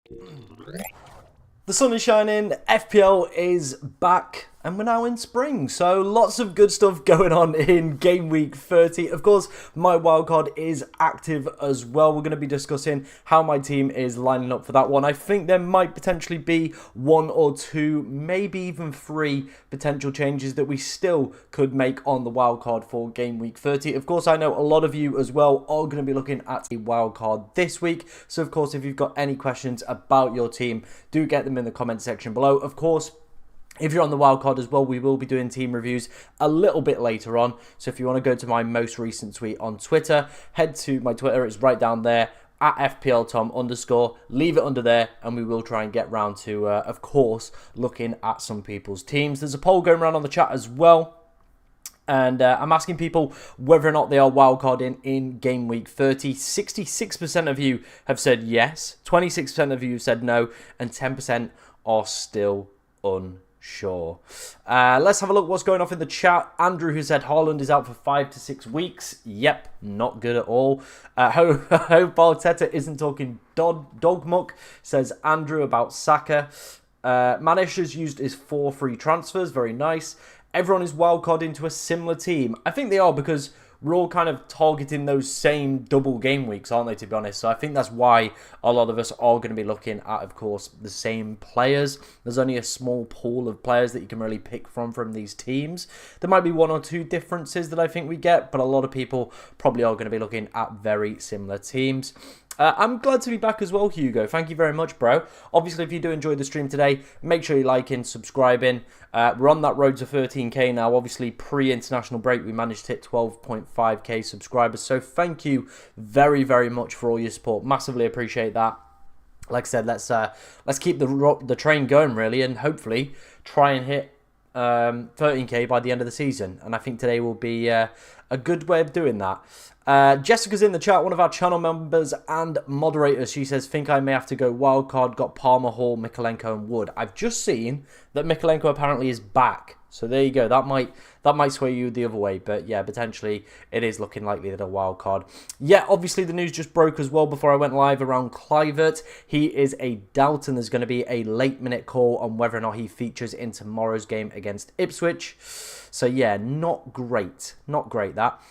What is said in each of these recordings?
The sun is shining, FPL is back, and we're now in spring. So lots of good stuff going on in game week 30. Of course, my wildcard is active as well. We're going to be discussing how my team is lining up for that one. I think there might potentially be one or two, maybe even three potential changes that we still could make on the wildcard for game week 30. Of course, I know a lot of you as well are going to be looking at a wildcard this week. So of course, if you've got any questions about your team, do get them in the comment section below. Of course, if you're on the wildcard as well, we will be doing team reviews a little bit later on. So if you want to go to my most recent tweet on Twitter, head to my Twitter. It's right down there at FPLTom_. Leave it under there, and we will try and get round to, of course, looking at some people's teams. There's a poll going around on the chat as well. And I'm asking people whether or not they are wildcarding in game week 30. 66% of you have said yes, 26% of you have said no, and 10% are still unsure. Let's have a look what's going off in the chat. Andrew, who said Haaland is out for 5 to 6 weeks. Yep, not good at all. Hope Arteta isn't talking dog muck, says Andrew about Saka. Manish has used his 4 free transfers. Very nice. Everyone is wildcard into a similar team. I think they are, because we're all kind of targeting those same double game weeks, aren't they, to be honest? So I think that's why a lot of us are going to be looking at, of course, the same players. There's only a small pool of players that you can really pick from these teams. There might be one or two differences that I think we get, but a lot of people probably are going to be looking at very similar teams. I'm glad to be back as well, Hugo. Thank you very much, bro. Obviously, if you do enjoy the stream today, make sure you're liking, subscribing. We're on that road to 13k now. Obviously, pre-international break, we managed to hit 12.5k subscribers. So thank you very, very much for all your support. Massively appreciate that. Like I said, let's keep the train going, really, and hopefully try and hit 13k by the end of the season. And I think today will be a good way of doing that. Jessica's in the chat, one of our channel members and moderators. She says, think I may have to go wildcard, got Palmer, Hall, Mikolenko and Wood. I've just seen that Mikolenko apparently is back. So there you go. That might sway you the other way. But yeah, potentially it is looking likely that a wildcard. Yeah, obviously the news just broke as well before I went live around Kluivert. He is a doubt, and there's going to be a late minute call on whether or not he features in tomorrow's game against Ipswich. So yeah, not great. Not great, that.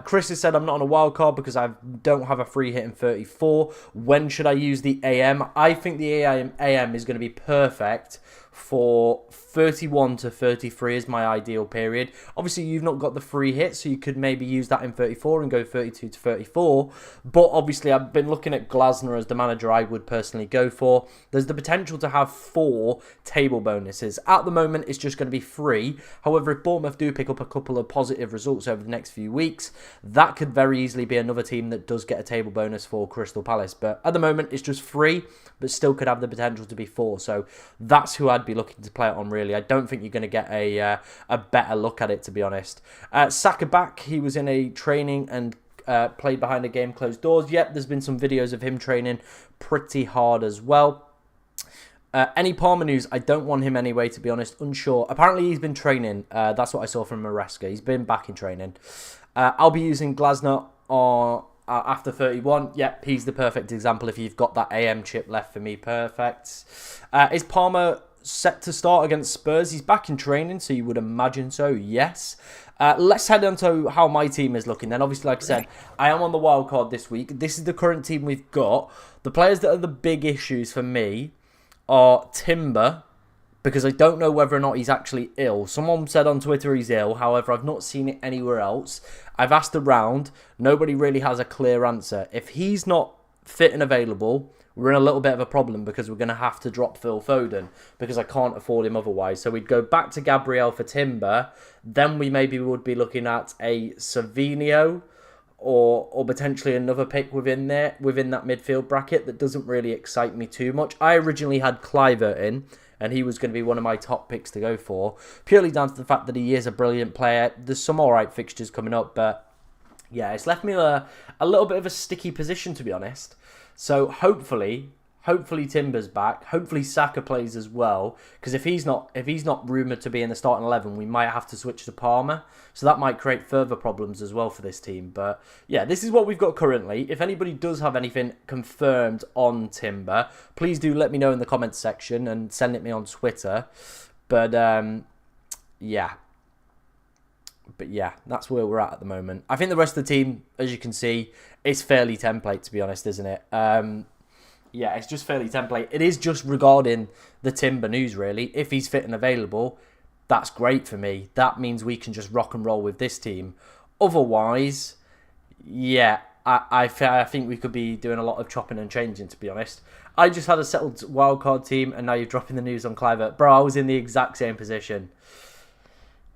Chris has said, I'm not on a wild card because I don't have a free hit in 34. When should I use the AM? I think the AM is going to be perfect for 31 to 33 is my ideal period. Obviously, you've not got the free hit, so you could maybe use that in 34 and go 32 to 34. But obviously, I've been looking at Glasner as the manager I would personally go for. There's the potential to have 4 table bonuses. At the moment, it's just going to be 3. However, if Bournemouth do pick up a couple of positive results over the next few weeks, that could very easily be another team that does get a table bonus for Crystal Palace. But at the moment, it's just 3, but still could have the potential to be 4. So that's who I'd be looking to play it on, really. I don't think you're going to get a better look at it, to be honest. Saka back. He was in a training and played behind a game closed doors. Yep, there's been some videos of him training pretty hard as well. Any Palmer news? I don't want him anyway, to be honest. Unsure. Apparently, he's been training. That's what I saw from Maresca. He's been back in training. I'll be using Glasner after 31. Yep, he's the perfect example. If you've got that AM chip left for me, perfect. Is Palmer set to start against Spurs? He's back in training, so you would imagine so, yes. Let's head on to how my team is looking then. Obviously, like I said, I am on the wild card this week. This is the current team we've got. The players that are the big issues for me are Timber, because I don't know whether or not he's actually ill. Someone said on Twitter he's ill. However, I've not seen it anywhere else. I've asked around. Nobody really has a clear answer. If he's not fit and available, we're in a little bit of a problem, because we're going to have to drop Phil Foden, because I can't afford him otherwise. So we'd go back to Gabriel for Timber. Then we maybe would be looking at a Savinio or potentially another pick within that midfield bracket that doesn't really excite me too much. I originally had Kluivert in, and he was going to be one of my top picks to go for, purely down to the fact that he is a brilliant player. There's some alright fixtures coming up, but yeah, it's left me a little bit of a sticky position, to be honest. So hopefully Hopefully Timber's back. Hopefully Saka plays as well. Because if he's not rumoured to be in the starting 11, we might have to switch to Palmer. So that might create further problems as well for this team. But yeah, this is what we've got currently. If anybody does have anything confirmed on Timber, please do let me know in the comments section and send it me on Twitter. But yeah. But yeah, that's where we're at the moment. I think the rest of the team, as you can see, is fairly template, to be honest, isn't it? Yeah, it's just fairly template. It is just regarding the Timber news, really. If he's fit and available, that's great for me. That means we can just rock and roll with this team. Otherwise, yeah, I think we could be doing a lot of chopping and changing, to be honest. I just had a settled wildcard team, and now you're dropping the news on Clivert. Bro, I was in the exact same position.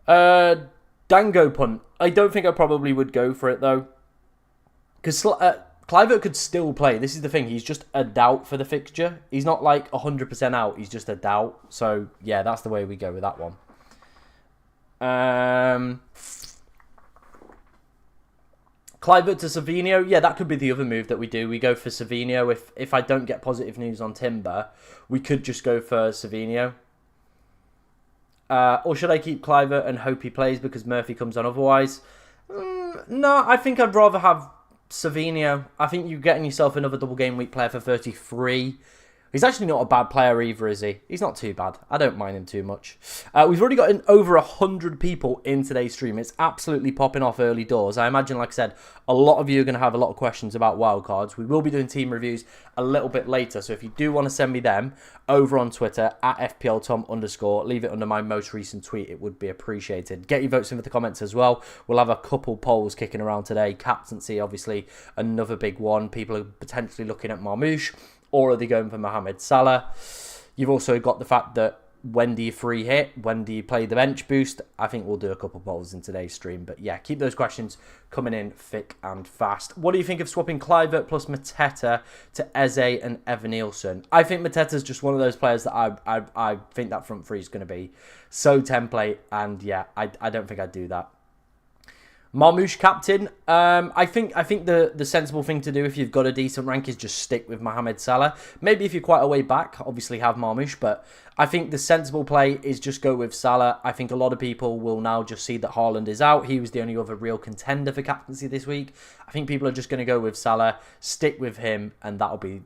Dango punt. I don't think I probably would go for it, though. Because Clivert could still play. This is the thing. He's just a doubt for the fixture. He's not like 100% out. He's just a doubt. So, yeah, that's the way we go with that one. Clivert to Savinho. Yeah, that could be the other move that we do. We go for Savinho. If I don't get positive news on Timber, we could just go for Savinho. Or should I keep Clivert and hope he plays because Murphy comes on otherwise? No, I think I'd rather have Savinho. I think you're getting yourself another double game week player for 33. He's actually not a bad player either, is he? He's not too bad. I don't mind him too much. We've already got over 100 people in today's stream. It's absolutely popping off early doors. I imagine, like I said, a lot of you are going to have a lot of questions about wildcards. We will be doing team reviews a little bit later. So if you do want to send me them over on Twitter, at FPLTom_, leave it under my most recent tweet. It would be appreciated. Get your votes in the comments as well. We'll have a couple polls kicking around today. Captaincy, obviously, another big one. People are potentially looking at Marmoush. Or are they going for Mohamed Salah? You've also got the fact that when do you free hit? When do you play the bench boost? I think we'll do a couple polls in today's stream. But yeah, keep those questions coming in thick and fast. What do you think of swapping Clivert plus Mateta to Eze and Evan Nielsen? I think Mateta's just one of those players that I think that front three is going to be so template. And yeah, I don't think I'd do that. Marmoush captain. I think the sensible thing to do if you've got a decent rank is just stick with Mohamed Salah. Maybe if you're quite a way back, obviously have Marmoush, but I think the sensible play is just go with Salah. I think a lot of people will now just see that Haaland is out. He was the only other real contender for captaincy this week. I think people are just going to go with Salah, stick with him, and that'll be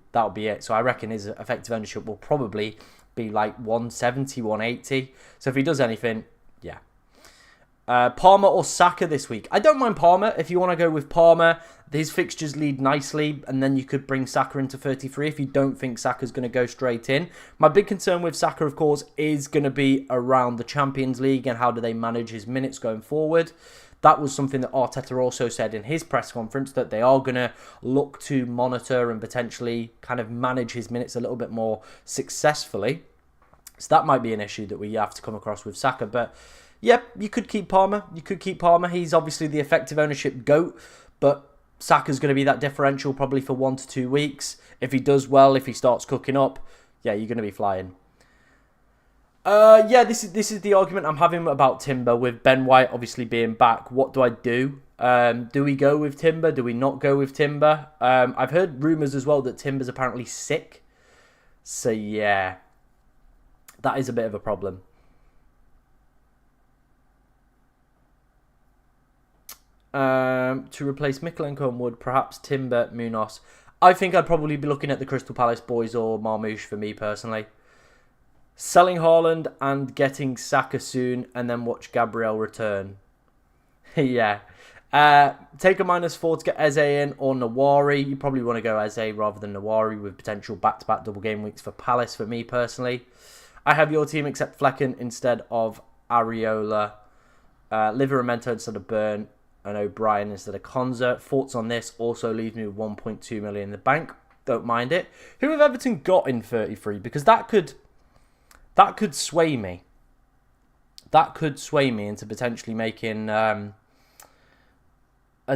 it. So I reckon his effective ownership will probably be like 170, 180. So if he does anything, yeah. Palmer or Saka this week? I don't mind Palmer. If you want to go with Palmer, his fixtures lead nicely, and then you could bring Saka into 33 if you don't think Saka's going to go straight in. My big concern with Saka, of course, is going to be around the Champions League and how do they manage his minutes going forward. That was something that Arteta also said in his press conference, that they are going to look to monitor and potentially kind of manage his minutes a little bit more successfully. So that might be an issue that we have to come across with Saka, but yep, you could keep Palmer. He's obviously the effective ownership GOAT, but Saka's going to be that differential probably for 1 to 2 weeks. If he does well, if he starts cooking up, yeah, you're going to be flying. Yeah, this is the argument I'm having about Timber with Ben White obviously being back. What do I do? Do we go with Timber? Do we not go with Timber? I've heard rumours as well that Timber's apparently sick. So yeah, that is a bit of a problem. To replace Mikolenko and Wood, perhaps Timber, Munoz. I think I'd probably be looking at the Crystal Palace boys or Marmoush for me personally. Selling Haaland and getting Saka soon and then watch Gabriel return. Yeah. Take a -4 to get Eze in or Nawari. You probably want to go Eze rather than Nawari with potential back-to-back double game weeks for Palace for me personally. I have your team except Flecken instead of Areola. Livramento instead of Burn. And O'Brien instead of Konza. Thoughts on this? Also leaves me with 1.2 million in the bank. Don't mind it. Who have Everton got in 33? Because that could sway me. That could sway me into potentially making a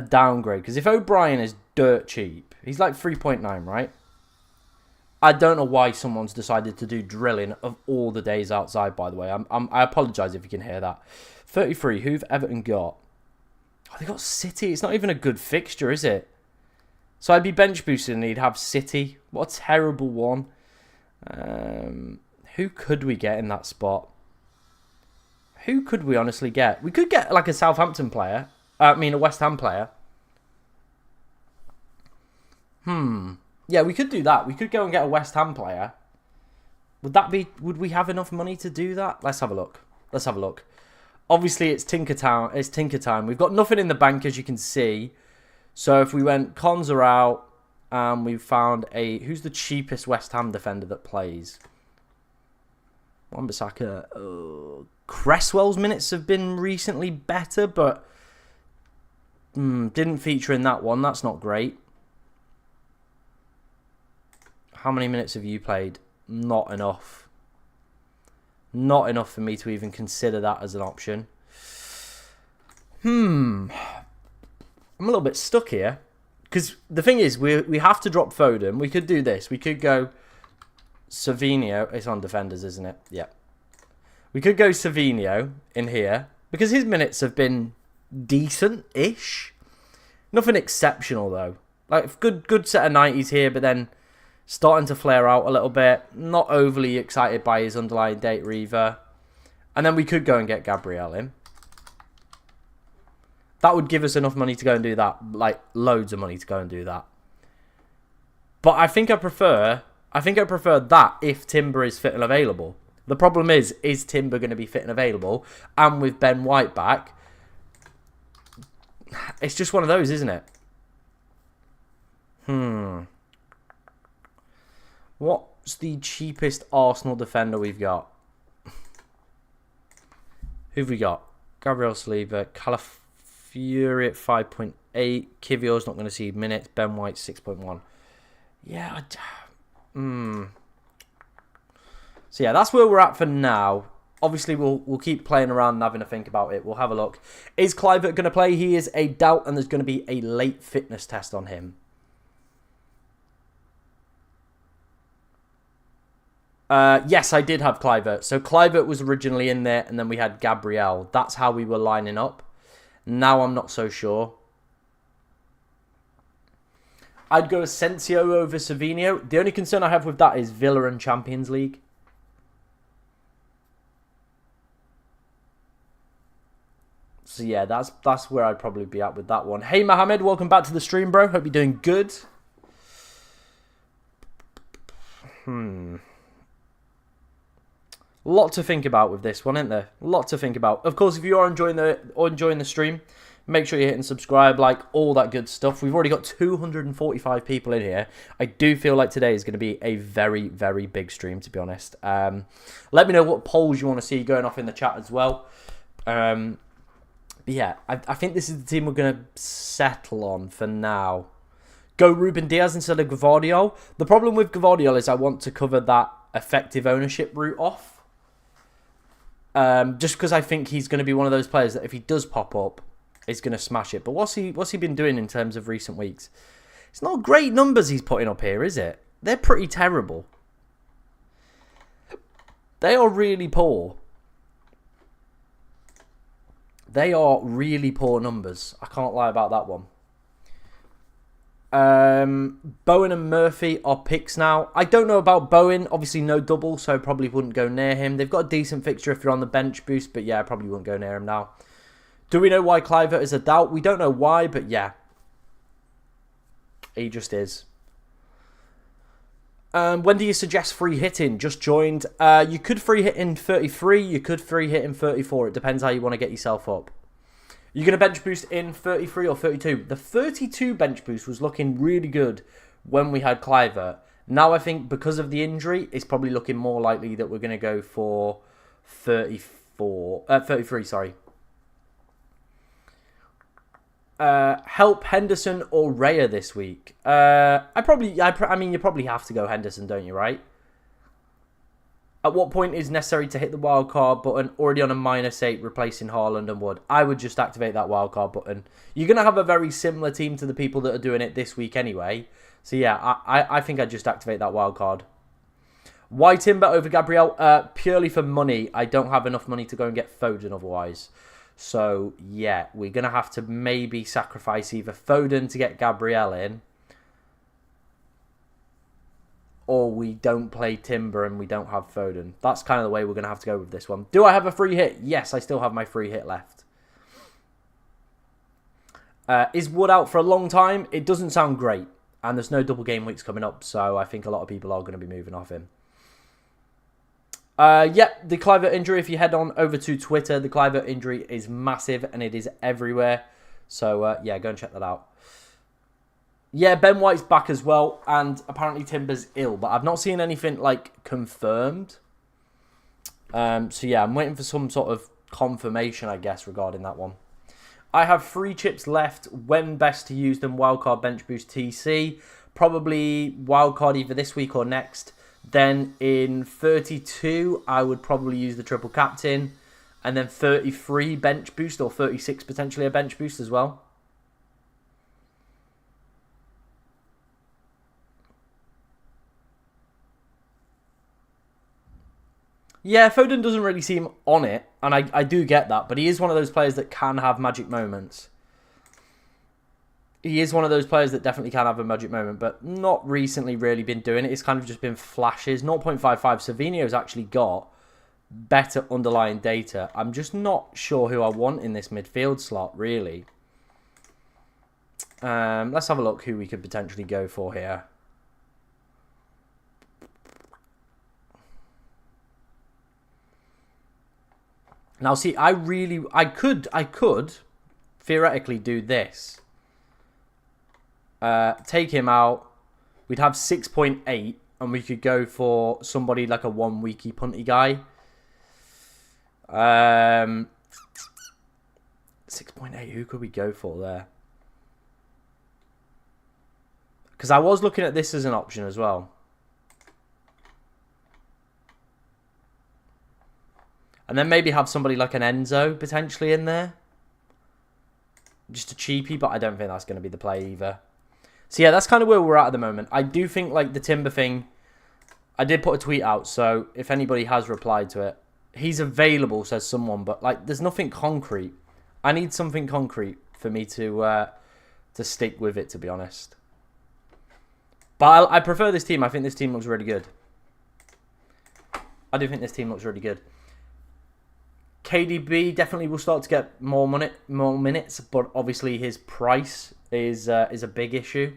downgrade. Because if O'Brien is dirt cheap, he's like 3.9, right? I don't know why someone's decided to do drilling of all the days outside, by the way. I apologise if you can hear that. 33, who've Everton got? Oh, they got City. It's not even a good fixture, is it? So I'd be bench boosting and he'd have City. What a terrible one. Who could we get in that spot? Who could we honestly get? We could get like a Southampton player. I mean, a West Ham player. Yeah, we could do that. We could go and get a West Ham player. Would we have enough money to do that? Let's have a look. Let's have a look. Obviously, it's Tinker time. We've got nothing in the bank, as you can see. So if we went, cons are out, and we found who's the cheapest West Ham defender that plays? Wan-Bissaka. Cresswell's minutes have been recently better, but didn't feature in that one. That's not great. How many minutes have you played? Not enough. Not enough for me to even consider that as an option. I'm a little bit stuck here. Because the thing is, we have to drop Foden. We could do this. We could go Savinho. It's on defenders, isn't it? Yeah. We could go Savinho in here. Because his minutes have been decent-ish. Nothing exceptional, though. Like, good set of 90s here, but then starting to flare out a little bit. Not overly excited by his underlying data either. And then we could go and get Gabriel in. That would give us enough money to go and do that. Like, loads of money to go and do that. But I think I prefer that if Timber is fit and available. The problem is Timber going to be fit and available? And with Ben White back, it's just one of those, isn't it? What's the cheapest Arsenal defender we've got? Who've we got? Gabriel Saliba, Calafiori at 5.8. Kivior's not going to see minutes. Ben White 6.1. Yeah. So yeah, that's where we're at for now. Obviously, we'll keep playing around and having a think about it. We'll have a look. Is Kluivert going to play? He is a doubt, and there's going to be a late fitness test on him. Yes, I did have Kluivert. So Kluivert was originally in there, and then we had Gabriel. That's how we were lining up. Now I'm not so sure. I'd go Asensio over Savinho. The only concern I have with that is Villa and Champions League. So yeah, that's where I'd probably be at with that one. Hey Mohammed, welcome back to the stream, bro. Hope you're doing good. Lot to think about with this one, isn't there? A lot to think about. Of course, if you are enjoying the stream, make sure you're hitting subscribe, like all that good stuff. We've already got 245 people in here. I do feel like today is going to be a very, very big stream, to be honest. Let me know what polls you want to see going off in the chat as well. But yeah, I think this is the team we're going to settle on for now. Go Ruben Diaz instead of Gvardiol. The problem with Gvardiol is I want to cover that effective ownership route off. Just because I think he's going to be one of those players that if he does pop up, is going to smash it. But what's he been doing in terms of recent weeks? It's not great numbers he's putting up here, is it? They're pretty terrible. They are really poor. They are really poor numbers. I can't lie about that one. Bowen and Murphy are picks now. I don't know about Bowen. Obviously no double, so probably wouldn't go near him. They've got a decent fixture if you're on the bench boost, but yeah, I probably wouldn't go near him now. Do we know why Kluivert is a doubt? We don't know why, but yeah. He just is. When do you suggest free hitting? Just joined. You could free hit in 33. You could free hit in 34. It depends how you want to get yourself up. You're going to bench boost in 33 or 32. The 32 bench boost was looking really good when we had Kluivert. Now I think because of the injury, it's probably looking more likely that we're going to go for 33, sorry. Help Henderson or Raya this week. I mean, you probably have to go Henderson, don't you, right? At what point is necessary to hit the wildcard button? Already on a -8, replacing Haaland and Wood. I would just activate that wildcard button. You're going to have a very similar team to the people that are doing it this week anyway. So yeah, I think I'd just activate that wildcard. Why Timber over Gabriel? Purely for money. I don't have enough money to go and get Foden otherwise. So yeah, we're going to have to maybe sacrifice either Foden to get Gabriel in, or we don't play Timber and we don't have Foden. That's kind of the way we're going to have to go with this one. Do I have a free hit? Yes, I still have my free hit left. Is Wood out for a long time? It doesn't sound great. And there's no double game weeks coming up, so I think a lot of people are going to be moving off him. Yep, the Kluivert injury, if you head on over to Twitter, the Kluivert injury is massive and it is everywhere. So, yeah, go and check that out. Yeah, Ben White's back as well, and apparently Timber's ill, but I've not seen anything, like, confirmed. So, yeah, I'm waiting for some sort of confirmation, I guess, regarding that one. I have 3 chips left. When best to use them? Wildcard, Bench Boost, TC. Probably Wildcard either this week or next. Then in 32, I would probably use the Triple Captain. And then 33 Bench Boost, or 36 potentially a Bench Boost as well. Yeah, Foden doesn't really seem on it, and I do get that, but he is one of those players that can have magic moments. He is one of those players that definitely can have a magic moment, but not recently really been doing it. It's kind of just been flashes. 0.55, Savinho's actually got better underlying data. I'm just not sure who I want in this midfield slot, really. Let's have a look who we could potentially go for here. Now, see, I could theoretically do this. Take him out. We'd have 6.8, and we could go for somebody like a 1-weeky punty guy. 6.8, who could we go for there? Because I was looking at this as an option as well. And then maybe have somebody like an Enzo potentially in there. Just a cheapie, but I don't think that's going to be the play either. So yeah, that's kind of where we're at the moment. I do think like the Timber thing, I did put a tweet out, so if anybody has replied to it, he's available, says someone, but like there's nothing concrete. I need something concrete for me to stick with it, to be honest. But I prefer this team. I think this team looks really good. I do think this team looks really good. KDB definitely will start to get more minutes, but obviously his price is a big issue.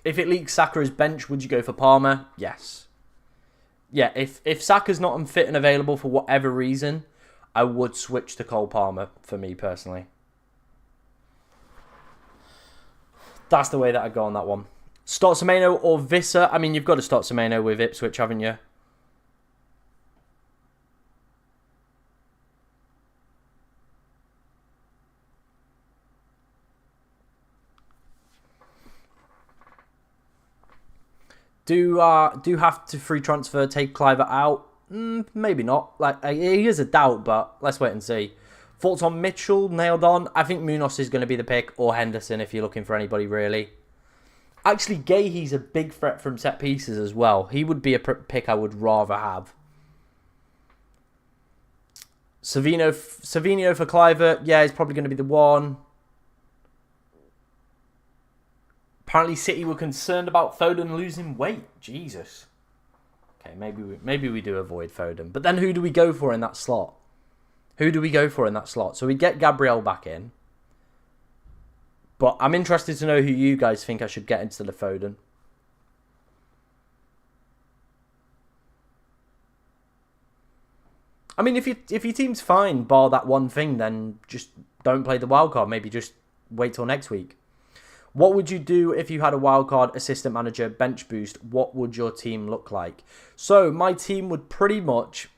If it leaks Saka's bench, would you go for Palmer? Yes. Yeah, if Saka's not unfit and available for whatever reason, I would switch to Cole Palmer for me personally. That's the way that I'd go on that one. Start Semenyo or Visser? I mean, you've got to start Semenyo with Ipswich, haven't you? Do have to free transfer, take Kluivert out? Maybe not. Like he is a doubt, but let's wait and see. Thoughts on Mitchell? Nailed on. I think Munoz is going to be the pick, or Henderson if you're looking for anybody really. Actually, Gahey's a big threat from set pieces as well. He would be a pick I would rather have. Savinho for Kluivert. Yeah, he's probably going to be the one. Apparently, City were concerned about Foden losing weight. Jesus. Okay, maybe we do avoid Foden. But then who do we go for in that slot? Who do we go for in that slot? So we get Gabriel back in. But I'm interested to know who you guys think I should get instead of Foden. I mean, if your team's fine, bar that one thing, then just don't play the wildcard. Maybe just wait till next week. What would you do if you had a wildcard, assistant manager, bench boost? What would your team look like? So my team would pretty much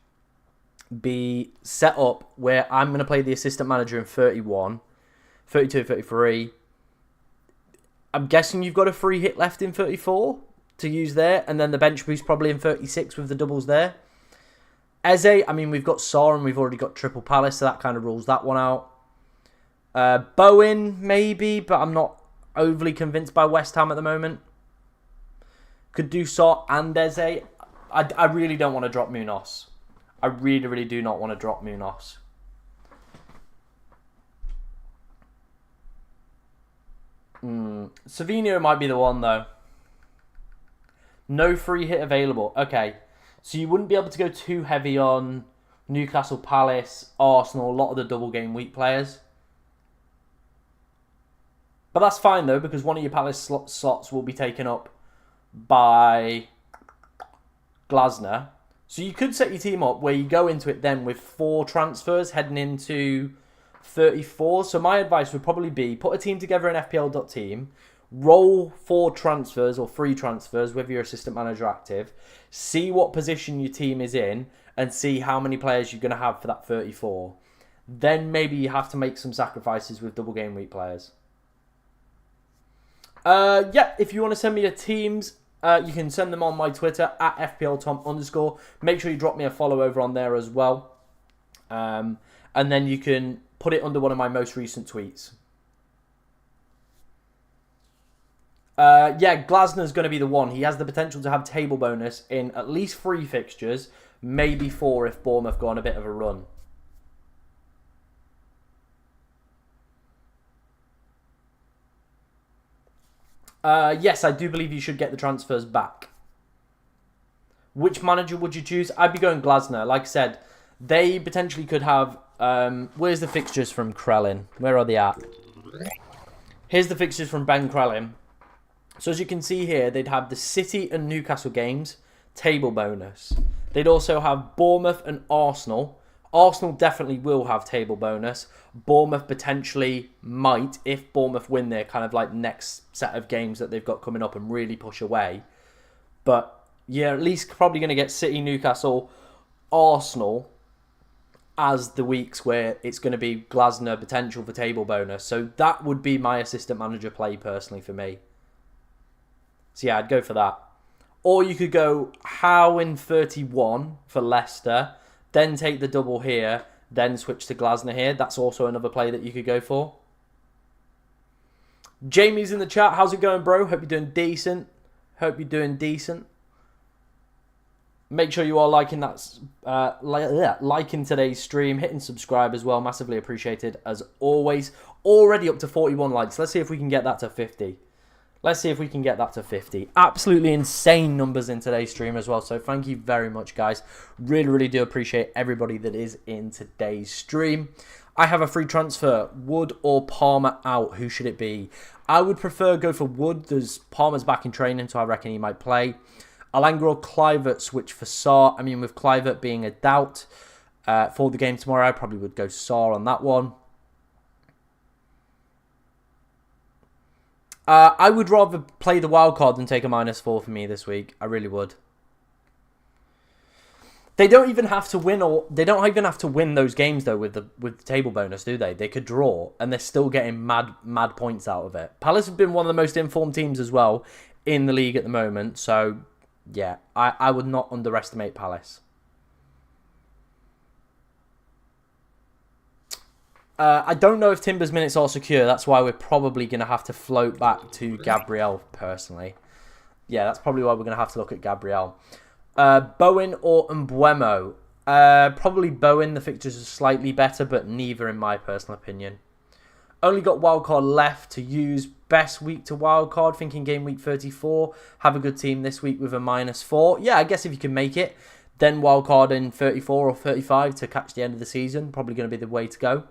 be set up where I'm going to play the assistant manager in 31, 32, 33. I'm guessing you've got a free hit left in 34 to use there. And then the bench boost probably in 36 with the doubles there. Eze, I mean, we've got Saar and we've already got Triple Palace, so that kind of rules that one out. Bowen, maybe, but I'm not overly convinced by West Ham at the moment. Could do Saar and Eze. I really don't want to drop Munoz. I really, really do not want to drop Munoz. Savinho might be the one, though. No free hit available. Okay. So you wouldn't be able to go too heavy on Newcastle, Palace, Arsenal, a lot of the double game week players. But that's fine, though, because one of your Palace slots will be taken up by Glasner. So you could set your team up where you go into it then with 4 transfers heading into 34. So my advice would probably be put a team together in FPL.team, roll 4 transfers or 3 transfers with your assistant manager active, see what position your team is in, and see how many players you're going to have for that 34. Then maybe you have to make some sacrifices with double game week players. Yeah, if you want to send me your teams, you can send them on my Twitter at FPLTom_. Make sure you drop me a follow over on there as well. And then you can put it under one of my most recent tweets. Yeah, Glasner's going to be the one. He has the potential to have table bonus in at least 3 fixtures, maybe 4 if Bournemouth go on a bit of a run. Yes, I do believe you should get the transfers back. Which manager would you choose? I'd be going Glasner. Like I said, they potentially could have... where's the fixtures from Krellin? Where are they at? Here's the fixtures from Ben Krellin. So as you can see here, they'd have the City and Newcastle games, table bonus. They'd also have Bournemouth and Arsenal. Arsenal definitely will have table bonus. Bournemouth potentially might, if Bournemouth win their kind of like next set of games that they've got coming up and really push away. But yeah, at least probably going to get City, Newcastle, Arsenal as the weeks where it's going to be Glasner potential for table bonus. So that would be my assistant manager play personally for me. So yeah, I'd go for that. Or you could go Howe in 31 for Leicester, then take the double here, then switch to Glasner here. That's also another play that you could go for. Jamie's in the chat. How's it going, bro? Hope you're doing decent. Hope you're doing decent. Make sure you are liking that, liking today's stream, hitting subscribe as well. Massively appreciated as always. Already up to 41 likes. Let's see if we can get that to 50. Let's see if we can get that to 50. Absolutely insane numbers in today's stream as well. So thank you very much, guys. Really, really do appreciate everybody that is in today's stream. I have a free transfer. Wood or Palmer out? Who should it be? I would prefer go for Wood. There's Palmer's back in training, so I reckon he might play. Alanga or Kluivert switch for Sarr. I mean, with Kluivert being a doubt for the game tomorrow, I probably would go Sarr on that one. I would rather play the wild card than take a -4 for me this week. I really would. They don't even have to win, or they don't even have to win those games though with the table bonus, do they? They could draw, and they're still getting mad points out of it. Palace have been one of the most informed teams as well in the league at the moment, so yeah, I would not underestimate Palace. I don't know if Timber's minutes are secure. That's why we're probably going to have to float back to Gabriel, personally. Yeah, that's probably why we're going to have to look at Gabriel. Bowen or Mbuemo? Probably Bowen. The fixtures are slightly better, but neither in my personal opinion. Only got wildcard left to use. Best week to wildcard. Thinking game week 34. Have a good team this week with a -4. Yeah, I guess if you can make it, then wildcard in 34 or 35 to catch the end of the season. Probably going to be the way to go.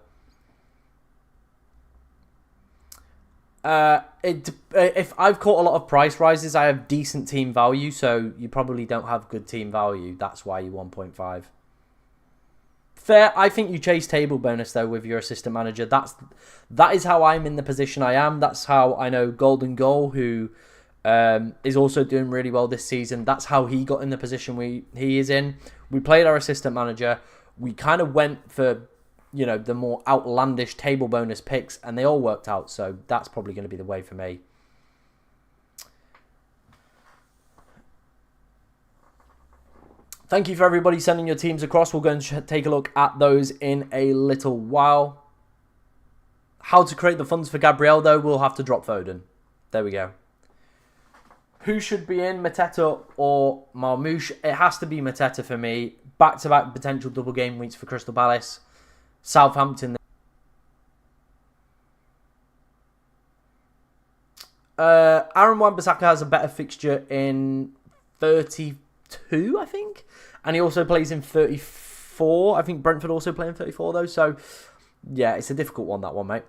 If I've caught a lot of price rises, I have decent team value, so you probably don't have good team value. That's why you 1.5. Fair. I think you chase table bonus though with your assistant manager. That is how I'm in the position I am. That's how I know Golden Goal, who is also doing really well this season. That's how he got in the position he is in. We played our assistant manager. We kind of went for, you know, the more outlandish table bonus picks, and they all worked out, so that's probably going to be the way for me. Thank you for everybody sending your teams across. We'll go and take a look at those in a little while. How to create the funds for Gabriel, though, we'll have to drop Foden. There we go. Who should be in, Mateta or Marmoush? It has to be Mateta for me. Back-to-back potential double game weeks for Crystal Palace. Southampton. Aaron Wan-Bissaka has a better fixture in 32, I think. And he also plays in 34. I think Brentford also play in 34, though. So, yeah, it's a difficult one, that one, mate.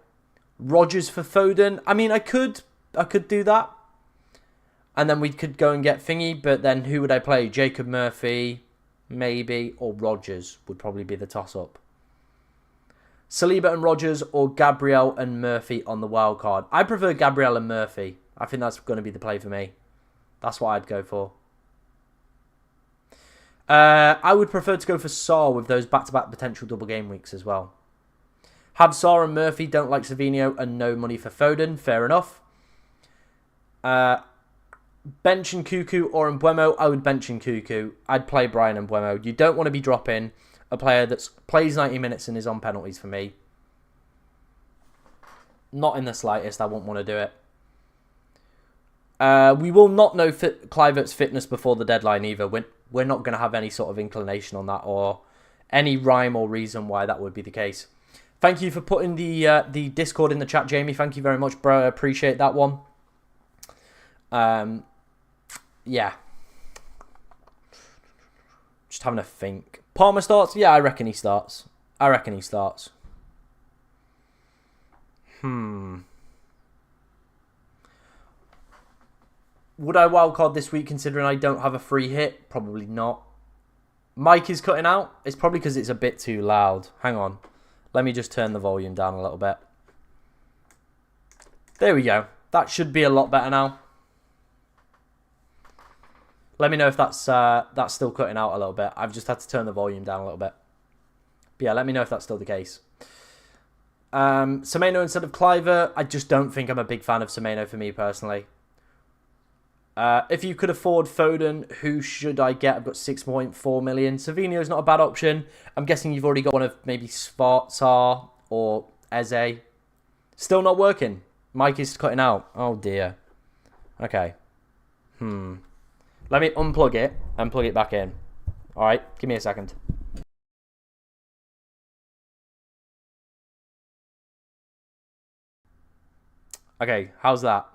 Rodgers for Foden. I mean, I could do that. And then we could go and get Thingy. But then who would I play? Jacob Murphy, maybe. Or Rodgers would probably be the toss-up. Saliba and Rodgers or Gabriel and Murphy on the wild card. I prefer Gabriel and Murphy. I think that's going to be the play for me. That's what I'd go for. I would prefer to go for Sarr with those back-to-back potential double game weeks as well. Have Sarr and Murphy, don't like Savinho, and no money for Foden. Fair enough. Bench and Cuckoo or Mbuemo. I would bench and Cuckoo. I'd play Brian and Mbuemo. You don't want to be dropping a player that plays 90 minutes and is on penalties for me. Not in the slightest. I wouldn't want to do it. We will not know Kluivert's fitness before the deadline either. We're not going to have any sort of inclination on that or any rhyme or reason why that would be the case. Thank you for putting the Discord in the chat, Jamie. Thank you very much, bro. I appreciate that one. Yeah. Just having a think. Palmer starts? Yeah, I reckon he starts. Would I wildcard this week considering I don't have a free hit? Probably not. Mic is cutting out. It's probably because it's a bit too loud. Hang on. Let me just turn the volume down a little bit. There we go. That should be a lot better now. Let me know if that's still cutting out a little bit. I've just had to turn the volume down a little bit. But yeah, let me know if that's still the case. Semenyo instead of Kluivert. I just don't think I'm a big fan of Semenyo for me personally. If you could afford Foden, who should I get? I've got 6.4 million. Savinho is not a bad option. I'm guessing you've already got one of maybe Sarr or Eze. Still not working. Mic is cutting out. Oh dear. Okay. Let me unplug it and plug it back in. Alright, give me a second. Okay, how's that?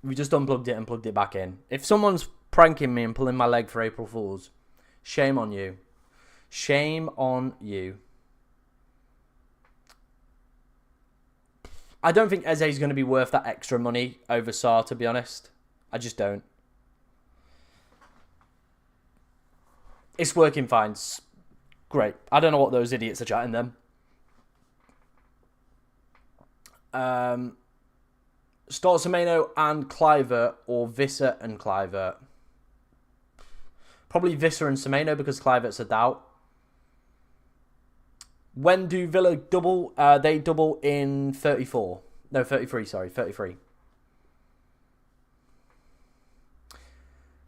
We just unplugged it and plugged it back in. If someone's pranking me and pulling my leg for April Fools, shame on you. Shame on you. I don't think Eze is going to be worth that extra money over Sarr, to be honest. I just don't. It's working fine. Great. I don't know what those idiots are chatting them. Start Semenyo and Kluivert or Visser and Kluivert. Probably Visser and Semenyo because Kluivert's a doubt. When do Villa double? They double in 34. No, 33, sorry. 33.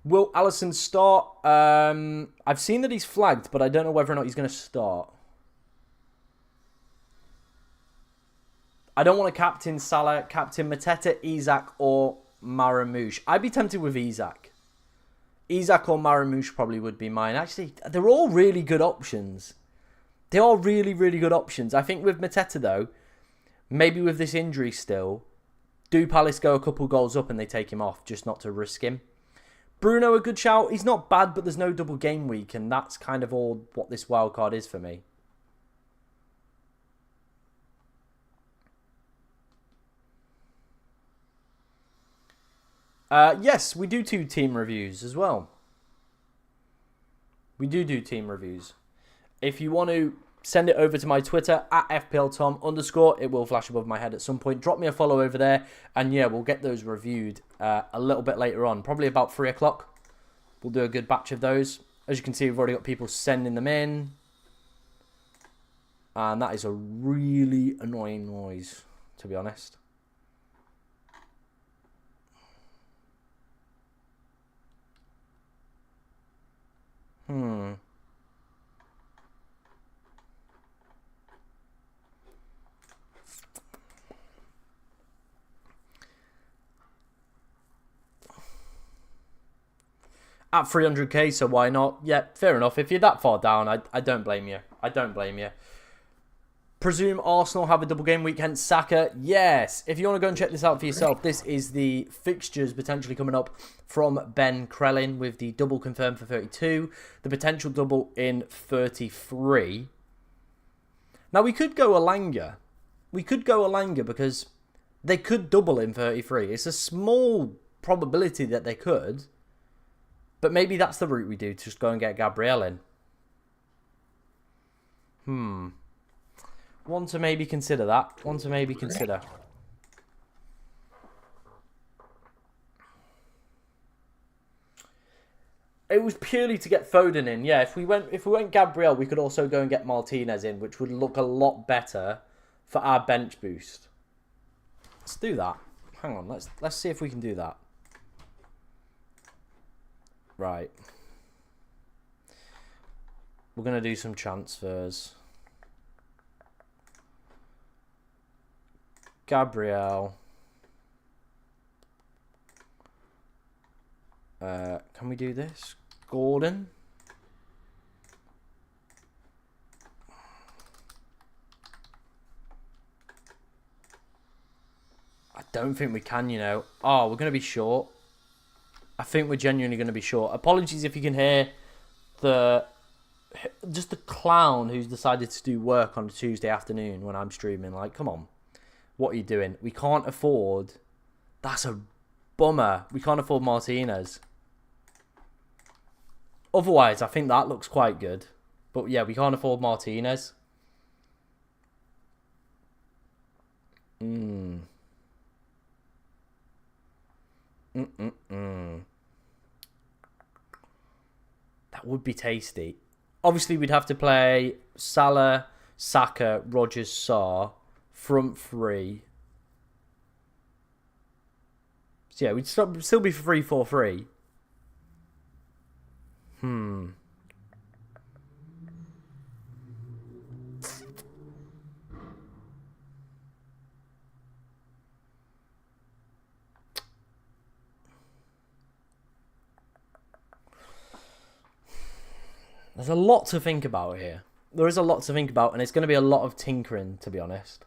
Will Alisson start? I've seen that he's flagged, but I don't know whether or not he's going to start. I don't want to captain Salah, captain Mateta, Isak, or Marmoush. I'd be tempted with Isak. Isak or Marmoush probably would be mine. Actually, they're all really good options. They are really, really good options. I think with Mateta, though, maybe with this injury still, do Palace go a couple goals up and they take him off, just not to risk him? Bruno, a good shout. He's not bad, but there's no double game week, and that's kind of all what this wildcard is for me. Yes, we do team reviews as well. We do team reviews. If you want to send it over to my Twitter, at FPLTom_, it will flash above my head at some point. Drop me a follow over there, and yeah, we'll get those reviewed a little bit later on. Probably about 3 o'clock. We'll do a good batch of those. As you can see, we've already got people sending them in. And that is a really annoying noise, to be honest. At 300k, so why not? Yeah, fair enough. If you're that far down, I don't blame you. I don't blame you. Presume Arsenal have a double game week, hence Saka. Yes. If you want to go and check this out for yourself, this is the fixtures potentially coming up from Ben Krellin with the double confirmed for 32, the potential double in 33. Now, we could go Alanga. We could go Alanga because they could double in 33. It's a small probability that they could. But maybe that's the route we do, to just go and get Gabriel in. One to maybe consider that. One to maybe consider. It was purely to get Foden in. Yeah, if we went Gabriel, we could also go and get Martinez in, which would look a lot better for our bench boost. Let's do that. Hang on, let's see if we can do that. Right. We're gonna do some transfers. Gabriel. Can we do this? Gordon. I don't think we can, you know. Oh, we're going to be short. I think we're genuinely going to be short. Apologies if you can hear just the clown who's decided to do work on a Tuesday afternoon when I'm streaming. Like, come on. What are you doing? We can't afford... That's a bummer. We can't afford Martinez. Otherwise, I think that looks quite good. But yeah, we can't afford Martinez. That would be tasty. Obviously, we'd have to play Salah, Saka, Rodgers, Sarr, front three. So yeah, we'd still be 3-4-3. There's a lot to think about here. There is a lot to think about, and it's going to be a lot of tinkering, to be honest.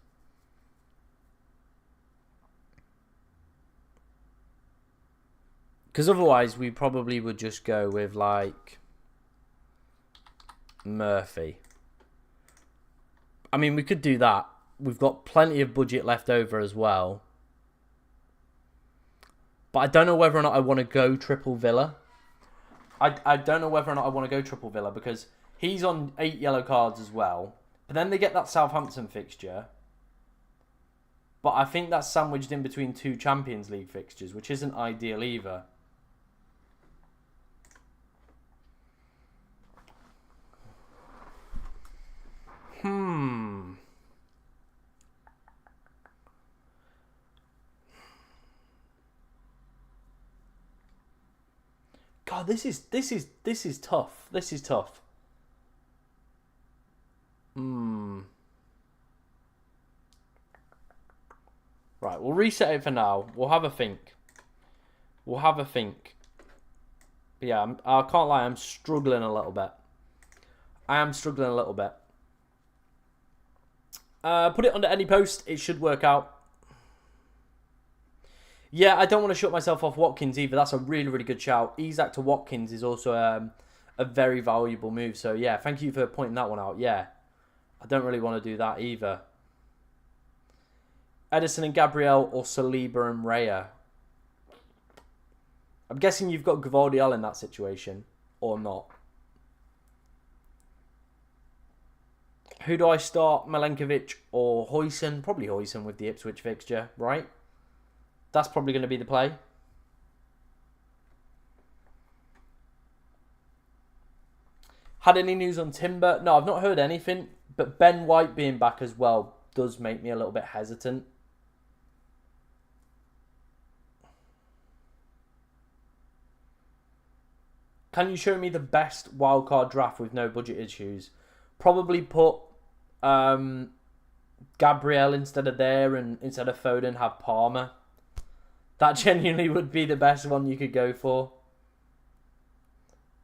Because otherwise, we probably would just go with, like, Murphy. I mean, we could do that. We've got plenty of budget left over as well. But I don't know whether or not I want to go triple Villa. I don't know whether or not I want to go triple Villa because he's on 8 yellow cards as well. But then they get that Southampton fixture. But I think that's sandwiched in between 2 Champions League fixtures, which isn't ideal either. God, this is tough. This is tough. Right, we'll reset it for now. We'll have a think. But yeah, I can't lie, I'm struggling a little bit. Put it under any post. It should work out. Yeah, I don't want to shut myself off Watkins either. That's a really, really good shout. Isak to Watkins is also a very valuable move. So, yeah, thank you for pointing that one out. Yeah, I don't really want to do that either. Edison and Gabriel or Saliba and Raya? I'm guessing you've got Gvardiol in that situation or not. Who do I start? Milenkovic or Huijsen? Probably Huijsen with the Ipswich fixture, right? That's probably going to be the play. Had any news on Timber? No, I've not heard anything. But Ben White being back as well does make me a little bit hesitant. Can you show me the best wildcard draft with no budget issues? Probably put Gabriel instead of there, and instead of Foden have Palmer. That genuinely would be the best one you could go for.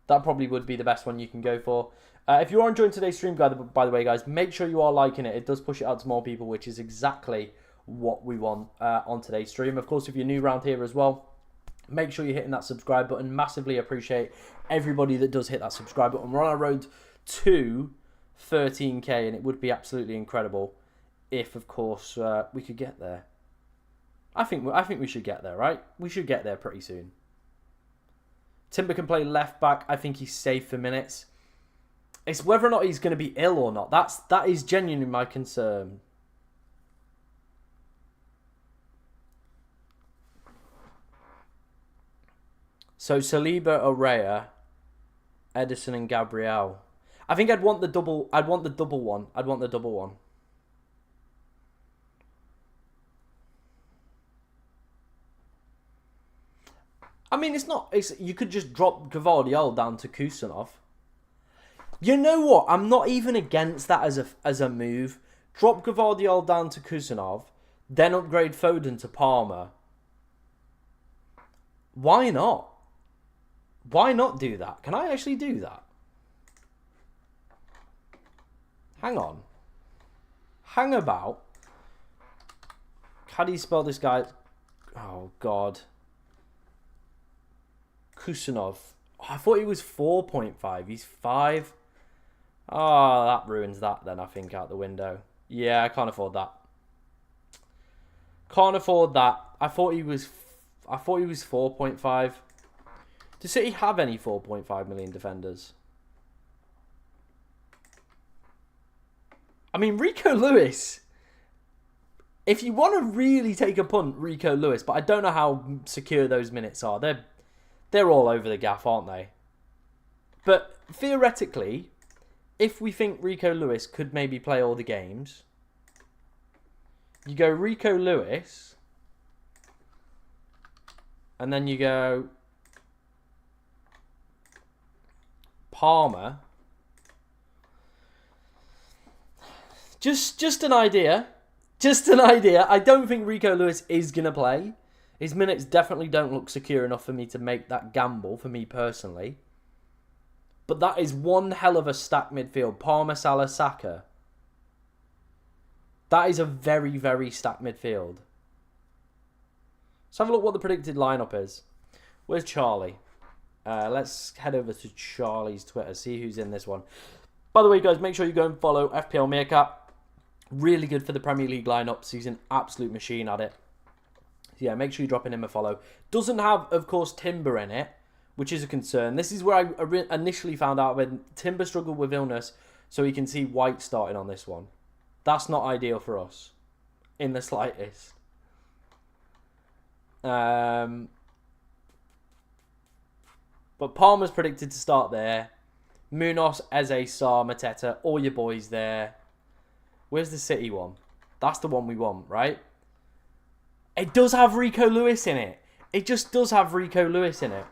That probably would be the best one you can go for. If you are enjoying today's stream, by the way, guys, make sure you are liking it. It does push it out to more people, which is exactly what we want on today's stream. Of course, if you're new around here as well, make sure you're hitting that subscribe button. Massively appreciate everybody that does hit that subscribe button. We're on our road to 13k, and it would be absolutely incredible if, of course, we could get there. I think we should get there, right? We should get there pretty soon. Timber can play left back. I think he's safe for minutes. It's whether or not he's going to be ill or not. That is genuinely my concern. So Saliba, Orea, Edison, and Gabriel. I think I'd want the double. I'd want the double one. I mean, it's not. You could just drop Gvardiol down to Kusanov. You know what? I'm not even against that as a move. Drop Gvardiol down to Kusanov, then upgrade Foden to Palmer. Why not? Why not do that? Can I actually do that? Hang on. Hang about. How do you spell this guy? Oh, God. Kusanov. Oh, I thought he was 4.5. He's 5. Oh, that ruins that then, I think, out the window. Yeah, I can't afford that. Can't afford that. I thought he was 4.5. Does City have any 4.5 million defenders? I mean, Rico Lewis. If you want to really take a punt, Rico Lewis, but I don't know how secure those minutes are. They're all over the gaff, aren't they? But theoretically, if we think Rico Lewis could maybe play all the games, you go Rico Lewis, and then you go Palmer. Just an idea. Just an idea. I don't think Rico Lewis is going to play. His minutes definitely don't look secure enough for me to make that gamble, for me personally. But that is one hell of a stacked midfield. Palmer, Salah, Saka. That is a very, very stacked midfield. Let's have a look what the predicted lineup is. Where's Charlie? Let's head over to Charlie's Twitter, see who's in this one. By the way, guys, make sure you go and follow FPL Meerkat. Really good for the Premier League lineups. He's an absolute machine at it. So yeah, make sure you're dropping him a follow. Doesn't have, of course, Timber in it, which is a concern. This is where I initially found out when Timber struggled with illness, so you can see White starting on this one. That's not ideal for us, in the slightest. But Palmer's predicted to start there. Munoz, Eze, Sarr, Mateta, all your boys there. Where's the City one? That's the one we want, right? It does have Rico Lewis in it. It just does have Rico Lewis in it.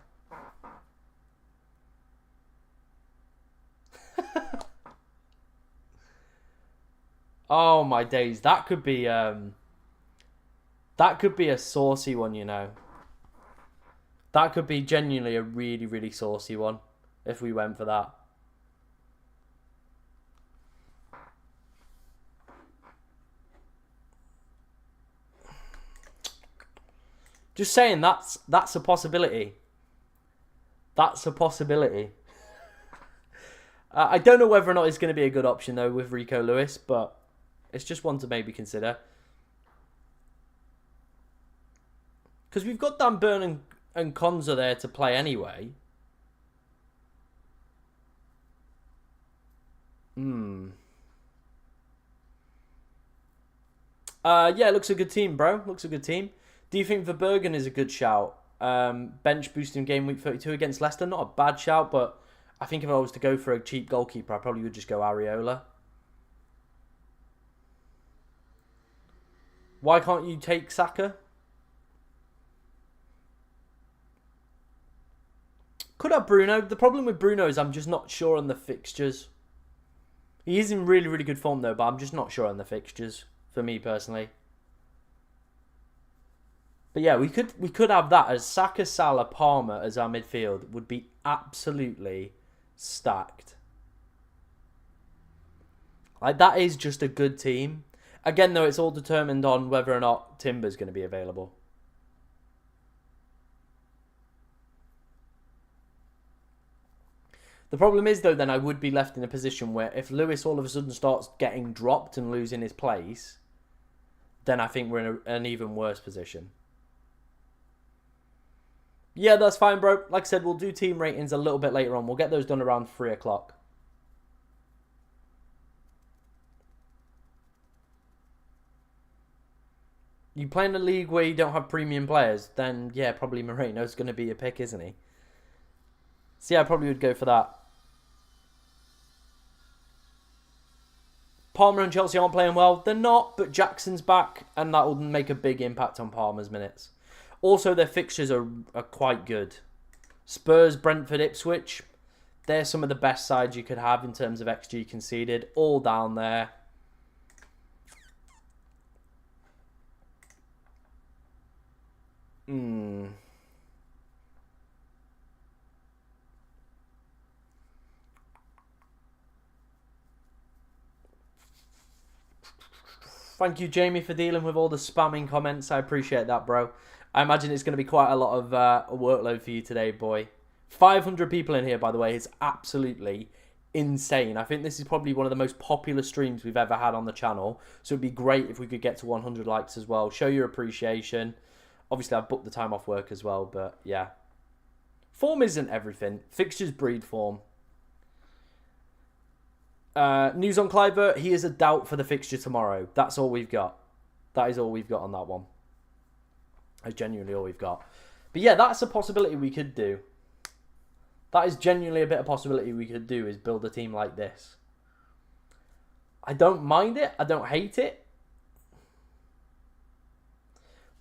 Oh my days, that could be a saucy one, you know. That could be genuinely a really, really saucy one if we went for that. Just saying, that's a possibility. That's a possibility. I don't know whether or not it's going to be a good option, though, with Rico Lewis, but it's just one to maybe consider. Because we've got Dan Burn and Konza there to play anyway. Yeah, looks a good team, bro. Looks a good team. Do you think Verbergen is a good shout? Bench boosting game week 32 against Leicester. Not a bad shout, but I think if I was to go for a cheap goalkeeper, I probably would just go Areola. Why can't you take Saka? Could have Bruno. The problem with Bruno is I'm just not sure on the fixtures. He is in really, really good form though, but I'm just not sure on the fixtures for me personally. But yeah, we could have that as Saka, Salah, Palmer as our midfield would be absolutely stacked. Like, that is just a good team. Again, though, it's all determined on whether or not Timber's going to be available. The problem is, though, then I would be left in a position where if Lewis all of a sudden starts getting dropped and losing his place, then I think we're in an even worse position. Yeah, that's fine, bro. Like I said, we'll do team ratings a little bit later on. We'll get those done around 3 o'clock. You play in a league where you don't have premium players, then yeah, probably Moreno's going to be your pick, isn't he? So yeah, I probably would go for that. Palmer and Chelsea aren't playing well. They're not, but Jackson's back, and that will make a big impact on Palmer's minutes. Also, their fixtures are quite good. Spurs, Brentford, Ipswich. They're some of the best sides you could have in terms of XG conceded. All down there. Thank you, Jamie, for dealing with all the spamming comments. I appreciate that, bro. I imagine it's going to be quite a lot of workload for you today, boy. 500 people in here, by the way, is absolutely insane. I think this is probably one of the most popular streams we've ever had on the channel. So it'd be great if we could get to 100 likes as well. Show your appreciation. Obviously, I've booked the time off work as well, but yeah. Form isn't everything. Fixtures breed form. News on Clivert. He is a doubt for the fixture tomorrow. That's all we've got. That is all we've got on that one. That's genuinely all we've got. But yeah, that's a possibility we could do. That is genuinely a bit of possibility we could do, is build a team like this. I don't mind it. I don't hate it.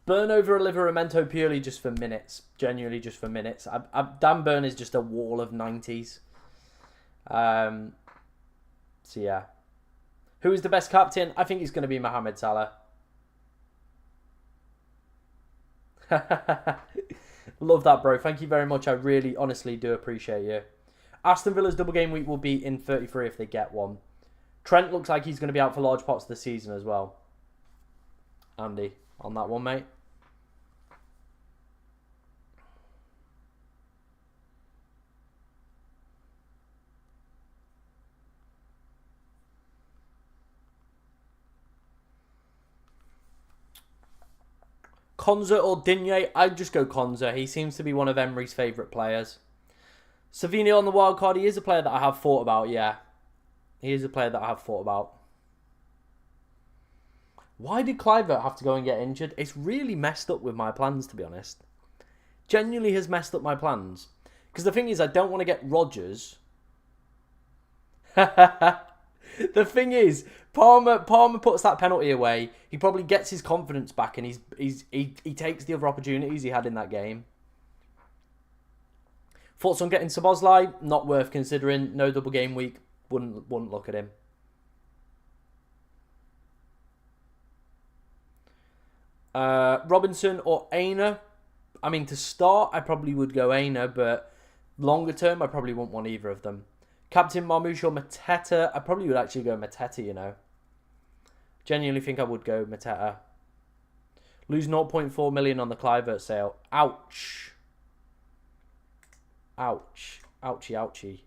Burn over a Liveramento purely just for minutes. Genuinely just for minutes. Dan Burn is just a wall of 90s. So yeah. Who is the best captain? I think it's going to be Mohamed Salah. Love that, bro. Thank you very much. I really, honestly do appreciate you. Aston Villa's double game week will be in 33 if they get one. Trent looks like he's going to be out for large parts of the season as well. Andy, on that one, mate. Konza or Digne? I'd just go Konza. He seems to be one of Emery's favourite players. Savino on the wild card. He is a player that I have thought about, yeah. He is a player that I have thought about. Why did Clivert have to go and get injured? It's really messed up with my plans, to be honest. Genuinely has messed up my plans. Because the thing is, I don't want to get Rodgers. The thing is, Palmer puts that penalty away. He probably gets his confidence back, and he takes the other opportunities he had in that game. Thoughts on getting Szoboszlai? Not worth considering. No double game week. Wouldn't look at him. Robinson or Aina? I mean, to start, I probably would go Aina, but longer term, I probably wouldn't want either of them. Captain Marmoush or Mateta? I probably would actually go Mateta, you know. Genuinely think I would go Mateta. Lose 0.4 million on the Clivert sale. Ouch. Ouch. Ouchie, ouchie.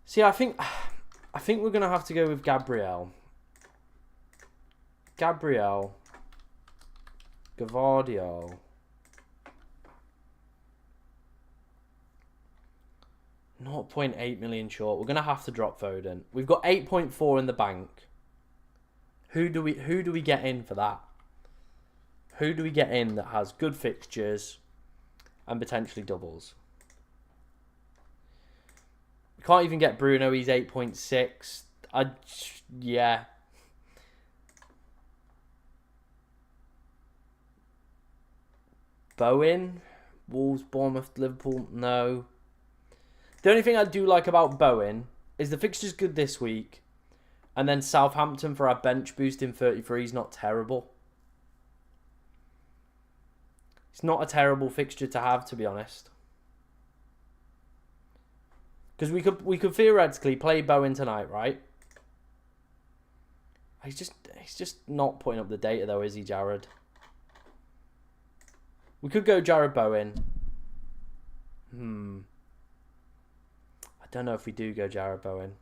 See, I think we're going to have to go with Gabriel. Gavardio. 0.8 million short. We're going to have to drop Foden. We've got 8.4 in the bank. Who do we get in for that? Who do we get in that has good fixtures and potentially doubles? We can't even get Bruno. He's 8.6. Yeah. Bowen? Wolves, Bournemouth, Liverpool? No. The only thing I do like about Bowen is the fixture's good this week. And then Southampton for our bench boost in 33 is not terrible. It's not a terrible fixture to have, to be honest. Because we could theoretically play Bowen tonight, right? He's just not putting up the data though, is he, Jared? We could go Jared Bowen. I don't know if we do go Jared Bowen.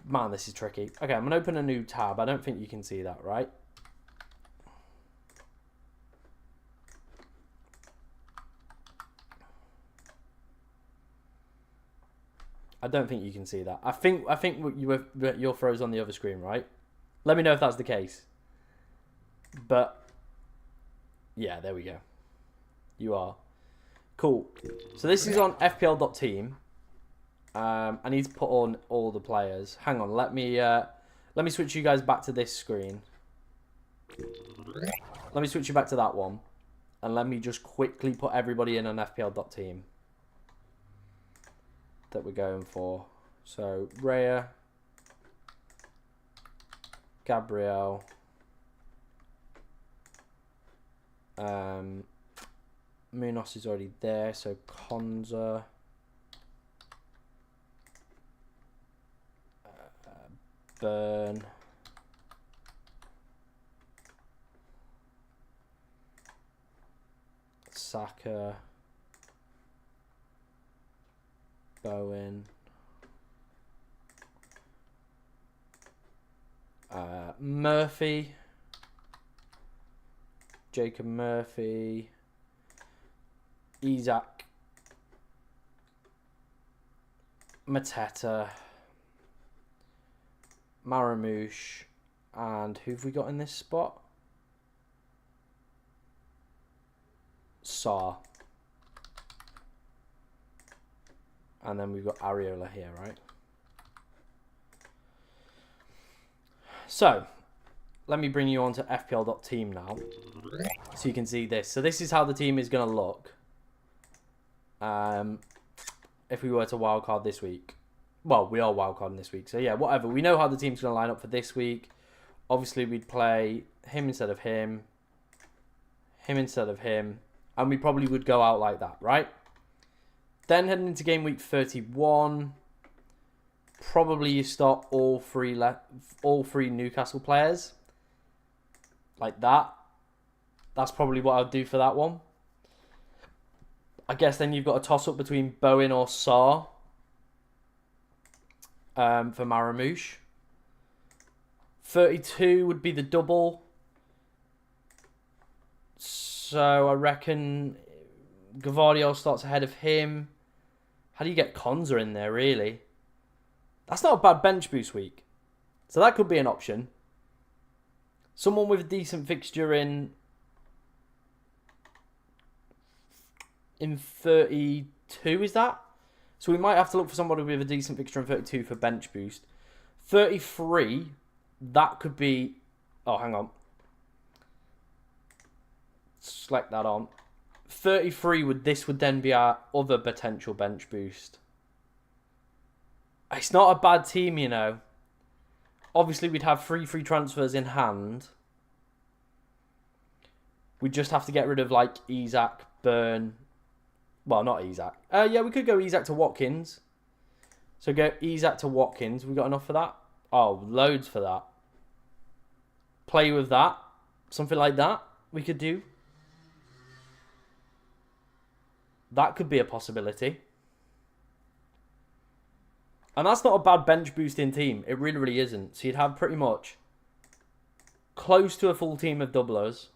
Man, this is tricky. Okay, I'm going to open a new tab. I don't think you can see that, right? I don't think you can see that. I think your throws on the other screen, right? Let me know if that's the case. But yeah, there we go. You are. Cool. So this is on FPL.team. I need to put on all the players. Hang on, let me switch you guys back to this screen. Let me switch you back to that one. And let me just quickly put everybody in on FPL.team that we're going for. So Raya, Gabriel, Munoz is already there, so Konza, Burn, Saka, Bowen, Murphy, Jacob Murphy, Isaac, Mateta, Maramouche, and who have we got in this spot? Saar. And then we've got Areola here, right? So, let me bring you on to FPL.team now. So you can see this. So this is how the team is going to look. If we were to wildcard this week. Well, we are wildcarding this week. So yeah, whatever. We know how the team's going to line up for this week. Obviously, we'd play him instead of him. Him instead of him. And we probably would go out like that, right? Then heading into game week 31, probably you start all three Newcastle players like that. That's probably what I'll do for that one. I guess then you've got a toss up between Bowen or Saar for Maramouche. 32 would be the double. So I reckon Gavardio starts ahead of him. How do you get Konza in there, really? That's not a bad bench boost week. So that could be an option. Someone with a decent fixture in 32, is that? So we might have to look for somebody with a decent fixture in 32 for bench boost. 33, that could be... Oh, hang on. Select that on. 33 would then be our other potential bench boost. It's not a bad team, you know. Obviously, we'd have free transfers in hand. We just have to get rid of like Isaac, Burn. Well, not Isaac. Yeah, we could go Isaac to Watkins. So go Isaac to Watkins. We got enough for that? Oh, loads for that. Play with that. Something like that we could do. That could be a possibility. And that's not a bad bench boosting team. It really, really isn't. So you'd have pretty much close to a full team of doublers.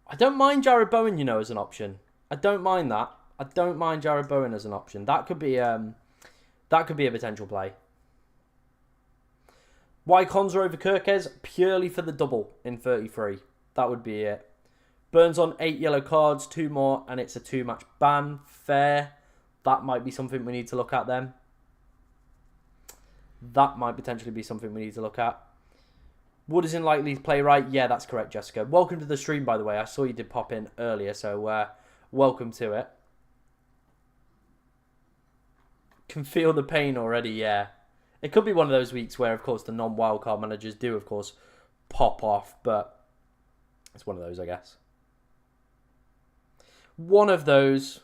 I don't mind Jared Bowen, you know, as an option. I don't mind that. I don't mind Jared Bowen as an option. That could be a potential play. Why Konza over Kirkes? Purely for the double in 33. That would be it. Burns on 8 yellow cards, 2 more, and it's a 2-match ban. Fair. That might be something we need to look at then. That might potentially be something we need to look at. Wood is in likely to play right. Yeah, that's correct, Jessica. Welcome to the stream, by the way. I saw you did pop in earlier, so welcome to it. Can feel the pain already, yeah. It could be one of those weeks where, of course, the non-wildcard managers do, of course, pop off. But it's one of those, I guess. One of those.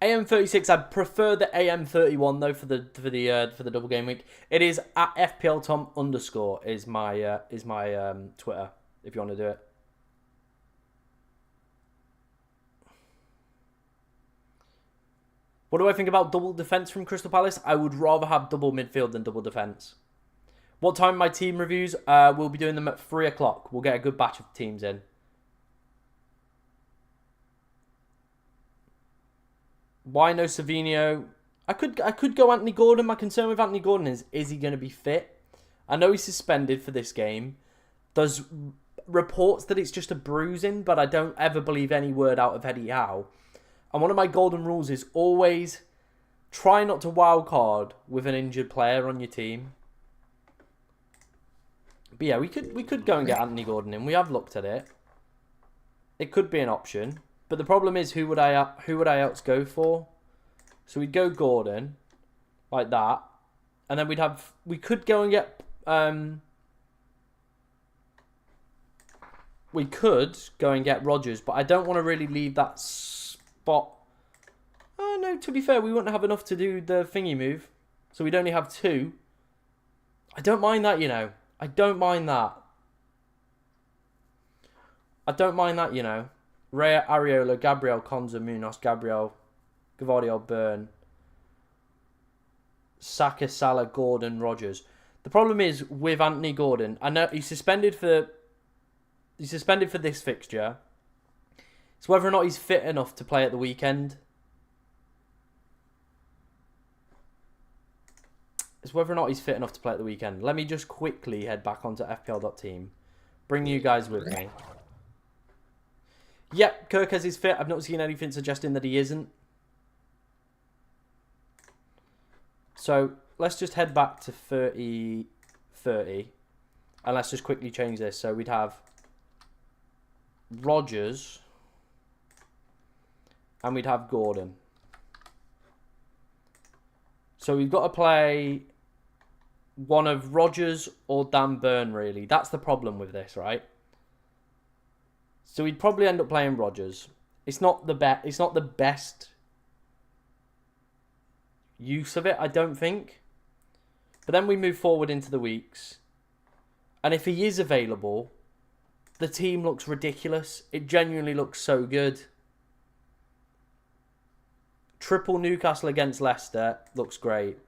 AM36. I prefer the AM31 though for the double game week. It is at FPL Tom _ is my Twitter if you want to do it. What do I think about double defense from Crystal Palace? I would rather have double midfield than double defense. What time my team reviews? We'll be doing them at 3 o'clock. We'll get a good batch of teams in. Why no Savinho? I could go Anthony Gordon. My concern with Anthony Gordon is he going to be fit? I know he's suspended for this game. There's reports that it's just a bruising, but I don't ever believe any word out of Eddie Howe. And one of my golden rules is always try not to wildcard with an injured player on your team. But yeah, we could go and get Anthony Gordon in. We have looked at it. It could be an option. But the problem is, who would I else go for? So we'd go Gordon, like that, and then we could go and get Rodgers, but I don't want to really leave that spot. Oh no, to be fair, we wouldn't have enough to do the thingy move, so we'd only have 2. I don't mind that, you know. I don't mind that. Ray Areola, Gabriel, Konza, Munoz, Gabriel, Gavardio, Byrne, Saka, Salah, Gordon, Rodgers. The problem is with Anthony Gordon, I know he's suspended for this fixture. It's whether or not he's fit enough to play at the weekend. Let me just quickly head back onto FPL.team. Bring you guys with me. Yep, Kirkes is fit. I've not seen anything suggesting that he isn't. So let's just head back to 30. And let's just quickly change this. So we'd have Rodgers. And we'd have Gordon. So we've got to play one of Rodgers or Dan Burn, really. That's the problem with this, right? So we'd probably end up playing Rodgers. It's not the best use of it, I don't think. But then we move forward into the weeks. And if he is available, the team looks ridiculous. It genuinely looks so good. Triple Newcastle against Leicester looks great.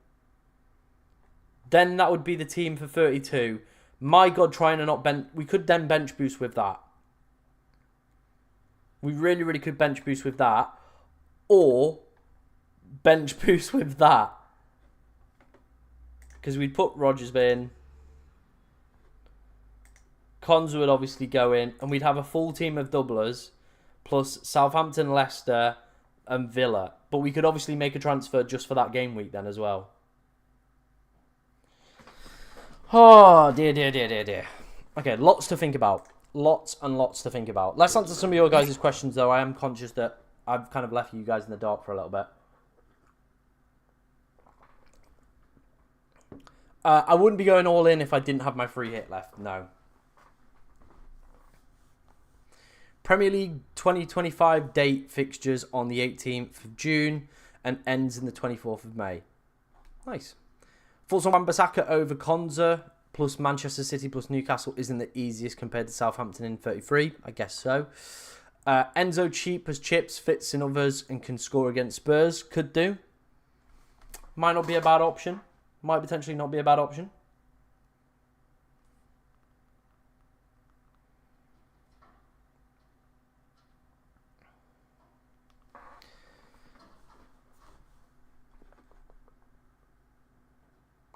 Then that would be the team for 32. My God, trying to not bench. We could then bench boost with that. We really, really could bench boost with that. Or bench boost with that. Because we'd put Rodgers in. Konza would obviously go in. And we'd have a full team of doublers. Plus Southampton, Leicester and Villa. But we could obviously make a transfer just for that game week then as well. Oh, dear. Okay, lots to think about. Lots and lots to think about. Let's answer some of your guys' questions, though. I am conscious that I've kind of left you guys in the dark for a little bit. I wouldn't be going all in if I didn't have my free hit left. No. Premier League 2025 date fixtures on the 18th of June and ends in the 24th of May. Nice. Thoughts on Wan-Bissaka over Konza plus Manchester City plus Newcastle isn't the easiest compared to Southampton in 33. I guess so. Enzo cheap as chips, fits in others and can score against Spurs. Could do. Might not be a bad option. Might potentially not be a bad option.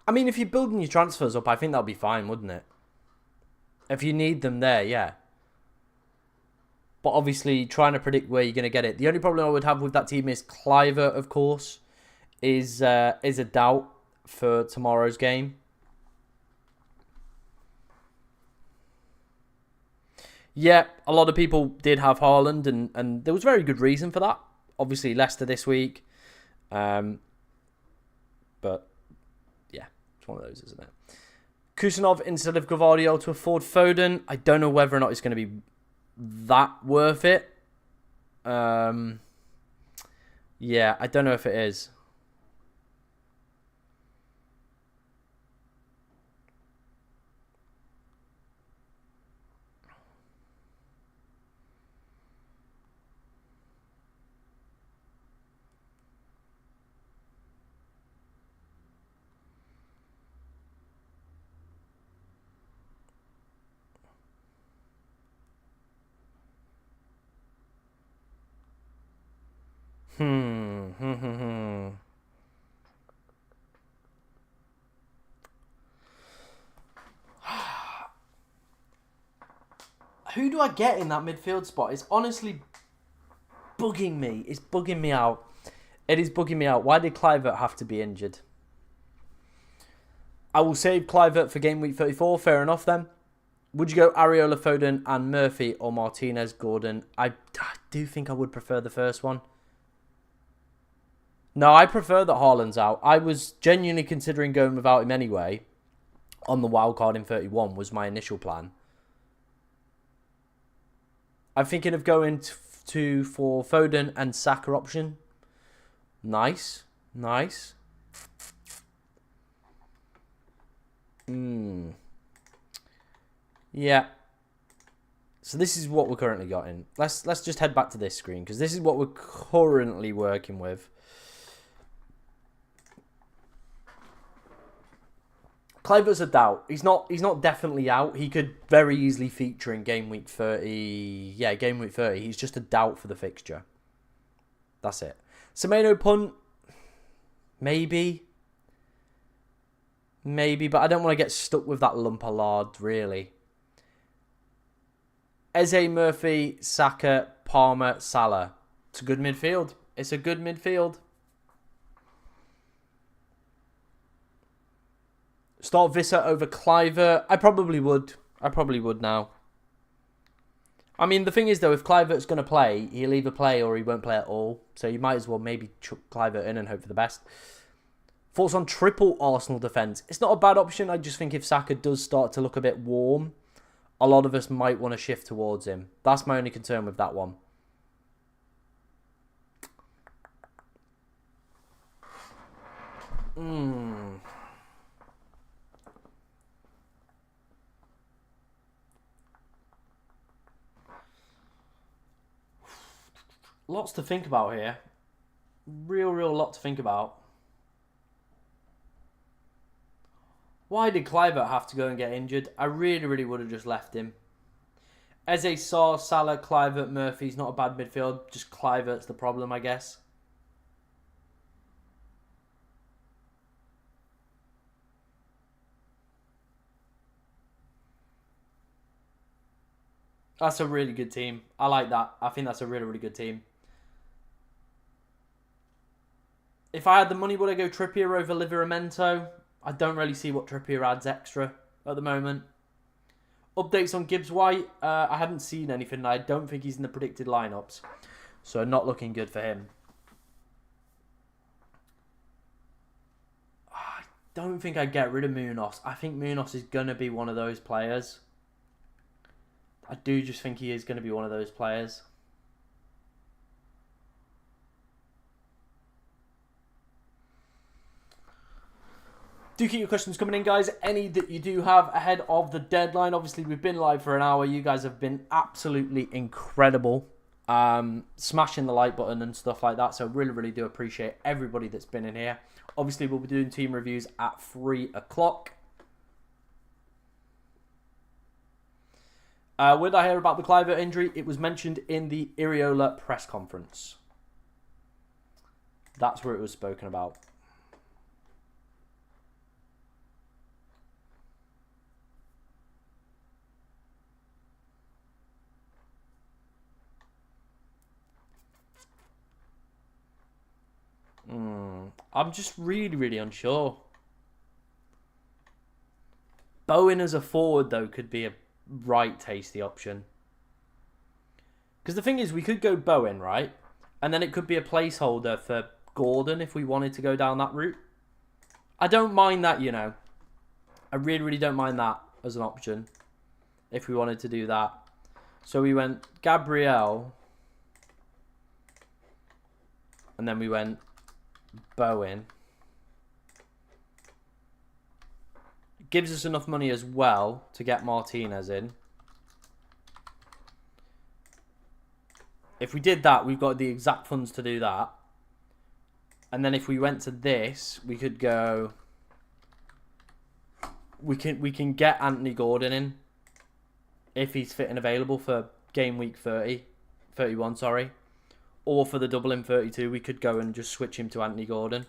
I mean, if you're building your transfers up, I think that'll be fine, wouldn't it? If you need them there, yeah. But obviously, trying to predict where you're going to get it. The only problem I would have with that team is Cliver, of course, is a doubt. for tomorrow's game. Yeah, a lot of people did have Haaland, and there was very good reason for that. Obviously, Leicester this week. But, yeah, it's one of those, isn't it? Kusanov instead of Gvardiol to afford Foden. I don't know whether or not it's going to be that worth it. Yeah, I don't know if it is. Who do I get in that midfield spot? It's honestly bugging me. It's bugging me out. It is bugging me out. Why did Kluivert have to be injured? I will save Kluivert for game week 34. Fair enough then. Would you go Areola, Foden and Murphy or Martinez, Gordon? I do think I would prefer the first one. No, I prefer that Haaland's out. I was genuinely considering going without him anyway. On the wildcard in 31 was my initial plan. I'm thinking of going for Foden and Saka option. Nice. Nice. Yeah. So this is what we're currently got in. Let's just head back to this screen because this is what we're currently working with. Kluivert's a doubt. He's not definitely out. He could very easily feature in game week 30. Yeah, game week 30. He's just a doubt for the fixture. That's it. Semenyo punt. Maybe, but I don't want to get stuck with that lump of lard, really. Eze, Murphy, Saka, Palmer, Salah. It's a good midfield. It's a good midfield. Start Visser over Kluivert. I probably would. Now. I mean, the thing is, though, if Kluivert's going to play, he'll either play or he won't play at all. So you might as well maybe chuck Kluivert in and hope for the best. Thoughts on triple Arsenal defence? It's not a bad option. I just think if Saka does start to look a bit warm, a lot of us might want to shift towards him. That's my only concern with that one. Lots to think about here. Real lot to think about. Why did Kluivert have to go and get injured? I really would have just left him. Eze, Saar, Salah, Kluivert, Murphy's not a bad midfield. Just Kluivert's the problem, I guess. That's a really good team. I like that. I think that's a really good team. If I had the money, would I go Trippier over Livramento? I don't really see what Trippier adds extra at the moment. Updates on Gibbs White. I haven't seen anything. I don't think he's in the predicted lineups. So not looking good for him. I don't think I'd get rid of Munoz. I think Munoz is going to be one of those players. I do just think he is going to be one of those players. Do keep your questions coming in, guys. Any that you do have ahead of the deadline. Obviously, we've been live for an hour. You guys have been absolutely incredible. Smashing the like button and stuff like that. So really do appreciate everybody that's been in here. Obviously, we'll be doing team reviews at 3 o'clock. When I hear about the Kluivert injury, it was mentioned in the Areola press conference. That's where it was spoken about. I'm just really unsure. Bowen as a forward, though, could be a right tasty option. Because the thing is, we could go Bowen, right? And then it could be a placeholder for Gordon if we wanted to go down that route. I don't mind that, you know. I really, really don't mind that as an option if we wanted to do that. So we went Gabriel. And then we went Bowen. Gives us enough money as well to get Martinez in. If we did that, we've got the exact funds to do that. And then if we went to this, we could go... We can get Anthony Gordon in. If he's fit and available for game week 31, sorry. Or for the double in 32, we could go and just switch him to Anthony Gordon.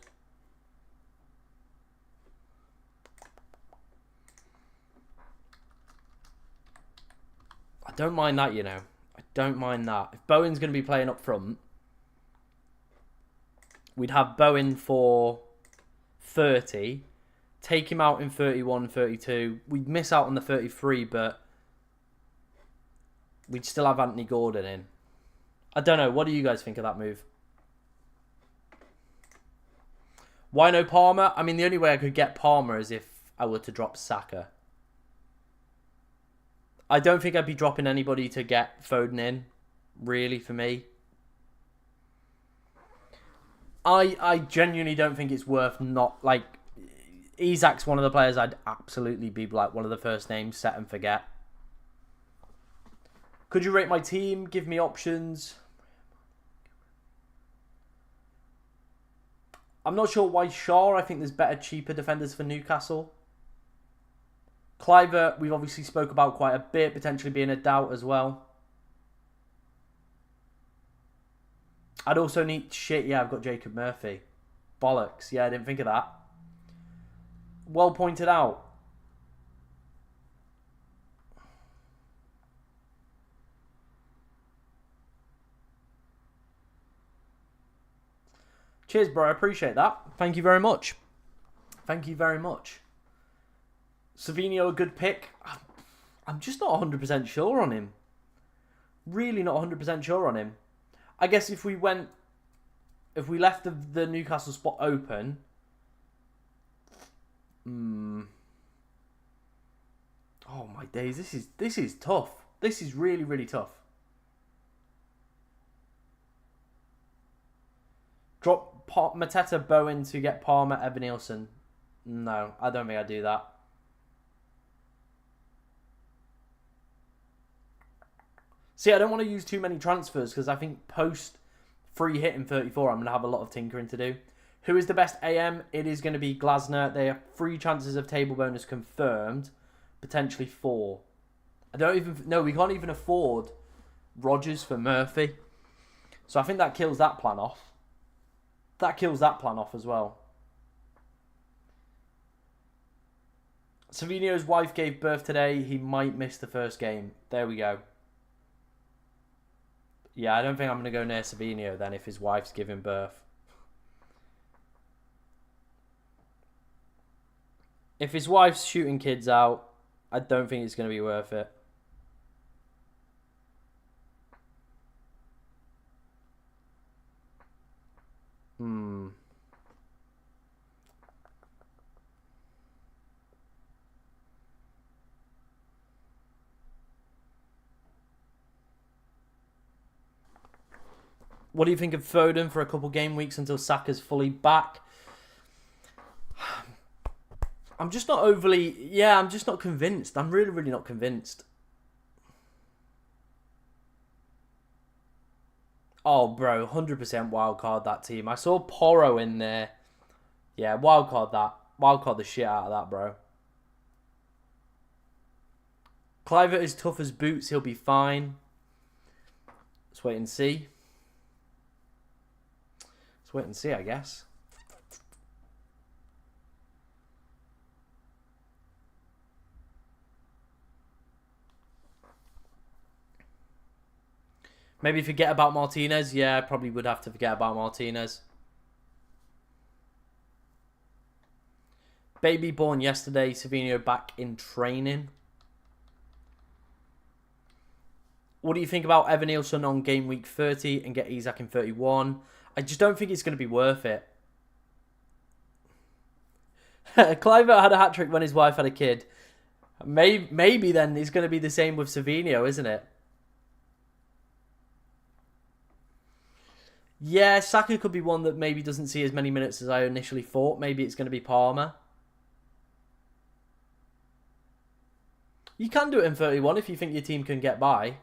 I don't mind that, you know. I don't mind that. If Bowen's going to be playing up front, we'd have Bowen for 30. Take him out in 31, 32. We'd miss out on the 33, but we'd still have Anthony Gordon in. I don't know. What do you guys think of that move? Why no Palmer? I mean, the only way I could get Palmer is if I were to drop Saka. I don't think I'd be dropping anybody to get Foden in, really, for me. I genuinely don't think it's worth not, like, Isak's one of the players I'd absolutely be, like, one of the first names, set and forget. Could you rate my team? Give me options. I'm not sure why Shaw. I think there's better, cheaper defenders for Newcastle. Clivert, we've obviously spoke about quite a bit, potentially being a doubt as well. I'd also need... Shit, yeah, I've got Jacob Murphy. Bollocks. Yeah, I didn't think of that. Well pointed out. Cheers, bro. I appreciate that. Thank you very much. Thank you very much. Savinho, a good pick. I'm just not 100% sure on him. Really not 100% sure on him. I guess if we left the Newcastle spot open... Oh my days, this is tough. This is really, really tough. Drop Mateta, Bowen to get Palmer, Evan Nielsen. No, I don't think I'd do that. See, I don't want to use too many transfers because I think post free hit in 34, I'm going to have a lot of tinkering to do. Who is the best AM? It is going to be Glasner. They have 3 chances of table bonus confirmed. Potentially 4. I don't even... No, we can't even afford Rodgers for Murphy. So I think that kills that plan off. That kills that plan off as well. Savinho's wife gave birth today. He might miss the first game. There we go. Yeah, I don't think I'm going to go near Savinho then if his wife's giving birth. If his wife's shooting kids out, I don't think it's going to be worth it. What do you think of Foden for a couple game weeks until Saka's fully back? I'm just not overly... Yeah, I'm just not convinced. I'm really, really not convinced. Oh, bro, 100% wildcard that team. I saw Porro in there. Yeah, wildcard that. Wildcard the shit out of that, bro. Clivert is tough as boots. He'll be fine. Let's wait and see. Let's wait and see, I guess. Maybe forget about Martinez. Yeah, I probably would have to forget about Martinez. Baby born yesterday. Savinho back in training. What do you think about Evan Nielsen on game week 30 and get Isak in 31? I just don't think it's going to be worth it. Clivert had a hat-trick when his wife had a kid. Maybe then it's going to be the same with Savinho, isn't it? Yeah, Saka could be one that maybe doesn't see as many minutes as I initially thought. Maybe it's going to be Palmer. You can do it in 31 if you think your team can get by.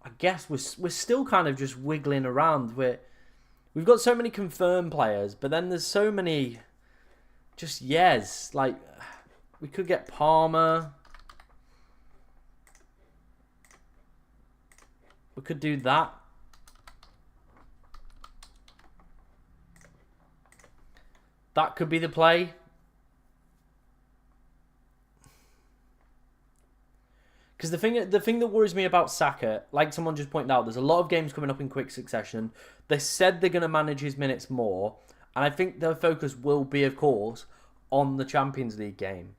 I guess we're still kind of just wiggling around. We've got so many confirmed players, but then there's so many just yes. Like, we could get Palmer. We could do that. That could be the play. Because the thing that worries me about Saka, like someone just pointed out, there's a lot of games coming up in quick succession. They said they're going to manage his minutes more. And I think their focus will be, of course, on the Champions League game.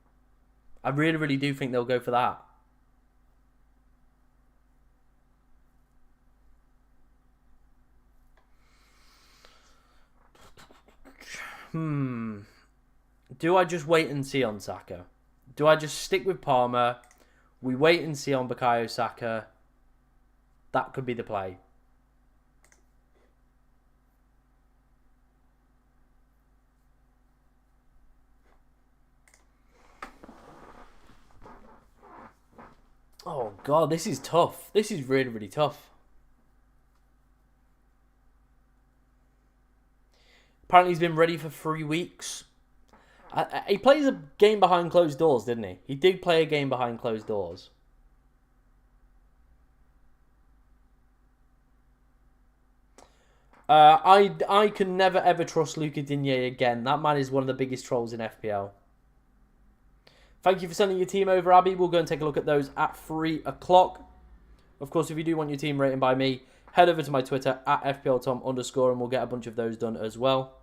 I really, really do think they'll go for that. Do I just wait and see on Saka? Do I just stick with Palmer? We wait and see on Bukayo Saka. That could be the play. Oh, God, this is tough. This is really, really tough. Apparently he's been ready for 3 weeks. He plays a game behind closed doors, didn't he? He did play a game behind closed doors. I can never ever trust Luca Digne again. That man is one of the biggest trolls in FPL. Thank you for sending your team over, Abby. We'll go and take a look at those at 3 o'clock. Of course, if you do want your team rating by me, head over to my Twitter at FPLTom_ and we'll get a bunch of those done as well.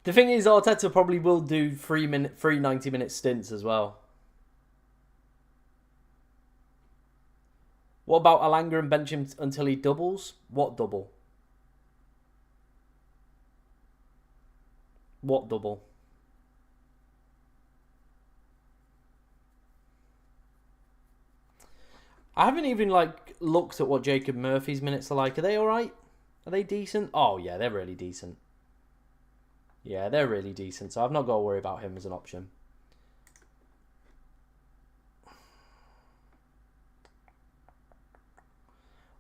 The thing is, Arteta probably will do 3 90-minute stints as well. What about Alanga and bench him until he doubles? What double? What double? I haven't even looked at what Jacob Murphy's minutes are like. Are they alright? Are they decent? Oh yeah, they're really decent. Yeah, they're really decent, so I've not got to worry about him as an option.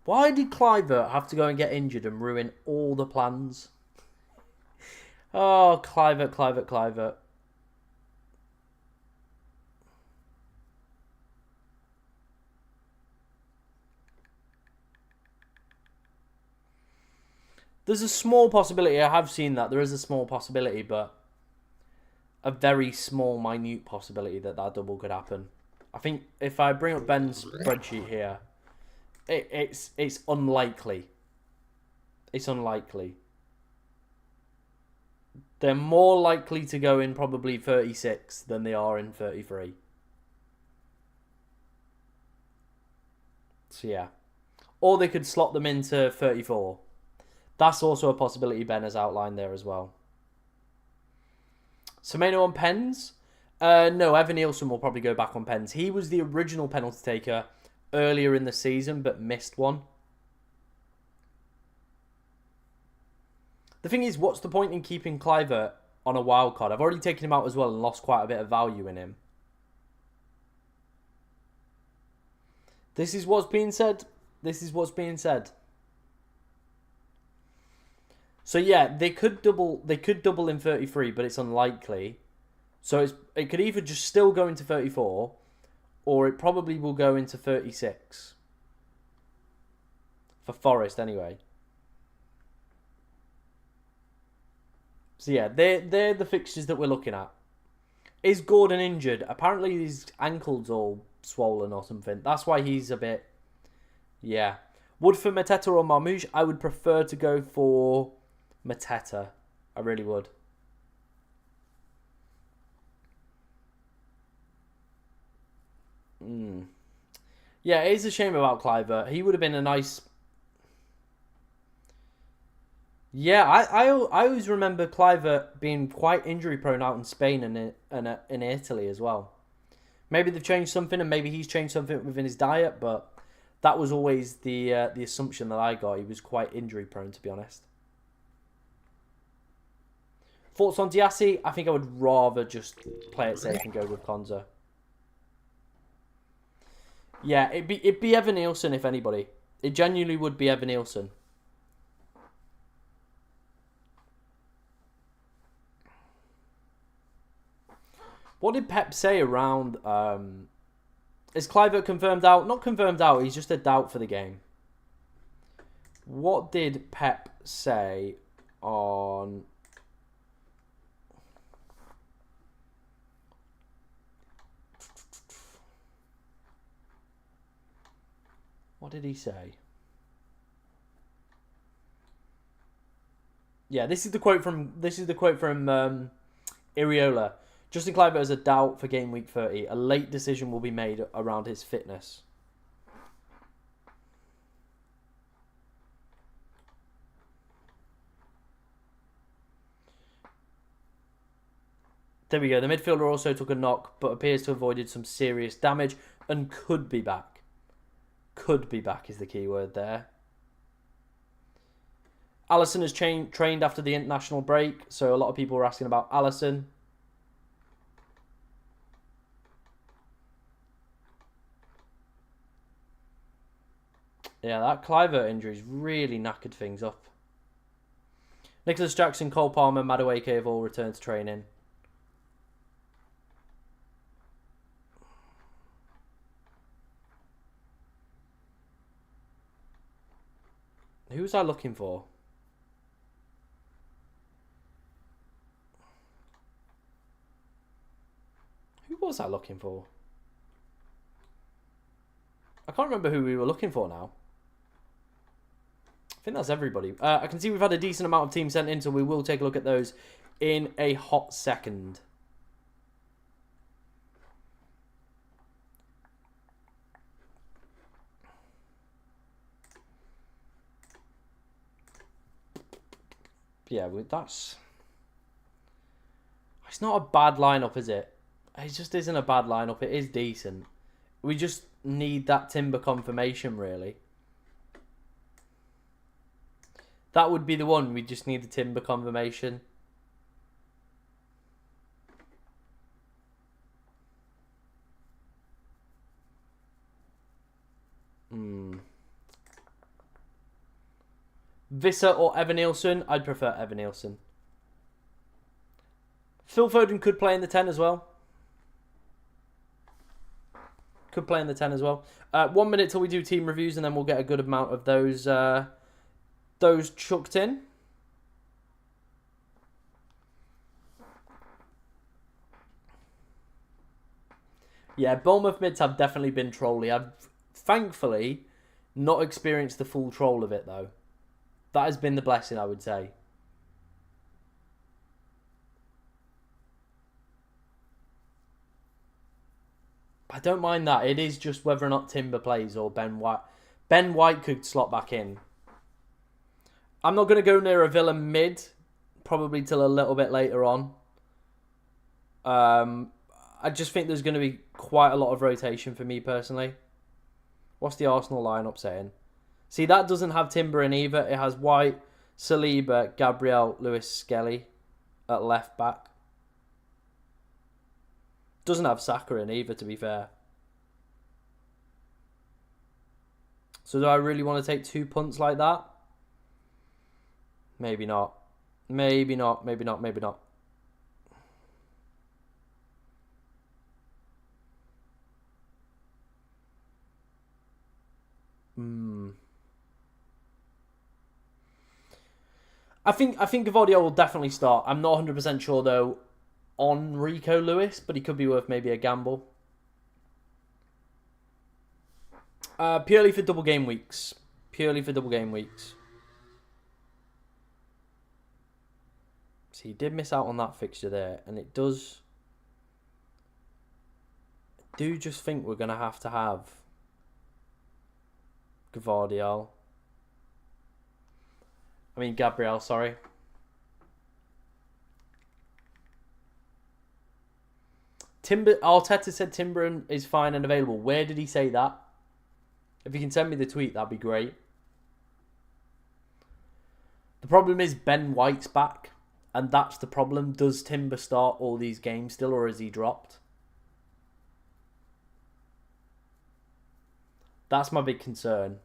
Why did Clivert have to go and get injured and ruin all the plans? Oh, Clivert. There's a small possibility. I have seen that. There is a small possibility, but a very small, minute possibility that double could happen. I think if I bring up Ben's spreadsheet here, it's unlikely. It's unlikely. They're more likely to go in probably 36 than they are in 33. So yeah. Or they could slot them into 34. That's also a possibility Ben has outlined there as well. Semenyo on pens? No, Evan Nielsen will probably go back on pens. He was the original penalty taker earlier in the season, but missed one. The thing is, what's the point in keeping Clivert on a wild card? I've already taken him out as well and lost quite a bit of value in him. This is what's being said. This is what's being said. So yeah, they could double in 33, but it's unlikely. So it could either just still go into 34, or it probably will go into 36. For Forest, anyway. So yeah, they're the fixtures that we're looking at. Is Gordon injured? Apparently his ankle's all swollen or something. That's why he's a bit... Yeah. Woodford, Mateta or Marmouche? I would prefer to go for Mateta. I really would. Yeah, it is a shame about Clivert. He would have been a nice... Yeah, I always remember Clivert being quite injury prone out in Spain and in Italy as well. Maybe they've changed something, and maybe he's changed something within his diet, but that was always the assumption that I got. He was quite injury prone, to be honest. Thoughts on Diassi? I think I would rather just play it safe and go with Konza. Yeah, it'd be Evan Nielsen if anybody. It genuinely would be Evan Nielsen. What did Pep say around... is Clivert confirmed out? Not confirmed out, he's just a doubt for the game. What did Pep say on... What did he say? Yeah, this is the quote from Iriola. Justin Clivert is a doubt for game week 30. A late decision will be made around his fitness. There we go. The midfielder also took a knock, but appears to have avoided some serious damage and could be back. Could be back is the key word there. Alisson has trained after the international break, so a lot of people were asking about Alisson. Yeah, that Clivert injury's really knackered things up. Nicholas Jackson, Cole Palmer, Madueke have all returned to training. Who was I looking for? Who was I looking for? I can't remember who we were looking for now. I think that's everybody. I can see we've had a decent amount of teams sent in, so we will take a look at those in a hot second. Yeah, that's... It's not a bad lineup, is it? It just isn't a bad lineup. It is decent. We just need that Timber confirmation, really. That would be the one. We just need the Timber confirmation. Visser or Evan Nielsen? I'd prefer Evan Nielsen. Phil Foden could play in the 10 as well. Could play in the 10 as well. 1 minute till we do team reviews, and then we'll get a good amount of those chucked in. Yeah, Bournemouth mids have definitely been trolly. I've thankfully not experienced the full troll of it, though. That has been the blessing, I would say. I don't mind that. It is just whether or not Timber plays or Ben White. Ben White could slot back in. I'm not going to go near a Villa mid. Probably till a little bit later on. I just think there's going to be quite a lot of rotation for me personally. What's the Arsenal lineup saying? See, that doesn't have Timber in either. It has White, Saliba, Gabriel, Lewis Skelly at left back. Doesn't have Saka in either, to be fair. So do I really want to take 2 punts like that? Maybe not. Maybe not, maybe not, maybe not. I think Gvardiol will definitely start. I'm not 100% sure though on Rico Lewis, but he could be worth maybe a gamble. Purely for double game weeks. Purely for double game weeks. So he did miss out on that fixture there, and it does. I do just think we're gonna have Gvardiol. I mean Gabriel, sorry. Arteta said Timber is fine and available. Where did he say that? If you can send me the tweet, that'd be great. The problem is Ben White's back, and that's the problem. Does Timber start all these games still, or is he dropped? That's my big concern.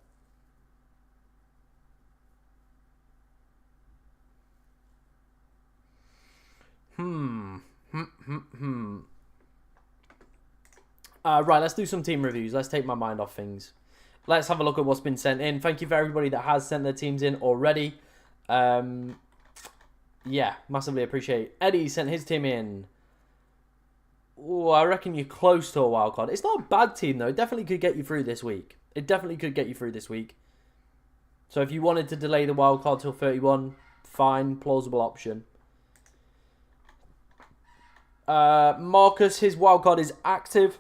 Right, let's do some team reviews. Let's take my mind off things. Let's have a look at what's been sent in. Thank you for everybody that has sent their teams in already. Yeah, massively appreciate. Eddie sent his team in. Oh, I reckon you're close to a wild card. It's not a bad team, though. It definitely could get you through this week. It definitely could get you through this week. So if you wanted to delay the wild card till 31, fine, plausible option. Marcus, his wild card is active.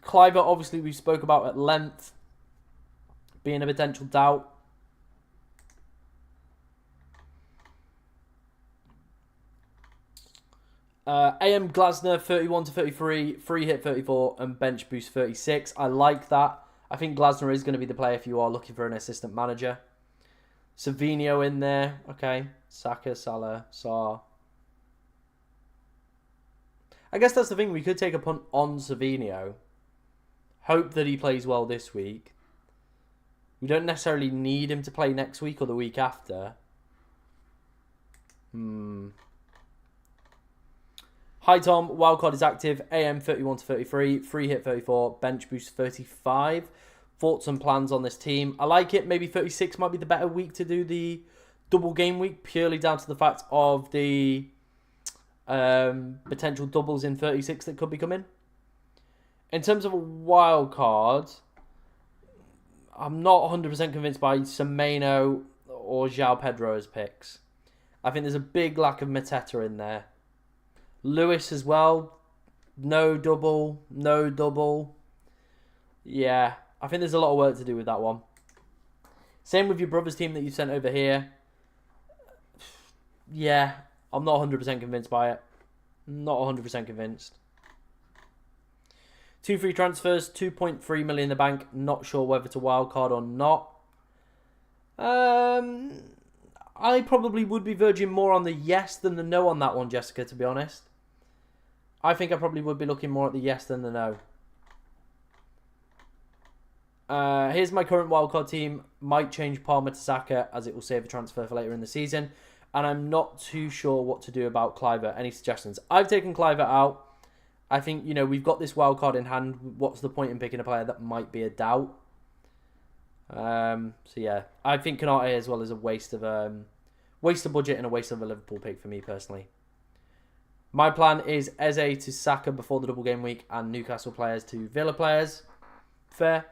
Cliver, obviously, we spoke about at length. Being a potential doubt. AM Glasner 31 to 33, free hit 34, and bench boost 36. I like that. I think Glasner is going to be the player if you are looking for an assistant manager. Savinho in there. Okay. Saka, Salah, Sarr. I guess that's the thing. We could take a punt on Savinho. Hope that he plays well this week. We don't necessarily need him to play next week or the week after. Hi Tom, wildcard is active. AM 31 to 33, free hit 34, bench boost 35. Thoughts and plans on this team? I like it. Maybe 36 might be the better week to do the double game week, purely down to the fact of the potential doubles in 36 that could be coming. In terms of a wild card, I'm not 100% convinced by Semenyo or João Pedro as picks. I think there's a big lack of Mateta in there. Lewis as well. No double. No double. Yeah, I think there's a lot of work to do with that one. Same with your brother's team that you sent over here. Yeah, I'm not 100% convinced by it. Not 100% convinced. 2 free transfers, 2.3 million in the bank. Not sure whether to wildcard or not. I probably would be verging more on the yes than the no on that one, Jessica, to be honest. I think I probably would be looking more at the yes than the no. Here's my current wildcard team. Might change Palmer to Saka as it will save a transfer for later in the season. And I'm not too sure what to do about Cliver. Any suggestions? I've taken Cliver out. I think, we've got this wild card in hand. What's the point in picking a player that might be a doubt? So yeah, I think Konate as well is a waste of budget and a waste of a Liverpool pick for me personally. My plan is Eze to Saka before the double game week and Newcastle players to Villa players. Fair.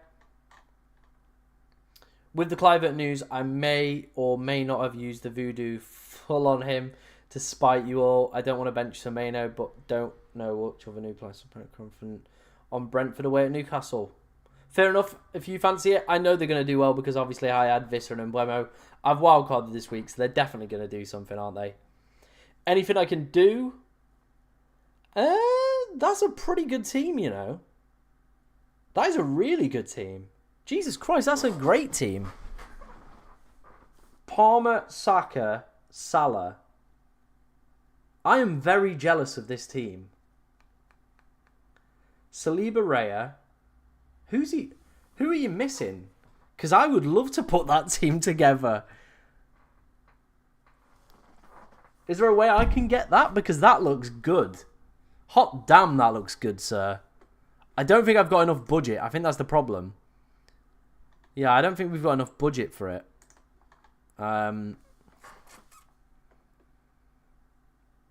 With the Clivert news, I may or may not have used the voodoo full on him to spite you all. I don't want to bench Semenyo, but don't know which other new players are confident on Brentford away at Newcastle. Fair enough. If you fancy it, I know they're going to do well because obviously I had Visser and Mbeumo. I've wildcarded this week, so they're definitely going to do something, aren't they? Anything I can do? That's a pretty good team, That is a really good team. Jesus Christ, that's a great team. Palmer, Saka, Salah. I am very jealous of this team. Saliba Raya. Who are you missing? Because I would love to put that team together. Is there a way I can get that? Because that looks good. Hot damn, that looks good, sir. I don't think I've got enough budget. I think that's the problem. Yeah, I don't think we've got enough budget for it.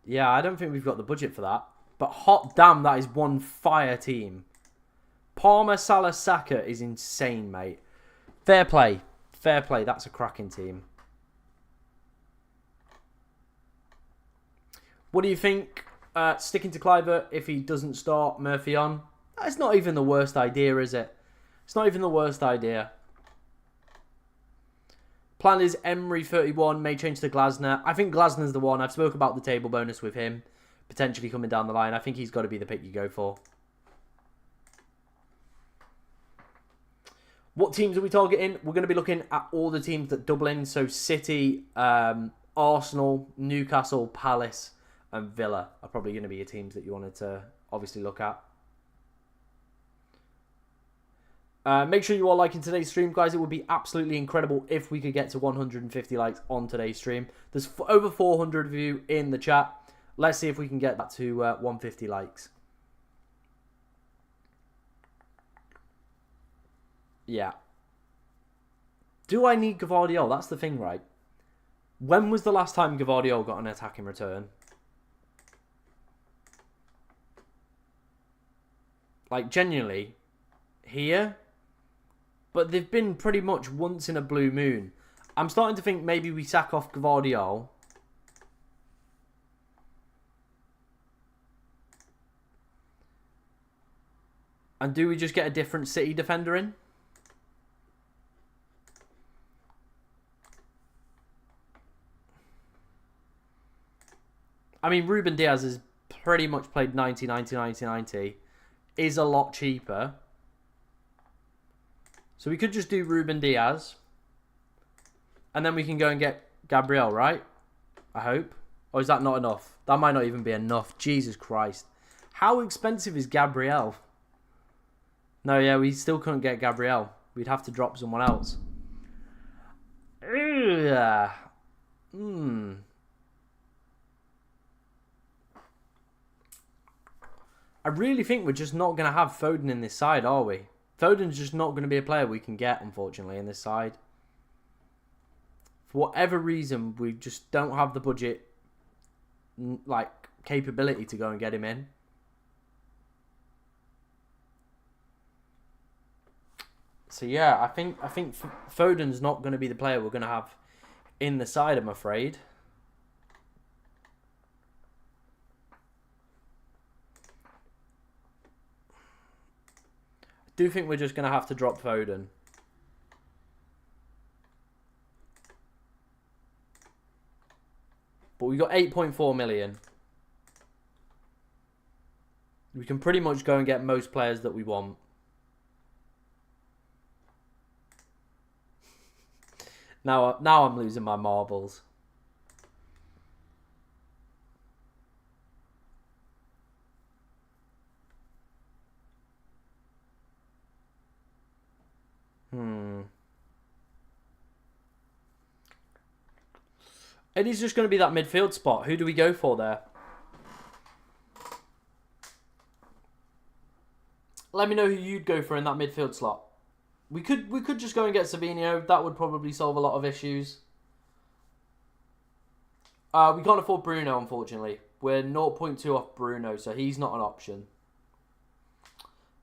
Yeah, I don't think we've got the budget for that. But hot damn, that is one fire team. Palmer, Salah, Saka is insane, mate. Fair play. Fair play. That's a cracking team. What do you think? Sticking to Cliver if he doesn't start Murphy on? That's not even the worst idea, is it? It's not even the worst idea. Plan is Emery 31, may change to Glasner. I think Glasner's the one. I've spoke about the table bonus with him, potentially coming down the line. I think he's got to be the pick you go for. What teams are we targeting? We're going to be looking at all the teams that double in. So City, Arsenal, Newcastle, Palace, and Villa are probably going to be your teams that you wanted to obviously look at. Make sure you are liking today's stream, guys. It would be absolutely incredible if we could get to 150 likes on today's stream. There's over 400 of you in the chat. Let's see if we can get that to 150 likes. Yeah. Do I need Gvardiol? That's the thing, right? When was the last time Gvardiol got an attack in return? Like, genuinely, here? But they've been pretty much once in a blue moon. I'm starting to think maybe we sack off Gvardiol. And do we just get a different City defender in? I mean, Ruben Diaz has pretty much played 90, 90, 90, 90. Is a lot cheaper. So we could just do Ruben Diaz. And then we can go and get Gabriel, right? I hope. Or is that not enough? That might not even be enough. Jesus Christ. How expensive is Gabriel? No, yeah, we still couldn't get Gabriel. We'd have to drop someone else. I really think we're just not going to have Foden in this side, are we? Foden's just not going to be a player we can get, unfortunately, in this side. For whatever reason, we just don't have the budget, like, capability to go and get him in. So, yeah, I think Foden's not going to be the player we're going to have in the side, I'm afraid. I do think we're just going to have to drop Foden. But we got 8.4 million. We can pretty much go and get most players that we want. Now I'm losing my marbles. It is just going to be that midfield spot. Who do we go for there? Let me know who you'd go for in that midfield slot. We could just go and get Savinho. That would probably solve a lot of issues. We can't afford Bruno, unfortunately. We're 0.2 off Bruno, so he's not an option.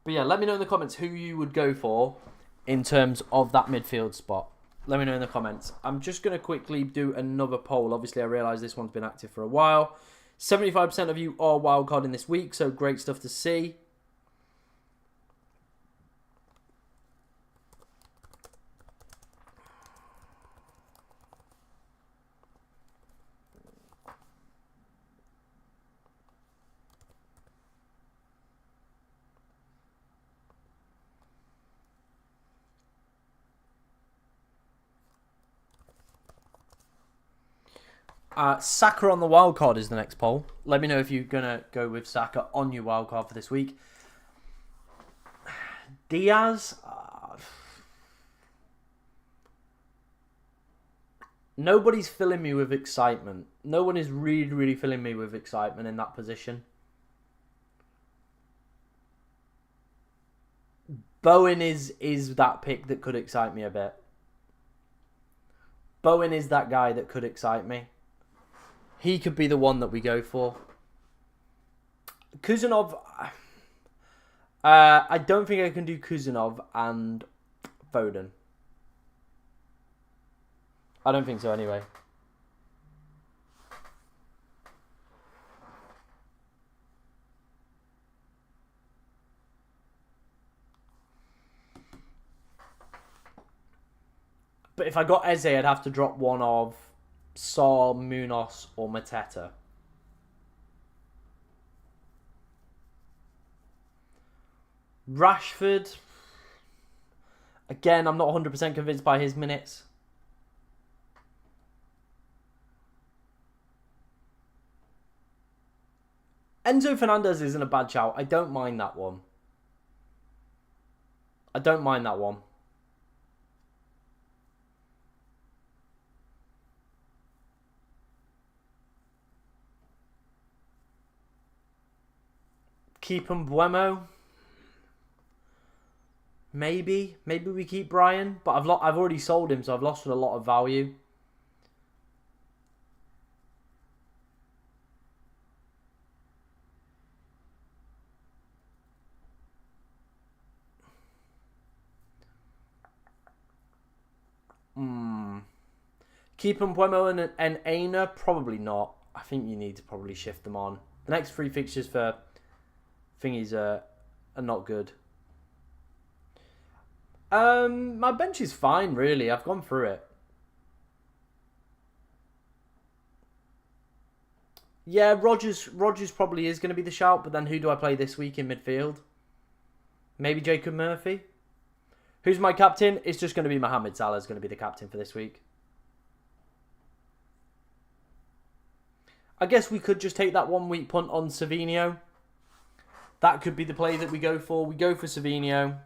But yeah, let me know in the comments who you would go for in terms of that midfield spot. Let me know in the comments. I'm just going to quickly do another poll. Obviously, I realise this one's been active for a while. 75% of you are wildcarding this week, so great stuff to see. Saka on the wildcard is the next poll. Let me know if you're going to go with Saka on your wildcard for this week. Diaz. Nobody's filling me with excitement. No one is really, really filling me with excitement in that position. Bowen is that pick that could excite me a bit. Bowen is that guy that could excite me. He could be the one that we go for. Kuzanov. I don't think I can do Kuzanov and Foden. I don't think so anyway. But if I got Eze, I'd have to drop one of Saul, Munoz, or Mateta. Rashford. Again, I'm not 100% convinced by his minutes. Enzo Fernandez isn't a bad shout. I don't mind that one. I don't mind that one. Keep Mbuemo. Maybe we keep Brian, but I've already sold him, so I've lost a lot of value. Keep Mbuemo and Aina? Probably not. I think you need to probably shift them on. The next 3 fixtures for thingies are not good. My bench is fine, really. I've gone through it. Yeah, Rodgers probably is going to be the shout, but then who do I play this week in midfield? Maybe Jacob Murphy? Who's my captain? It's just going to be Mohamed Salah is going to be the captain for this week. I guess we could just take that 1 week punt on Savinho. That could be the play that we go for. We go for Savinho.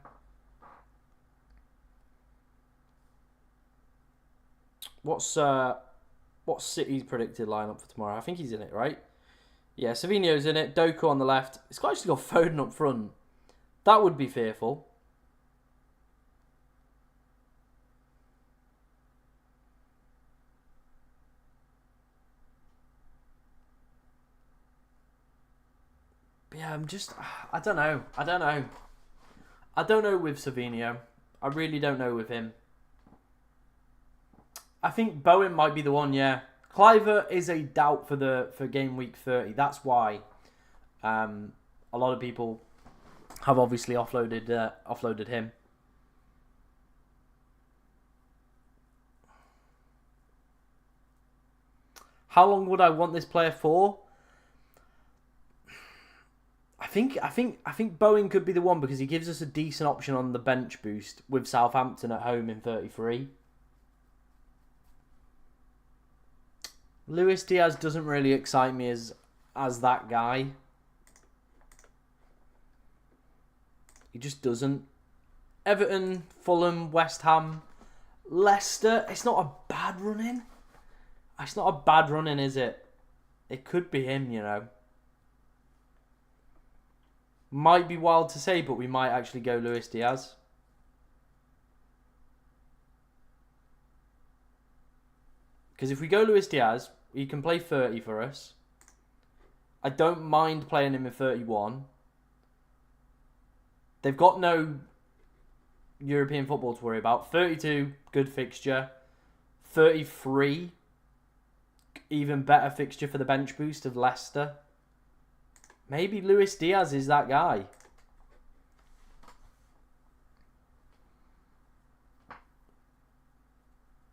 What's City's predicted lineup for tomorrow? I think he's in it, right? Yeah, Savinho's in it. Doku on the left. It's actually got Foden up front. That would be fearful. But yeah, I don't know. I don't know with Savinho. I really don't know with him. I think Bowen might be the one, yeah. Cliver is a doubt for game week 30. That's why a lot of people have obviously offloaded him. How long would I want this player for? I think Bowen could be the one because he gives us a decent option on the bench boost with Southampton at home in 33. Luis Diaz doesn't really excite me as that guy. He just doesn't. Everton, Fulham, West Ham, Leicester. It's not a bad run-in. It's not a bad run-in, is it? It could be him, you know. Might be wild to say, but we might actually go Luis Diaz. Because if we go Luis Diaz, he can play 30 for us. I don't mind playing him in 31. They've got no European football to worry about. 32, good fixture. 33, even better fixture for the bench boost of Leicester. Maybe Luis Diaz is that guy.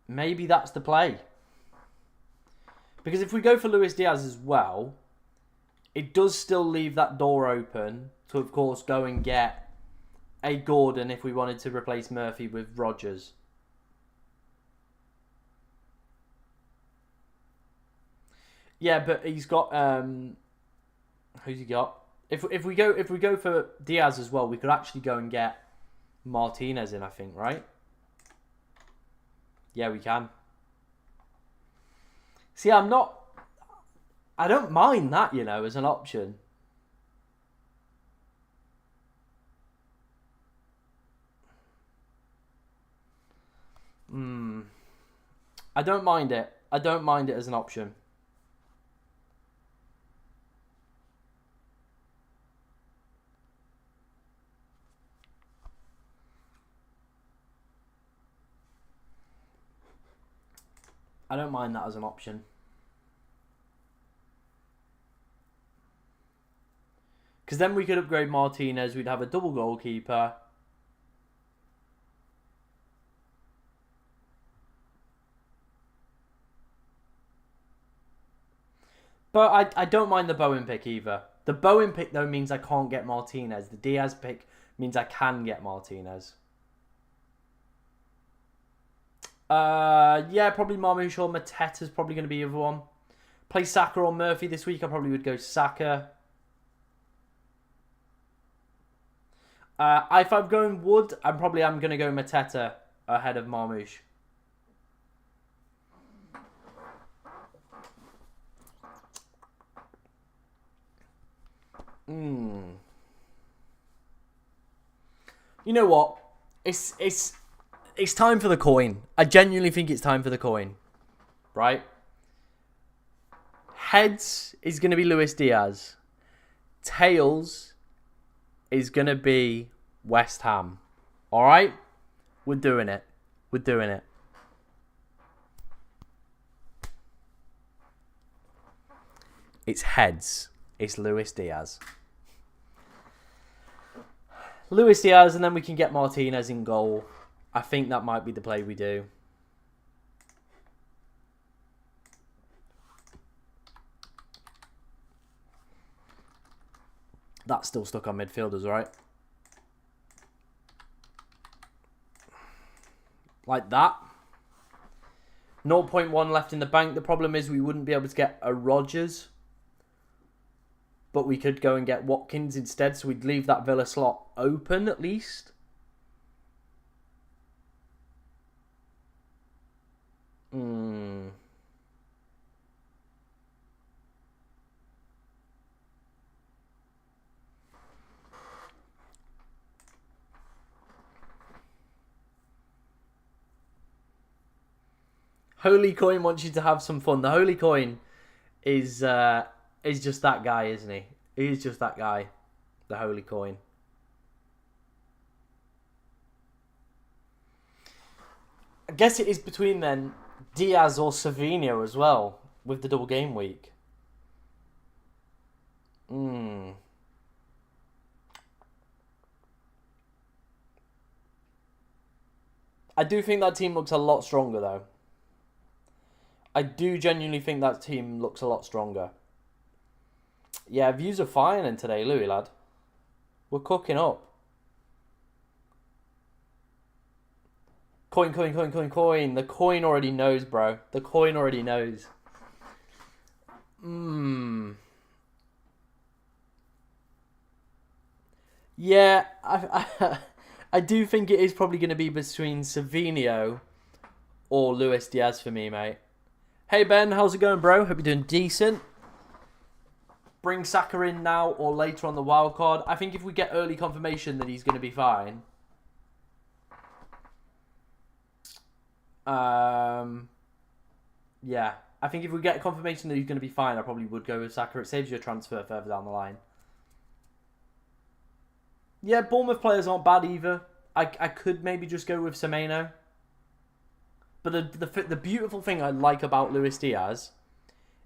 Maybe that's the play. Because if we go for Luis Diaz as well, it does still leave that door open to, of course, go and get a Gordon if we wanted to replace Murphy with Rodgers. Yeah, but he's got who's he got? If we go for Diaz as well, we could actually go and get Martinez in, I think, right? Yeah, we can. See, I don't mind that, you know, as an option. I don't mind it. I don't mind it as an option. I don't mind that as an option. Because then we could upgrade Martinez. We'd have a double goalkeeper. But I don't mind the Bowen pick either. The Bowen pick, though, means I can't get Martinez. The Diaz pick means I can get Martinez. Yeah, probably Marmoush or Mateta's probably going to be the other one. Play Saka or Murphy this week. I probably would go Saka. If I'm going Wood, I'm going to go Mateta ahead of Marmoush. You know what? It's time for the coin. I genuinely think it's time for the coin. Right? Heads is going to be Luis Diaz. Tails is going to be West Ham. Alright? We're doing it. We're doing it. It's heads. It's Luis Diaz. Luis Diaz, and then we can get Martinez in goal. I think that might be the play we do. That's still stuck on midfielders, right? Like that. 0.1 left in the bank. The problem is we wouldn't be able to get a Rodgers. But we could go and get Watkins instead, so we'd leave that Villa slot open at least. Holy Coin wants you to have some fun. The Holy Coin is just that guy, isn't he? He's just that guy. The Holy Coin. I guess it is between then Diaz or Savinho as well with the double game week. I do think that team looks a lot stronger though. I do genuinely think that team looks a lot stronger. Yeah, views are firing today, Louis, lad. We're cooking up. Coin, coin, coin, coin, coin. The coin already knows, bro. The coin already knows. Yeah, I do think it is probably going to be between Savinho or Luis Diaz for me, mate. Hey, Ben, how's it going, bro? Hope you're doing decent. Bring Saka in now or later on the wild card. I think if we get early confirmation that he's going to be fine. Yeah. I think if we get confirmation that he's going to be fine, I probably would go with Saka. It saves you a transfer further down the line. Yeah, Bournemouth players aren't bad either. I could maybe just go with Semenyo. But the beautiful thing I like about Luis Diaz,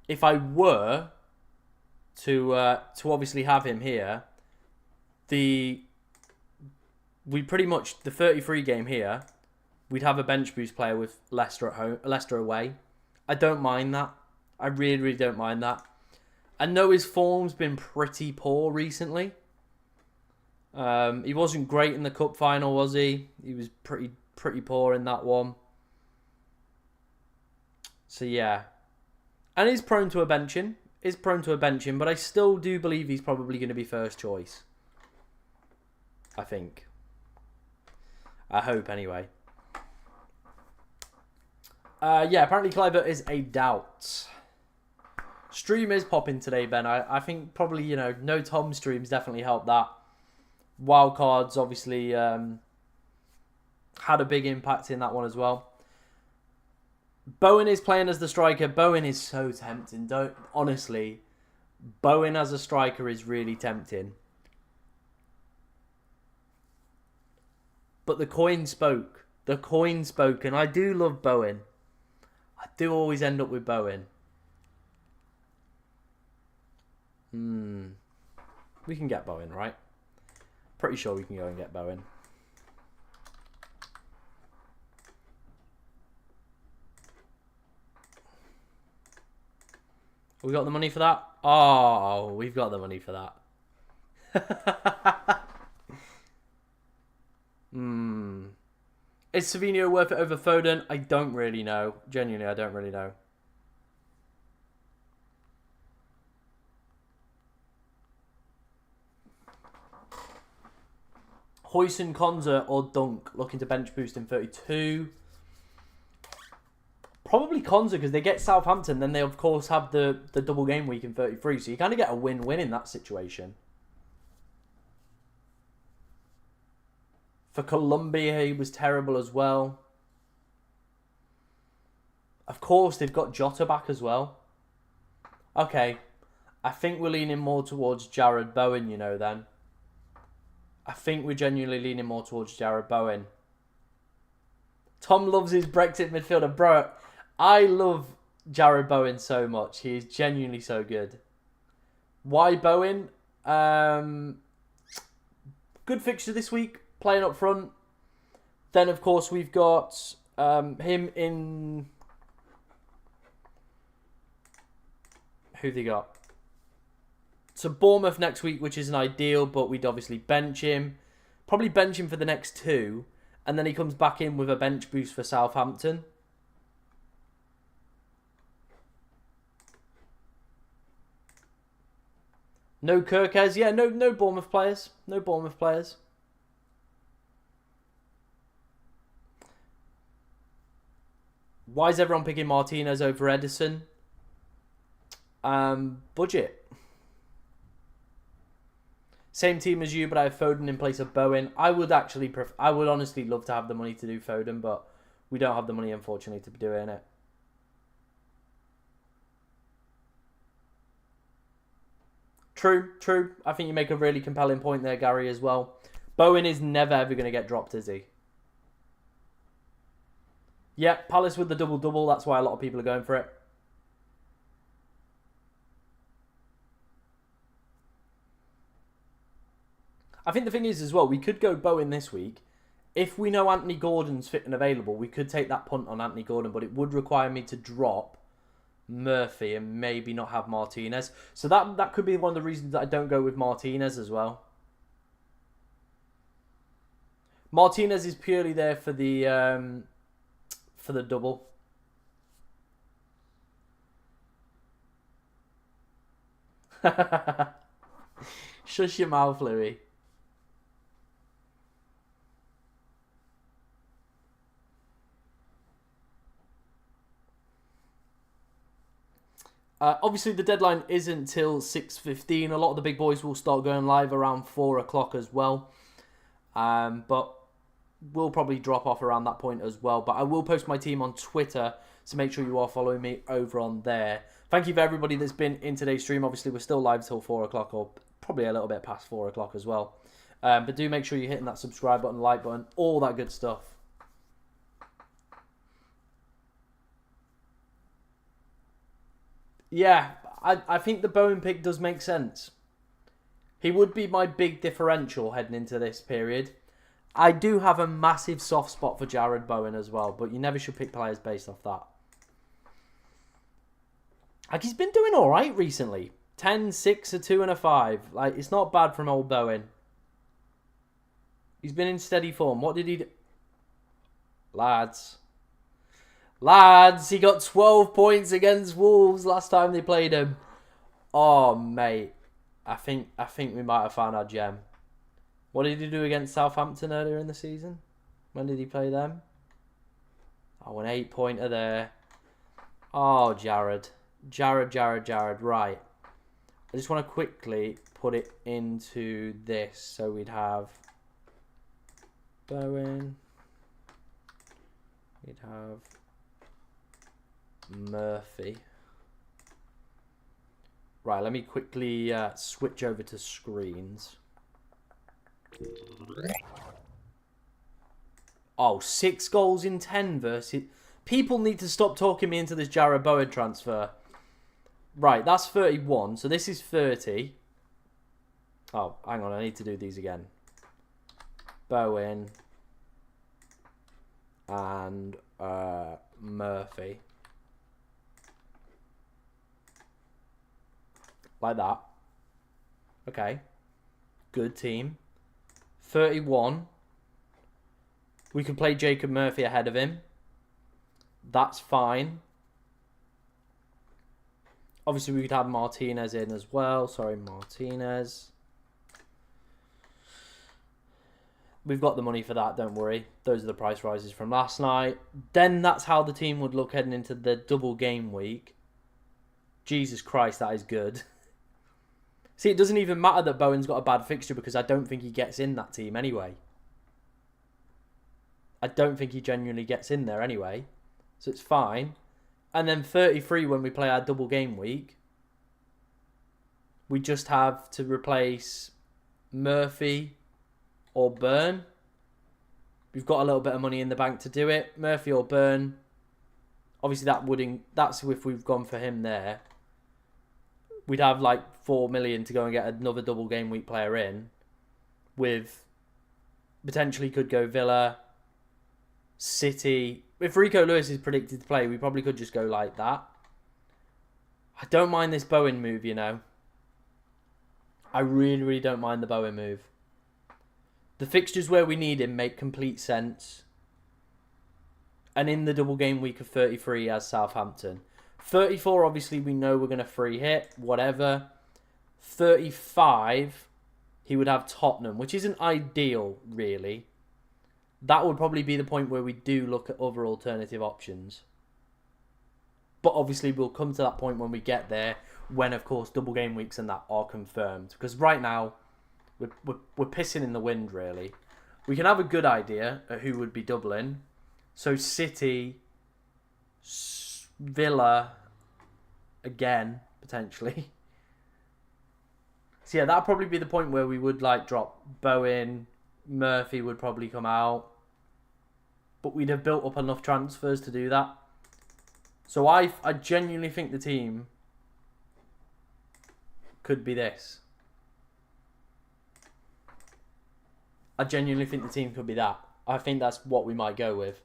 if I were to obviously have him here, we pretty much the 33 game here, we'd have a bench boost player with Leicester at home, Leicester away. I don't mind that. I really, really don't mind that. I know his form's been pretty poor recently. He wasn't great in the cup final, was he? He was pretty poor in that one. So yeah, and he's prone to a benching. But I still do believe he's probably going to be first choice. I think. I hope anyway. Yeah, apparently Clever is a doubt. Stream is popping today, Ben. I think probably, no Tom streams definitely helped that. Wildcards obviously had a big impact in that one as well. Bowen is playing as the striker. Bowen is so tempting. Honestly, Bowen as a striker is really tempting. But the coin spoke. The coin spoke, and I do love Bowen. I I do always end up with Bowen. We can get Bowen, right? Pretty sure we can go and get Bowen. We got the money for that? Oh, we've got the money for that. Is Savinho worth it over Foden? I don't really know. Genuinely, I don't really know. Huijsen, Konza or Dunk looking to bench boost in 32. Probably Konza because they get Southampton. Then they, of course, have the double game week in 33. So you kind of get a win-win in that situation. For Colombia, he was terrible as well. Of course, they've got Jota back as well. Okay. I think we're leaning more towards Jared Bowen, you know, then. I think we're genuinely leaning more towards Jared Bowen. Tom loves his Brexit midfielder. Bro, I love Jared Bowen so much. He is genuinely so good. Why Bowen? Good fixture this week. Playing up front. Then, of course, we've got him in... Who they got? So Bournemouth next week, which isn't ideal, but we'd obviously bench him. Probably bench him for the next 2. And then he comes back in with a bench boost for Southampton. No Kirkes. Yeah, no Bournemouth players. No Bournemouth players. Why is everyone picking Martinez over Edison? Budget. Same team as you, but I have Foden in place of Bowen. I would actually I would honestly love to have the money to do Foden, but we don't have the money, unfortunately, to be doing it. True, true. I think you make a really compelling point there, Gary, as well. Bowen is never, ever going to get dropped, is he? Yep, Palace with the double-double. That's why a lot of people are going for it. I think the thing is as well, we could go Bowen this week. If we know Anthony Gordon's fit and available, we could take that punt on Anthony Gordon, but it would require me to drop Murphy and maybe not have Martinez. So that could be one of the reasons that I don't go with Martinez as well. Martinez is purely there for the double. Shush your mouth, Louis. Obviously, the deadline isn't till 6:15. A lot of the big boys will start going live around 4 o'clock as well. But we'll probably drop off around that point as well. But I will post my team on Twitter, so make sure you are following me over on there. Thank you for everybody that's been in today's stream. Obviously, we're still live till 4 o'clock, or probably a little bit past 4 o'clock as well. But do make sure you're hitting that subscribe button, like button, all that good stuff. Yeah, I think the Bowen pick does make sense. He would be my big differential heading into this period. I do have a massive soft spot for Jared Bowen as well, but you never should pick players based off that. Like, he's been doing all right recently. 10, 6, a 2 and a 5. Like, it's not bad from old Bowen. He's been in steady form. What did he do? Lads, he got 12 points against Wolves last time they played him. Oh, mate. I think we might have found our gem. What did he do against Southampton earlier in the season? When did he play them? Oh, an 8-pointer there. Oh, Jared. Right. I just want to quickly put it into this. So we'd have Bowen. We'd have Murphy. Right, let me quickly switch over to screens. Oh, 6 goals in 10 versus... People need to stop talking me into this Jarrod Bowen transfer. Right, that's 31. So this is 30. Oh, hang on. I need to do these again. Bowen and Murphy. Like that. Okay. Good team. 31. We could play Jacob Murphy ahead of him. That's fine. Obviously, we could have Martinez in as well. Sorry, Martinez. We've got the money for that, don't worry. Those are the price rises from last night. Then that's how the team would look heading into the double game week. Jesus Christ, that is good. See, it doesn't even matter that Bowen's got a bad fixture because I don't think he gets in that team anyway. I don't think he genuinely gets in there anyway. So it's fine. And then 33 when we play our double game week. We just have to replace Murphy or Burn. We've got a little bit of money in the bank to do it. Murphy or Burn. Obviously that's if we've gone for him there. We'd have like 4 million to go and get another double game week player in. With potentially could go Villa, City. If Rico Lewis is predicted to play, we probably could just go like that. I don't mind this Bowen move, you know. I really, really don't mind the Bowen move. The fixtures where we need him make complete sense. And in the double game week of 33 as Southampton. 34, obviously, we know we're going to free hit. Whatever. 35, he would have Tottenham, which isn't ideal, really. That would probably be the point where we do look at other alternative options. But obviously, we'll come to that point when we get there. When, of course, double game weeks and that are confirmed. Because right now, we're pissing in the wind, really. We can have a good idea of who would be doubling. So City, Villa, again, potentially. So yeah, that'll probably be the point where we would like drop Bowen. Murphy would probably come out. But we'd have built up enough transfers to do that. So I genuinely think the team could be this. I genuinely think the team could be that. I think that's what we might go with.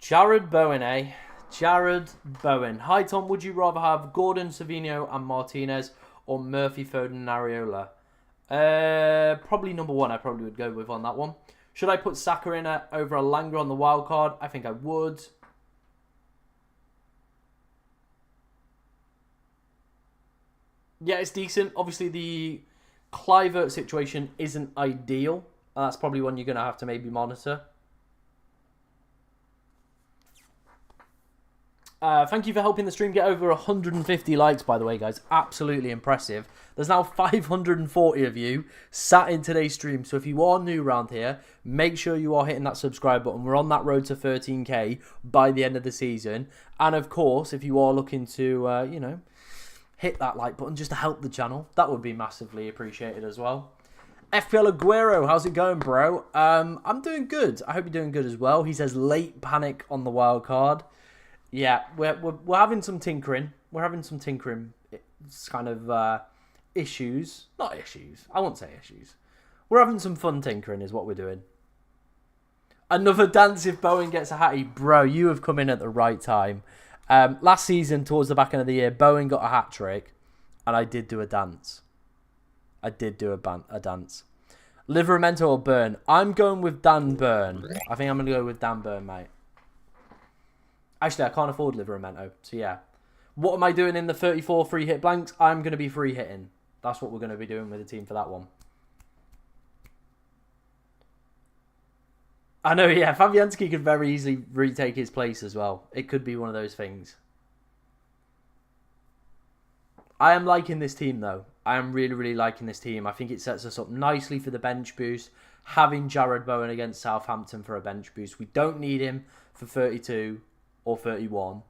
Jarrod Bowen, eh? Jarrod Bowen. Hi, Tom. Would you rather have Gordon, Savino and Martinez or Murphy, Foden and Areola? Probably number one I probably would go with on that one. Should I put Saka in over Alanga on the wild card? I think I would. Yeah, it's decent. Obviously, the Kluivert situation isn't ideal. That's probably one you're going to have to maybe monitor. Thank you for helping the stream get over 150 likes, by the way, guys. Absolutely impressive. There's now 540 of you sat in today's stream. So if you are new around here, make sure you are hitting that subscribe button. We're on that road to 13k by the end of the season. And of course, if you are looking to, you know, hit that like button just to help the channel, that would be massively appreciated as well. FPL Aguero, how's it going, bro? I'm doing good. I hope you're doing good as well. He says late panic on the wild card. Yeah, we're having some tinkering. We're having some tinkering. It's kind of issues. Not issues. I won't say issues. We're having some fun tinkering is what we're doing. Another dance if Bowen gets a hattie. Bro, you have come in at the right time. Last season, towards the back end of the year, Bowen got a hat-trick. And I did do a dance. I did do a dance. Liveramento or Burn? I'm going with Dan Burn. I think I'm going to go with Dan Burn, mate. Actually, I can't afford Liveramento, so yeah. What am I doing in the 34 free hit blanks? I'm going to be free hitting. That's what we're going to be doing with the team for that one. I know, yeah, Fabianski could very easily retake his place as well. It could be one of those things. I am liking this team, though. I am really, really liking this team. I think it sets us up nicely for the bench boost. Having Jarrod Bowen against Southampton for a bench boost. We don't need him for 32 or 31.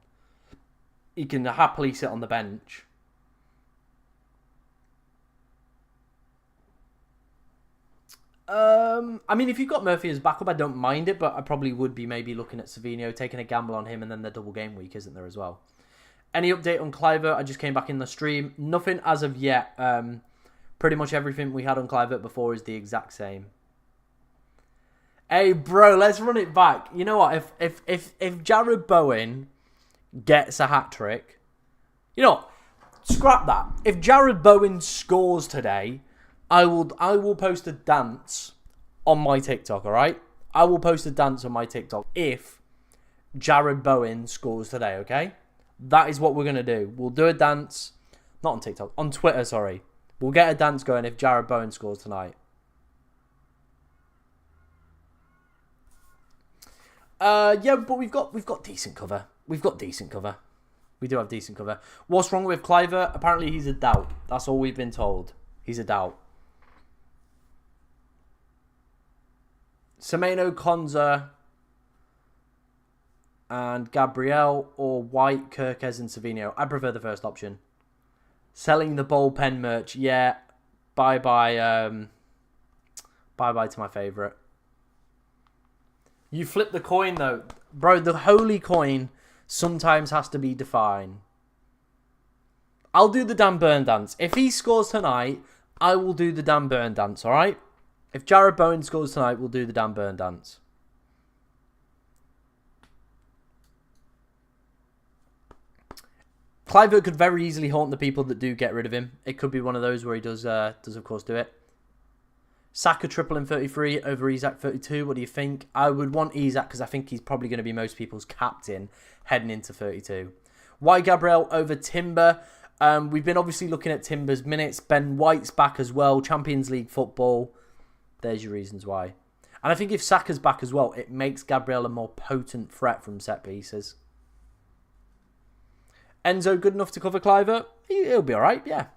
He can happily sit on the bench. I mean, if you've got Murphy as backup, I don't mind it, but I probably would be maybe looking at Savinho, taking a gamble on him, and then the double game week, isn't there, as well? Any update on Clivert? I just came back in the stream. Nothing as of yet. Pretty much everything we had on Clivert before is the exact same. Hey, bro, let's run it back. You know what? If Jared Bowen gets a hat-trick, you know what? Scrap that. If Jared Bowen scores today, I will post a dance on my TikTok, all right? I will post a dance on my TikTok if Jared Bowen scores today, okay? That is what we're going to do. We'll do a dance. Not on TikTok. On Twitter, sorry. We'll get a dance going if Jared Bowen scores tonight. Yeah, but we've got decent cover. We've got decent cover. We do have decent cover. What's wrong with Clivert? Apparently he's a doubt. That's all we've been told. He's a doubt. Semeno, Konza, and Gabriel, or White, Kirkes, and Savinho. I prefer the first option. Selling the bowl pen merch. Yeah. Bye-bye. Bye-bye to my favourite. You flip the coin, though. Bro, the holy coin sometimes has to be defined. I'll do the Dan Burn dance. If he scores tonight, I will do the Dan Burn dance, alright? If Jared Bowen scores tonight, we'll do the Dan Burn dance. Clivert could very easily haunt the people that do get rid of him. It could be one of those where he does of course do it. Saka triple in 33 over Isak 32. What do you think? I would want Isak because I think he's probably going to be most people's captain heading into 32. Why Gabriel over Timber? We've been obviously looking at Timber's minutes. Ben White's back as well. Champions League football. There's your reasons why. And I think if Saka's back as well, it makes Gabriel a more potent threat from set pieces. Enzo good enough to cover Clivert? He'll be alright, yeah.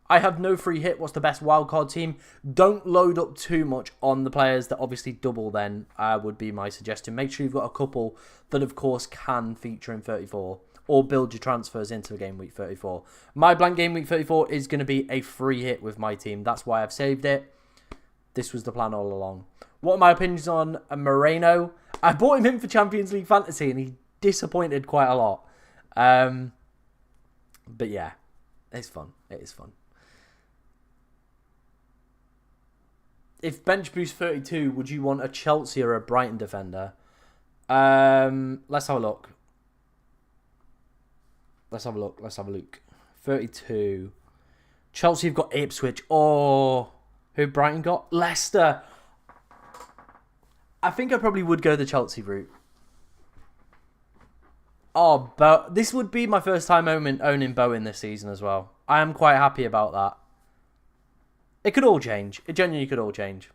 I have no free hit. What's the best wildcard team? Don't load up too much on the players that obviously double then, would be my suggestion. Make sure you've got a couple that, of course, can feature in 34. Or build your transfers into a game week 34. My blank game week 34 is going to be a free hit with my team. That's why I've saved it. This was the plan all along. What are my opinions on Moreno? I bought him in for Champions League Fantasy and he disappointed quite a lot. But yeah, it's fun. It is fun. If bench boost 32, would you want a Chelsea or a Brighton defender? Let's have a look. Let's have a look. 32. Chelsea have got Ipswich. Oh, who Brighton got? Leicester. I think I probably would go the Chelsea route. Oh, but this would be my first time owning Bowen this season as well. I am quite happy about that. It could all change. It genuinely could all change.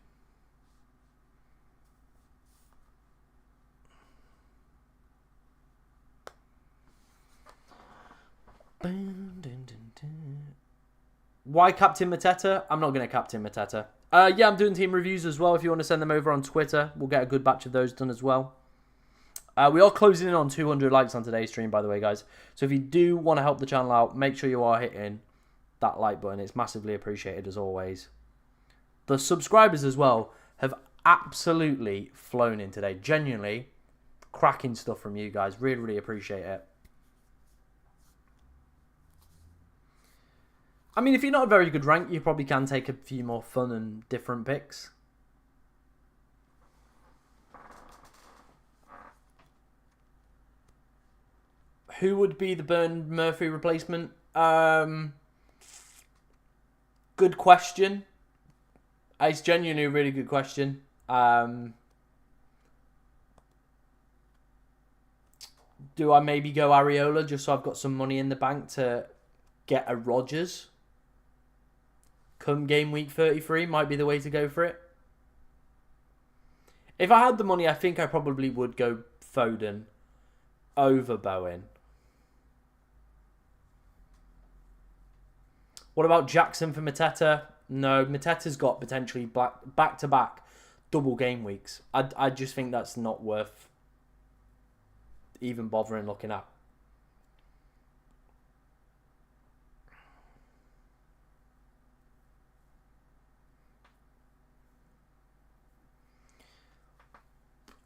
Why Captain Mateta? I'm not going to Captain Mateta. Yeah, I'm doing team reviews as well. If you want to send them over on Twitter, we'll get a good batch of those done as well. We are closing in on 200 likes on today's stream, by the way, guys. So if you do want to help the channel out, make sure you are hitting that like button. It's massively appreciated as always. The subscribers as well have absolutely flown in today. Genuinely cracking stuff from you guys. Really, really appreciate it. I mean, if you're not a very good rank, you probably can take a few more fun and different picks. Who would be the Burn Murphy replacement? Good question. It's genuinely a really good question. Do I maybe go Areola just so I've got some money in the bank to get a Rodgers? Come game week 33 might be the way to go for it. If I had the money, I think I probably would go Foden over Bowen. What about Jackson for Mateta? No, Mateta's got potentially back-to-back double game weeks. I just think that's not worth even bothering looking at.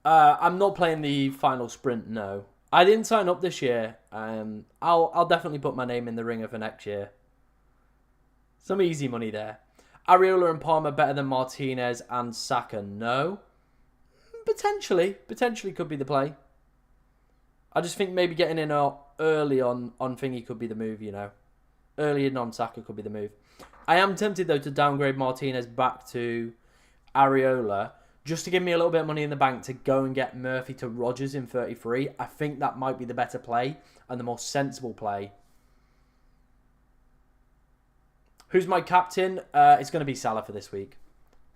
I'm not playing the final sprint, no. I didn't sign up this year. I'll definitely put my name in the ringer for next year. Some easy money there. Areola and Palmer better than Martinez and Saka, no. Potentially could be the play. I just think maybe getting in early on thingy could be the move, you know. Early in on Saka could be the move. I am tempted, though, to downgrade Martinez back to Areola just to give me a little bit of money in the bank to go and get Murphy to Rodgers in 33. I think that might be the better play and the more sensible play. Who's my captain? It's going to be Salah for this week.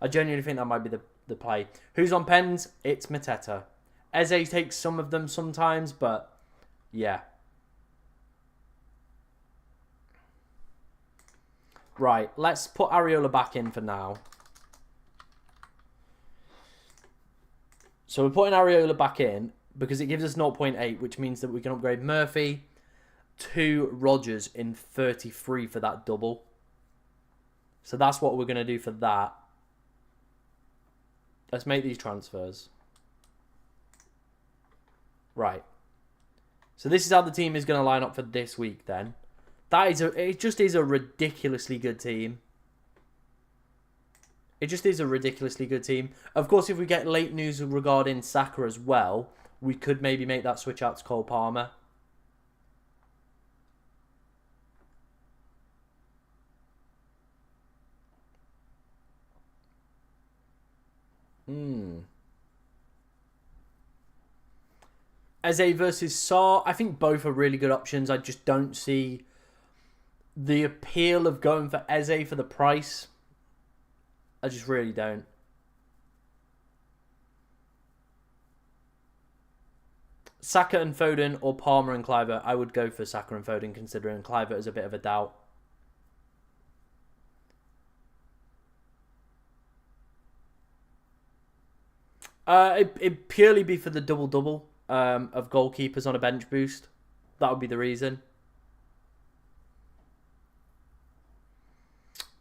I genuinely think that might be the play. Who's on pens? It's Mateta. Eze takes some of them sometimes, but yeah. Right, let's put Areola back in for now. So we're putting Areola back in because it gives us 0.8, which means that we can upgrade Murphy to Rodgers in 33 for that double. So that's what we're going to do for that. Let's make these transfers. Right. So this is how the team is going to line up for this week then. It just is a ridiculously good team. It just is a ridiculously good team. Of course, if we get late news regarding Saka as well, we could maybe make that switch out to Cole Palmer. Eze versus Sarr. I think both are really good options. I just don't see the appeal of going for Eze for the price. I just really don't. Saka and Foden or Palmer and Kluivert. I would go for Saka and Foden considering Kluivert is a bit of a doubt. It'd purely be for the double-double of goalkeepers on a bench boost. That would be the reason.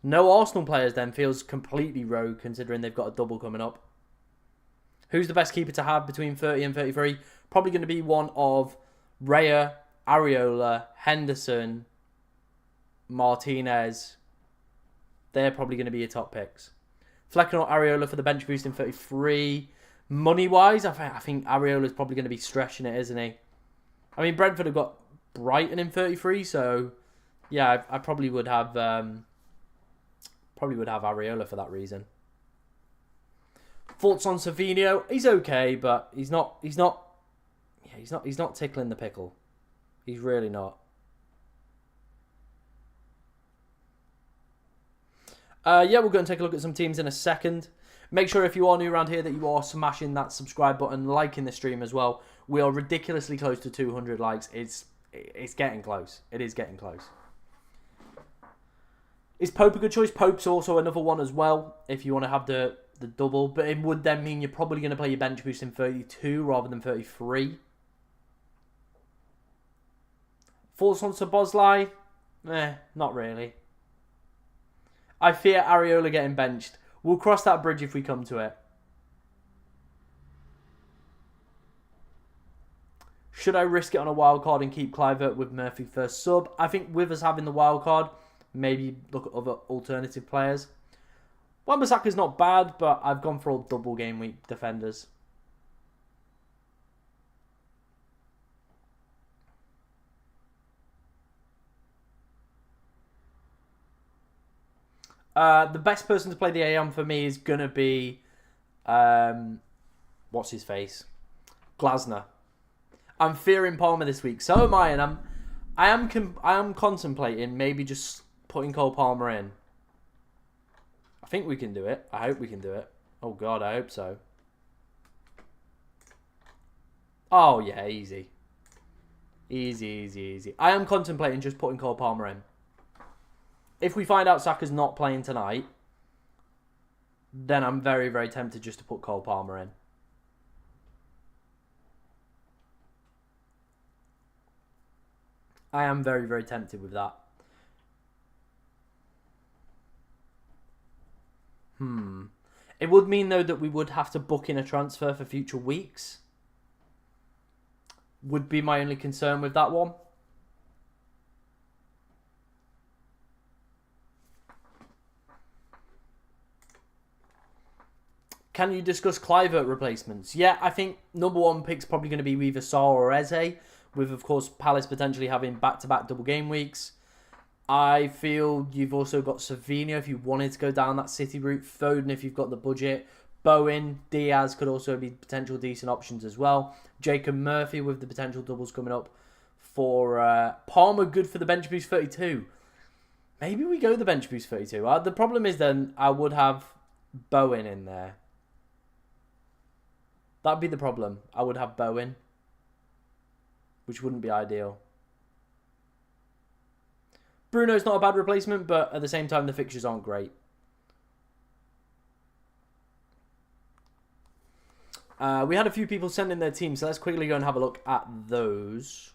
No Arsenal players then feels completely rogue considering they've got a double coming up. Who's the best keeper to have between 30 and 33? Probably going to be one of Raya, Areola, Henderson, Martinez. They're probably going to be your top picks. Flecken or Areola for the bench boost in 33. Money-wise, I think Areola's probably going to be stretching it, isn't he? I mean, Brentford have got Brighton in 33, so yeah, I probably would have Areola for that reason. Thoughts on Savinho? He's okay, but he's not tickling the pickle. He's really not. Yeah, we're going to take a look at some teams in a second. Make sure if you are new around here that you are smashing that subscribe button, liking the stream as well. We are ridiculously close to 200 likes. It's getting close. It is getting close. Is Pope a good choice? Pope's also another one as well, if you want to have the double. But it would then mean you're probably going to play your bench boost in 32 rather than 33. Thoughts on Szoboszlai? Not really. I fear Areola getting benched. We'll cross that bridge if we come to it. Should I risk it on a wild card and keep Kluivert with Murphy first sub? I think with us having the wild card, maybe look at other alternative players. Wan-Bissaka's not bad, but I've gone for all double game week defenders. The best person to play the AM for me is going to be... what's his face? Glasner. I'm fearing Palmer this week. So am I, and I am contemplating maybe just putting Cole Palmer in. I think we can do it. I hope we can do it. Oh, God, I hope so. Oh, yeah, easy. Easy. I am contemplating just putting Cole Palmer in. If we find out Saka's not playing tonight, then I'm very, very tempted just to put Cole Palmer in. I am very, very tempted with that. It would mean, though, that we would have to book in a transfer for future weeks. Would be my only concern with that one. Can you discuss Clivert replacements? Yeah, I think number one pick's probably going to be either Saar or Eze, with, of course, Palace potentially having back-to-back double game weeks. I feel you've also got Savinho if you wanted to go down that City route. Foden if you've got the budget. Bowen, Diaz could also be potential decent options as well. Jacob Murphy with the potential doubles coming up for Palmer, good for the bench boost 32. Maybe we go the bench boost 32. The problem is then I would have Bowen in there. That'd be the problem. I would have Bowen, which wouldn't be ideal. Bruno's not a bad replacement, but at the same time, the fixtures aren't great. We had a few people send in their teams, so let's quickly go and have a look at those.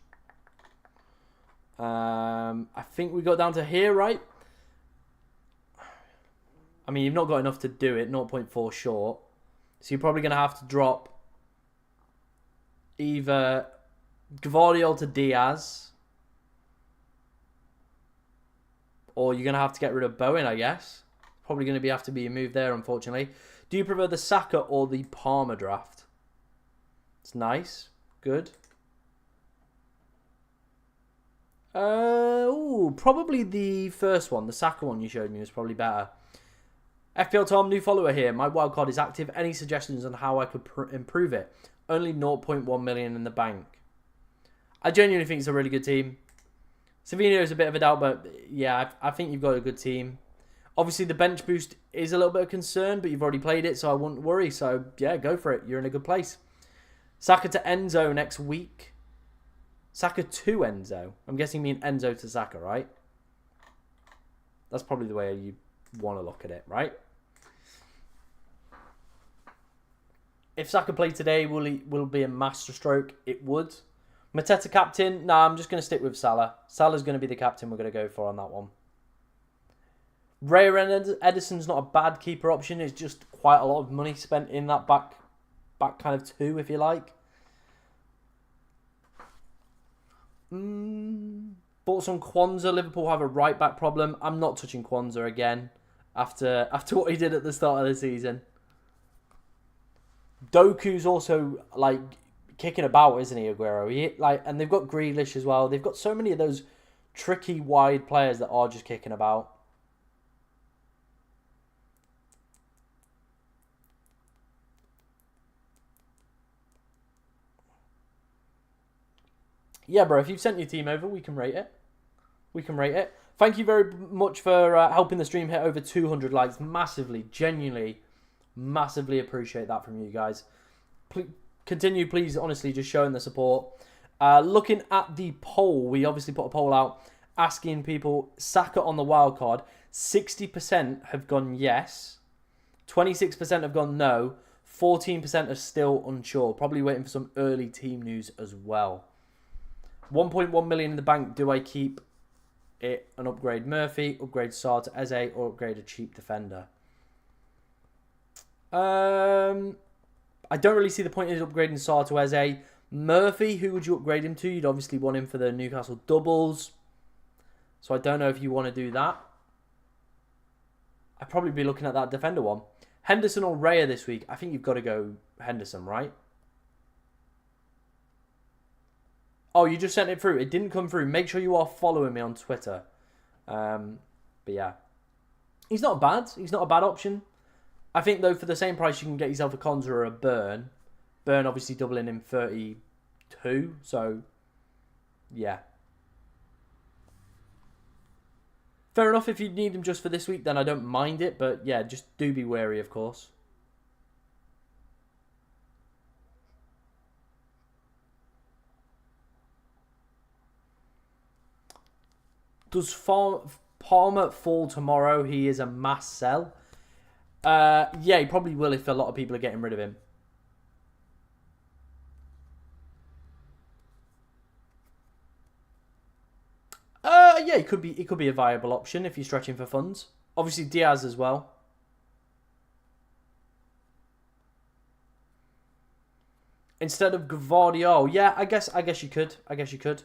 I think we got down to here, right? I mean, you've not got enough to do it, 0.4 short. So you're probably going to have to drop either Gvardiol to Diaz, or you're going to have to get rid of Bowen, I guess. Probably going to have to be a move there, unfortunately. Do you prefer the Saka or the Palmer draft? It's nice. Good. Probably the first one. The Saka one you showed me was probably better. FPL Tom, new follower here. My wildcard is active. Any suggestions on how I could improve it? Only 0.1 million in the bank. I genuinely think it's a really good team. Savinho is a bit of a doubt, but yeah, I think you've got a good team. Obviously, the bench boost is a little bit of concern, but you've already played it, so I wouldn't worry. So, yeah, go for it. You're in a good place. Saka to Enzo next week. Saka to Enzo. I'm guessing you mean Enzo to Saka, right? That's probably the way you want to look at it, right? If Saka played today, will it be a masterstroke? It would. Mateta captain? Nah, I'm just going to stick with Salah. Salah's going to be the captain we're going to go for on that one. Raya and Edison's not a bad keeper option. It's just quite a lot of money spent in that back kind of two, if you like. Thoughts on Kwanzaa? Liverpool have a right back problem. I'm not touching Kwanzaa again after what he did at the start of the season. Doku's also like kicking about, isn't he, Aguero? And they've got Grealish as well. They've got so many of those tricky wide players that are just kicking about. Yeah, bro, if you've sent your team over, we can rate it. We can rate it. Thank you very much for helping the stream hit over 200 likes. Massively, genuinely, massively appreciate that from you guys. Continue, please, honestly, just showing the support. Looking at the poll, we obviously put a poll out asking people, Saka on the wild card. 60% have gone yes. 26% have gone no. 14% are still unsure. Probably waiting for some early team news as well. 1.1 million in the bank. Do I keep it and upgrade Murphy, upgrade Saar to Eze, or upgrade a cheap defender? I don't really see the point in upgrading Saar to Eze. Murphy, who would you upgrade him to? You'd obviously want him for the Newcastle doubles. So I don't know if you want to do that. I'd probably be looking at that defender one. Henderson or Raya this week? I think you've got to go Henderson, right? Oh, you just sent it through. It didn't come through. Make sure you are following me on Twitter. But yeah. He's not bad. He's not a bad option. I think, though, for the same price, you can get yourself a Konza or a Burn. Burn, obviously, doubling in 32. So, yeah. Fair enough. If you need him just for this week, then I don't mind it. But, yeah, just do be wary, of course. Does Palmer fall tomorrow? He is a mass sell. Yeah, he probably will if a lot of people are getting rid of him. Yeah, it could be a viable option if you're stretching for funds. Obviously Diaz as well. Instead of Gvardiol. Yeah, I guess you could.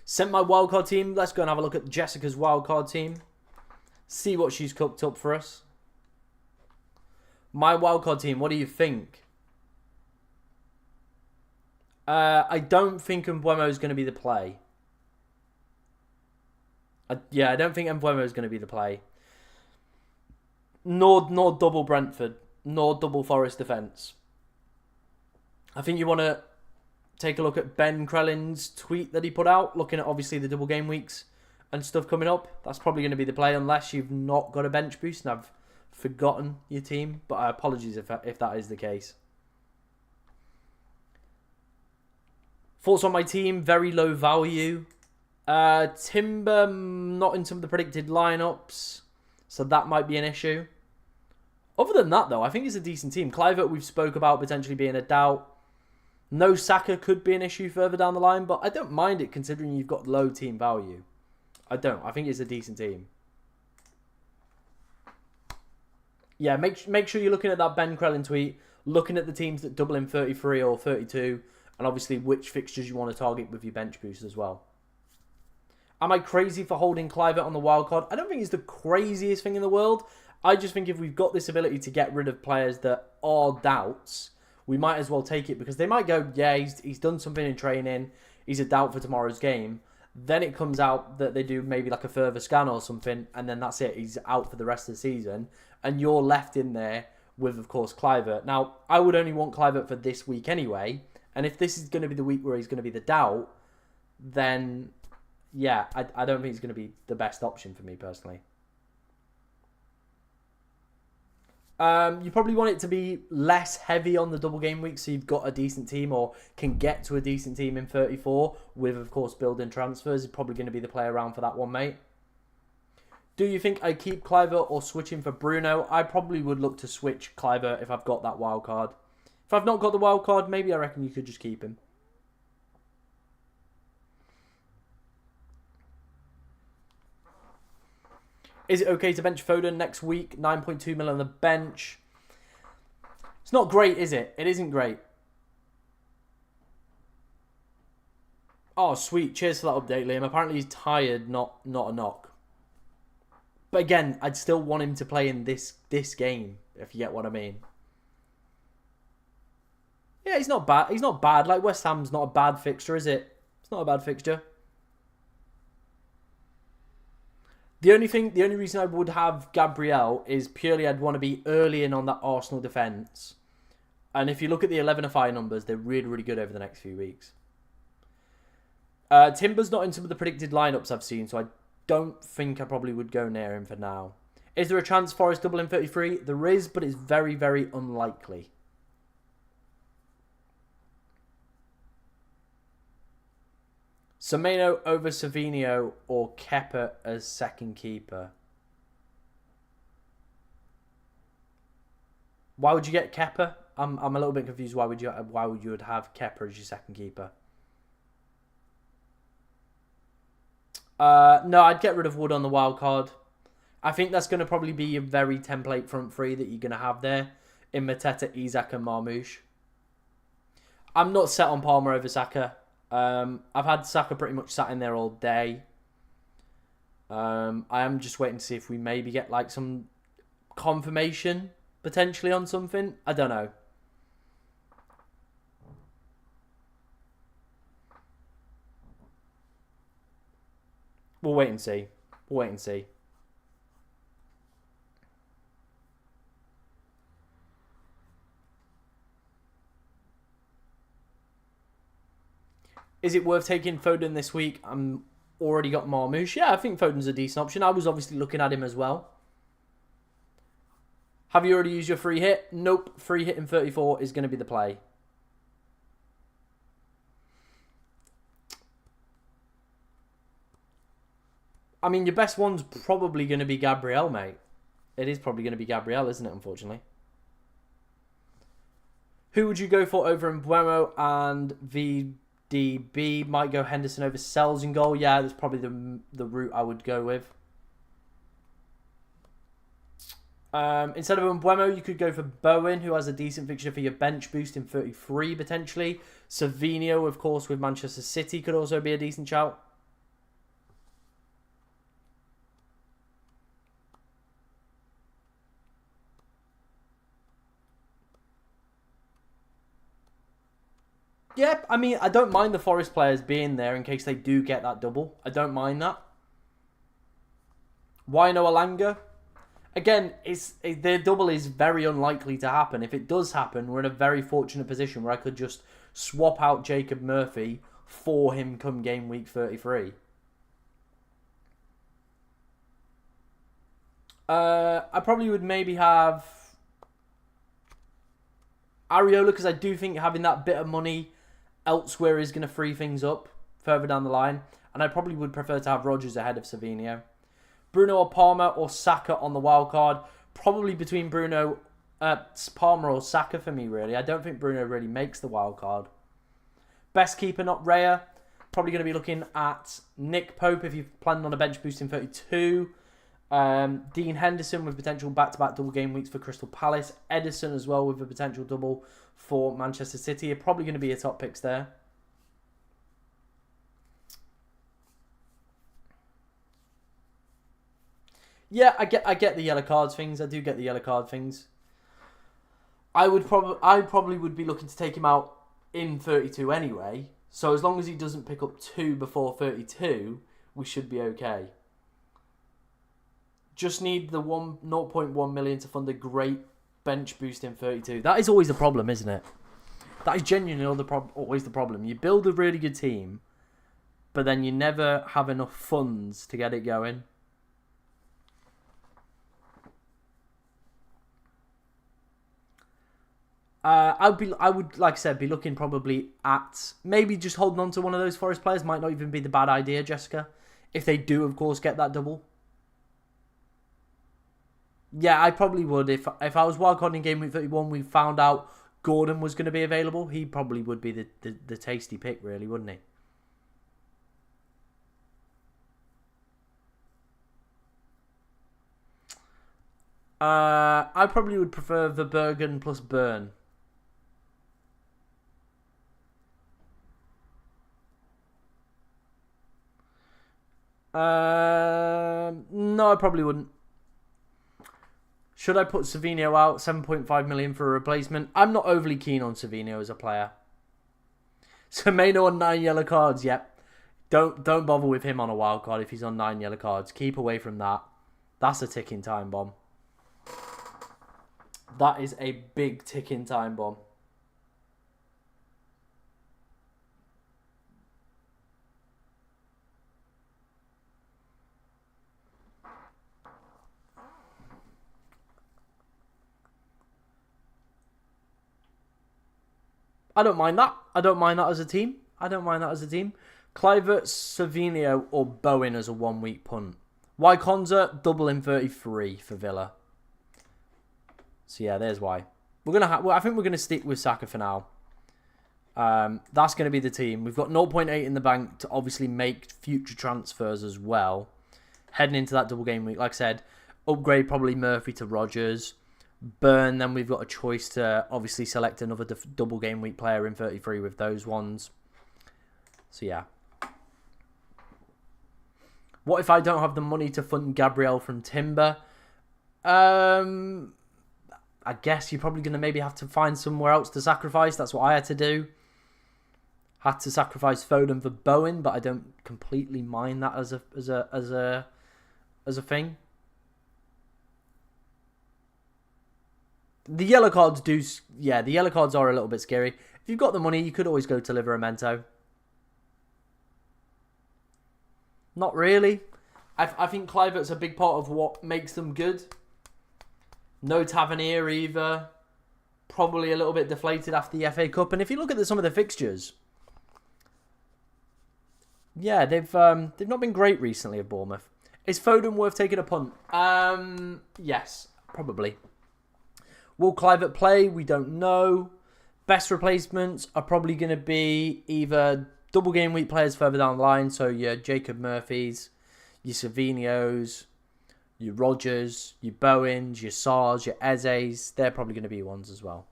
Sent my wildcard team. Let's go and have a look at Jessica's wildcard team. See what she's cooked up for us. My wildcard team, what do you think? I don't think Mbeumo is going to be the play. I don't think Mbeumo is going to be the play. Nor double Brentford. Nor double Forest defence. I think you want to take a look at Ben Krellin's tweet that he put out, looking at obviously the double game weeks and stuff coming up. That's probably going to be the play unless you've not got a bench boost and have forgotten your team. But apologies if that is the case. Thoughts on my team, very low value. Timber, not in some of the predicted lineups, so that might be an issue. Other than that, though, I think it's a decent team. Kluivert, we've spoke about potentially being a doubt. No Saka could be an issue further down the line, but I don't mind it considering you've got low team value. I don't. I think it's a decent team. Yeah, make sure you're looking at that Ben Krellin tweet, looking at the teams that double in 33 or 32, and obviously which fixtures you want to target with your bench boost as well. Am I crazy for holding Kluivert on the wildcard? I don't think it's the craziest thing in the world. I just think if we've got this ability to get rid of players that are doubts, we might as well take it because they might go, yeah, he's done something in training, he's a doubt for tomorrow's game. Then it comes out that they do maybe like a further scan or something, and then that's it. He's out for the rest of the season, and you're left in there with, of course, Kluivert. Now, I would only want Kluivert for this week anyway, and if this is going to be the week where he's going to be the doubt, then, yeah, I don't think he's going to be the best option for me personally. You probably want it to be less heavy on the double game week so you've got a decent team or can get to a decent team in 34 with, of course, building transfers. Is probably going to be the play around for that one, mate. Do you think I keep Kluivert or switch him for Bruno? I probably would look to switch Kluivert if I've got that wild card. If I've not got the wild card, maybe I reckon you could just keep him. Is it okay to bench Foden next week? 9.2 mil on the bench. It's not great, is it? It isn't great. Oh, sweet. Cheers for that update, Liam. Apparently he's tired, not a knock. But again, I'd still want him to play in this game, if you get what I mean. Yeah, he's not bad. He's not bad. Like, West Ham's not a bad fixture, is it? It's not a bad fixture. The only reason I would have Gabriel is purely I'd want to be early in on that Arsenal defence. And if you look at the 11FI numbers, they're really, really good over the next few weeks. Timber's not in some of the predicted lineups I've seen, so I don't think I probably would go near him for now. Is there a chance Forest double in 33? There is, but it's very, very unlikely. Semenyo over Savinho or Kepa as second keeper. Why would you get Kepa? I'm a little bit confused. Why would you have Kepa as your second keeper? No, I'd get rid of Wood on the wild card. I think that's going to probably be a very template front three that you're going to have there in Mateta, Isak, and Marmoush. I'm not set on Palmer over Saka. I've had Saka pretty much sat in there all day. I am just waiting to see if we maybe get like some confirmation potentially on something. I don't know. We'll wait and see. We'll wait and see. Is it worth taking Foden this week? I'm already got Marmoush. Yeah, I think Foden's a decent option. I was obviously looking at him as well. Have you already used your free hit? Nope. Free hit in 34 is going to be the play. I mean, your best one's probably going to be Gabriel, mate. It is probably going to be Gabriel, isn't it, unfortunately? Who would you go for over Mbeumo and VDB? Might go Henderson over Sells in goal. Yeah, that's probably the route I would go with. Instead of Mbeumo, you could go for Bowen, who has a decent fixture for your bench boost in 33 potentially. Savinho, of course, with Manchester City could also be a decent shout. Yeah, I mean, I don't mind the Forest players being there in case they do get that double. I don't mind that. Wino Alanga? Again, their double is very unlikely to happen. If it does happen, we're in a very fortunate position where I could just swap out Jacob Murphy for him come game week 33. I probably would maybe have Areola, because I do think having that bit of money elsewhere is going to free things up further down the line. And I probably would prefer to have Rodgers ahead of Savinho. Bruno or Palmer or Saka on the wild card. Probably between Palmer or Saka for me, really. I don't think Bruno really makes the wild card. Best keeper, not Raya. Probably going to be looking at Nick Pope if you're planning on a bench boost in 32. Dean Henderson with potential back-to-back double game weeks for Crystal Palace. Edison as well with a potential double for Manchester City. Are probably going to be your top picks there. Yeah, I get the yellow cards things. I do get the yellow card things. I probably would be looking to take him out in 32 anyway. So as long as he doesn't pick up 2 before 32, we should be okay. Just need the 0.1 million to fund a great bench boost in 32. That is always the problem, isn't it? That is genuinely always the problem. You build a really good team, but then you never have enough funds to get it going. I would, like I said, be looking probably at maybe just holding on to one of those Forest players. Might not even be the bad idea, Jessica. If they do, of course, get that double. Yeah, I probably would. If I was wildcarding game week 31, we found out Gordon was going to be available, he probably would be the tasty pick, really, wouldn't he? I probably would prefer Verbergen plus Burn. No, I probably wouldn't. Should I put Savinho out? 7.5 million for a replacement. I'm not overly keen on Savinho as a player. So Maino on 9 yellow cards. Yep. Don't bother with him on a wild card if he's on 9 yellow cards. Keep away from that. That's a ticking time bomb. That is a big ticking time bomb. I don't mind that. I don't mind that as a team. Kluivert, Savinho, or Bowen as a 1 week punt. Wyconza, double in 33 for Villa. So yeah, there's why. I think we're gonna stick with Saka for now. That's gonna be the team. We've got 0.8 in the bank to obviously make future transfers as well. Heading into that double game week, like I said, upgrade probably Murphy to Rodgers. Burn, then we've got a choice to obviously select another double game week player in 33 with those ones. So yeah. What if I don't have the money to fund Gabriel from Timber? I guess you're probably going to maybe have to find somewhere else to sacrifice. That's what I had to do. Had to sacrifice Foden for Bowen, but I don't completely mind that as a thing. The yellow cards do... Yeah, the yellow cards are a little bit scary. If you've got the money, you could always go to Livramento. Not really. I think Kluivert's a big part of what makes them good. No Tavernier either. Probably a little bit deflated after the FA Cup. And if you look at some of the fixtures... Yeah, they've not been great recently at Bournemouth. Is Foden worth taking a punt? Yes, probably. Will Kluivert play? We don't know. Best replacements are probably going to be either double game week players further down the line. So your Jacob Murphys, your Savinhos, Your Rogers, your Bowens, your Sars, your Ezes, they're probably going to be ones as well.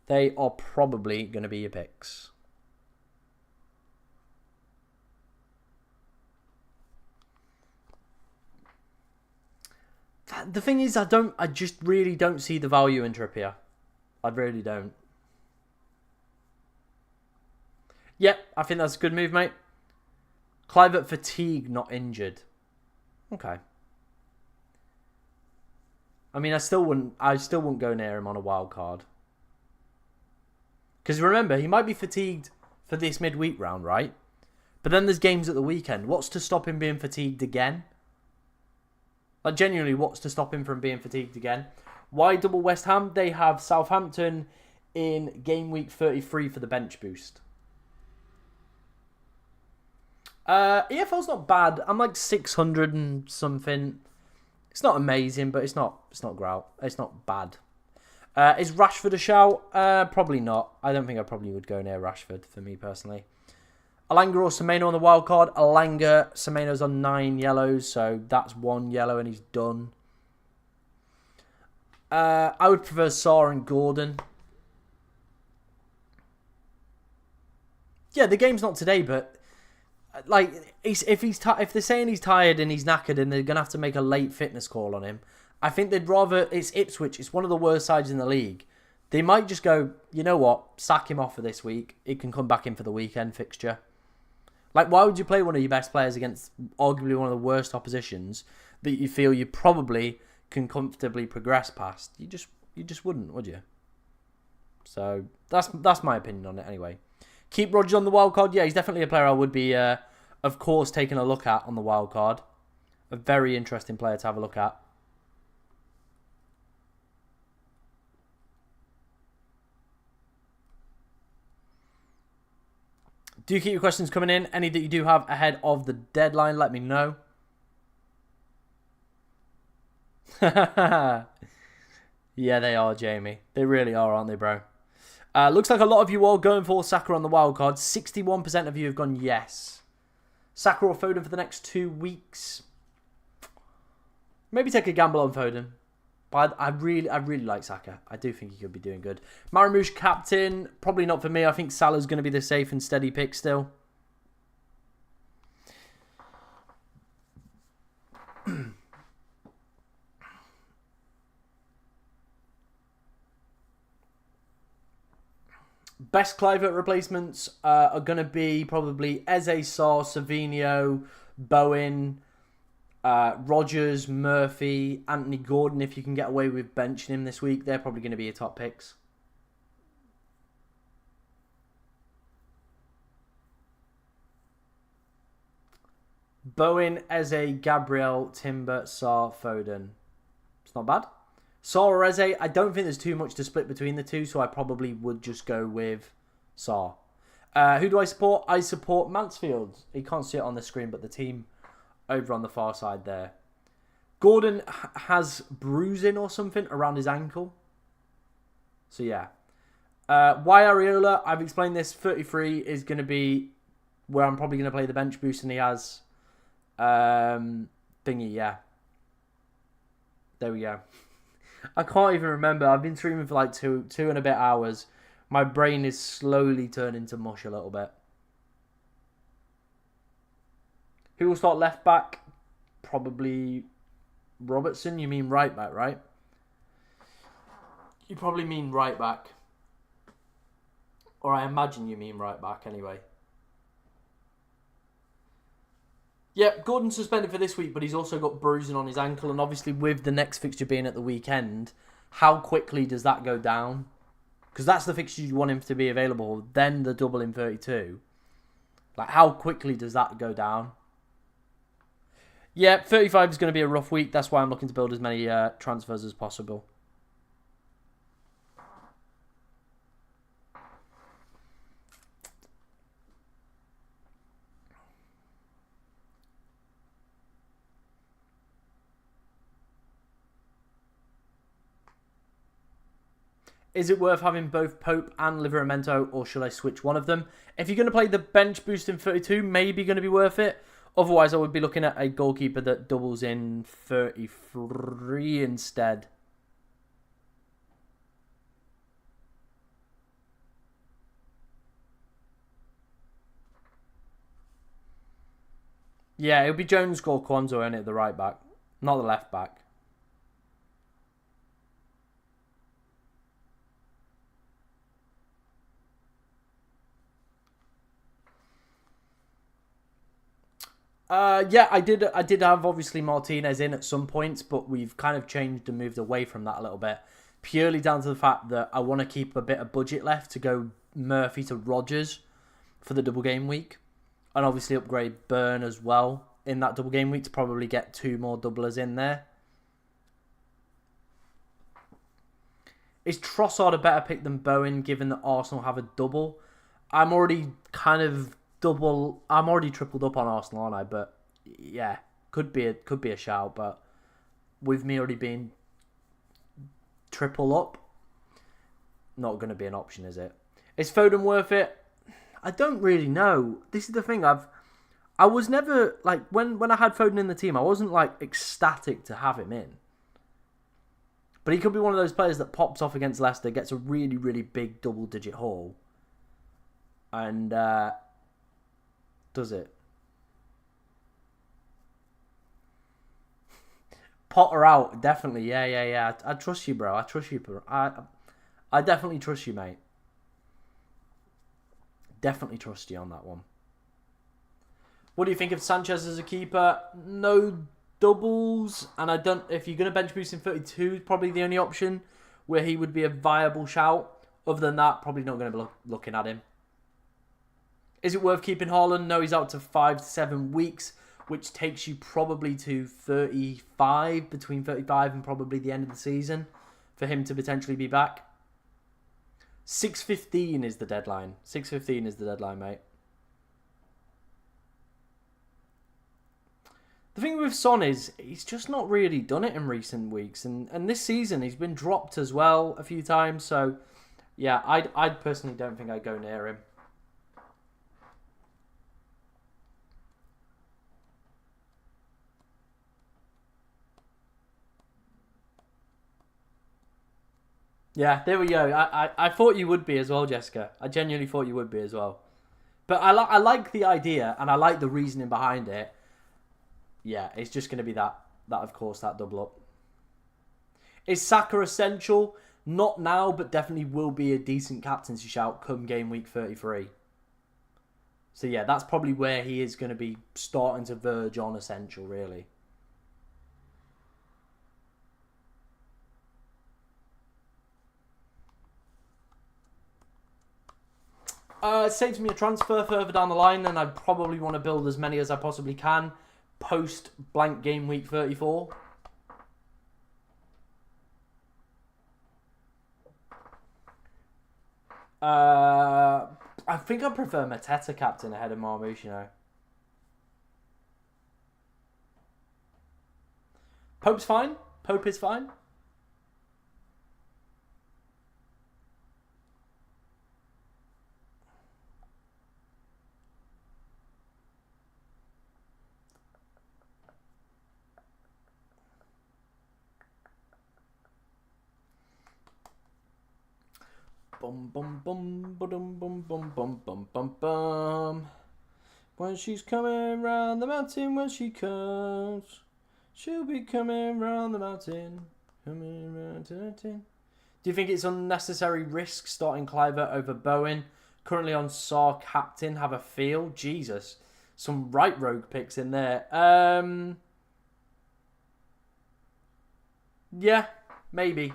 They are probably going to be your picks. The thing is, I just really don't see the value in Trippier. I really don't. Yep, I think that's a good move, mate. Clive fatigue, not injured. Okay. I mean, I still wouldn't go near him on a wild card. Because remember, he might be fatigued for this midweek round, right? But then there's games at the weekend. What's to stop him being fatigued again? Like, genuinely, what's to stop him from being fatigued again? Why double West Ham? They have Southampton in game week 33 for the bench boost. EFL's not bad. I'm like 600 and something. It's not amazing, but it's not grout. It's not bad. Is Rashford a shout? Probably not. I don't think I probably would go near Rashford for me personally. Alanga or Semenyo on the wild card. Alanga, Semenyo's on 9 yellows, so that's 1 yellow and he's done. I would prefer Sarr and Gordon. Yeah, the game's not today, but like if they're saying he's tired and he's knackered and they're gonna have to make a late fitness call on him, I think they'd rather. It's Ipswich. It's one of the worst sides in the league. They might just go, you know what, sack him off for this week. He can come back in for the weekend fixture. Like, why would you play one of your best players against arguably one of the worst oppositions that you feel you probably can comfortably progress past? You just wouldn't, would you? So that's my opinion on it anyway. Keep Rogers on the wild card. Yeah, he's definitely a player I would be, of course, taking a look at on the wild card. A very interesting player to have a look at. Do keep your questions coming in. Any that you do have ahead of the deadline, let me know. Yeah, they are, Jamie. They really are, aren't they, bro? Looks like a lot of you are going for Saka on the wild card. 61% of you have gone yes. Saka or Foden for the next 2 weeks. Maybe take a gamble on Foden. But I really like Saka. I do think he could be doing good. Marmouche captain. Probably not for me. I think Salah's going to be the safe and steady pick still. Best Clivert replacements are going to be probably Eze, Sarr, Savinho, Bowen, Rogers, Murphy, Anthony Gordon. If you can get away with benching him this week, they're probably going to be your top picks. Bowen, Eze, Gabriel, Timber, Sarr, Foden. It's not bad. Sarr or Eze, I don't think there's too much to split between the two, so I probably would just go with Sarr. Who do I support? I support Mansfield. You can't see it on the screen, but the team over on the far side there. Gordon has bruising or something around his ankle. So yeah. Why Areola? I've explained this. 33 is going to be where I'm probably going to play the bench boost, and he has thingy, yeah. There we go. I can't even remember. I've been streaming for like two and a bit hours. My brain is slowly turning to mush a little bit. Who will start left back? Probably Robertson. You mean right back, right? You probably mean right back. Or I imagine you mean right back anyway. Yep, Gordon's suspended for this week, but he's also got bruising on his ankle. And obviously with the next fixture being at the weekend, how quickly does that go down? Because that's the fixture you want him to be available. Then the double in 32. Like, how quickly does that go down? Yeah, 35 is going to be a rough week. That's why I'm looking to build as many transfers as possible. Is it worth having both Pope and Livramento, or should I switch one of them? If you're going to play the bench boost in 32, maybe going to be worth it. Otherwise, I would be looking at a goalkeeper that doubles in 33 instead. Yeah, it'll be Jones or Kwanzaa in it at the right back, not the left back. Yeah, I did have obviously Martinez in at some points, but we've kind of changed and moved away from that a little bit. Purely down to the fact that I want to keep a bit of budget left to go Murphy to Rodgers for the double game week. And obviously upgrade Burn as well in that double game week to probably get 2 more doublers in there. Is Trossard a better pick than Bowen given that Arsenal have a double? I'm already tripled up on Arsenal, aren't I? But yeah, could be a shout. But with me already being triple up, not going to be an option, is it? Is Foden worth it? I don't really know. This is the thing. I was never like when I had Foden in the team, I wasn't like ecstatic to have him in. But he could be one of those players that pops off against Leicester, gets a really, really big double-digit haul, and does it. Potter out, definitely. Yeah. I trust you, bro. I trust you, bro. I definitely trust you, mate. Definitely trust you on that one. What do you think of Sanchez as a keeper? No doubles, and I don't. If you're going to bench boost in 32, probably the only option where he would be a viable shout. Other than that, probably not going to be looking at him. Is it worth keeping Haaland? No, he's out to 5 to 7 weeks, which takes you probably to 35, between 35 and probably the end of the season for him to potentially be back. 6:15 is the deadline. 6:15 is the deadline, mate. The thing with Son is he's just not really done it in recent weeks, and this season he's been dropped as well a few times. So yeah, I personally don't think I'd go near him. Yeah, there we go. I thought you would be as well, Jessica. I genuinely thought you would be as well. But I like the idea, and I like the reasoning behind it. Yeah, it's just going to be that of course, that double up. Is Saka essential? Not now, but definitely will be a decent captaincy shout come game week 33. So yeah, that's probably where he is going to be starting to verge on essential, really. It saves me a transfer further down the line, and I probably want to build as many as I possibly can post blank game week 34. I think I prefer Mateta captain ahead of Marmoush, you know. Pope's fine. Pope is fine. Bum bum bum bum bum bum bum bum bum bum. When she's coming round the mountain, when she comes, she'll be coming round the mountain, coming round the mountain. Do you think it's unnecessary risk starting Cliver over Bowen? Currently on Sar captain, have a feel. Jesus, some right rogue picks in there. Yeah, maybe.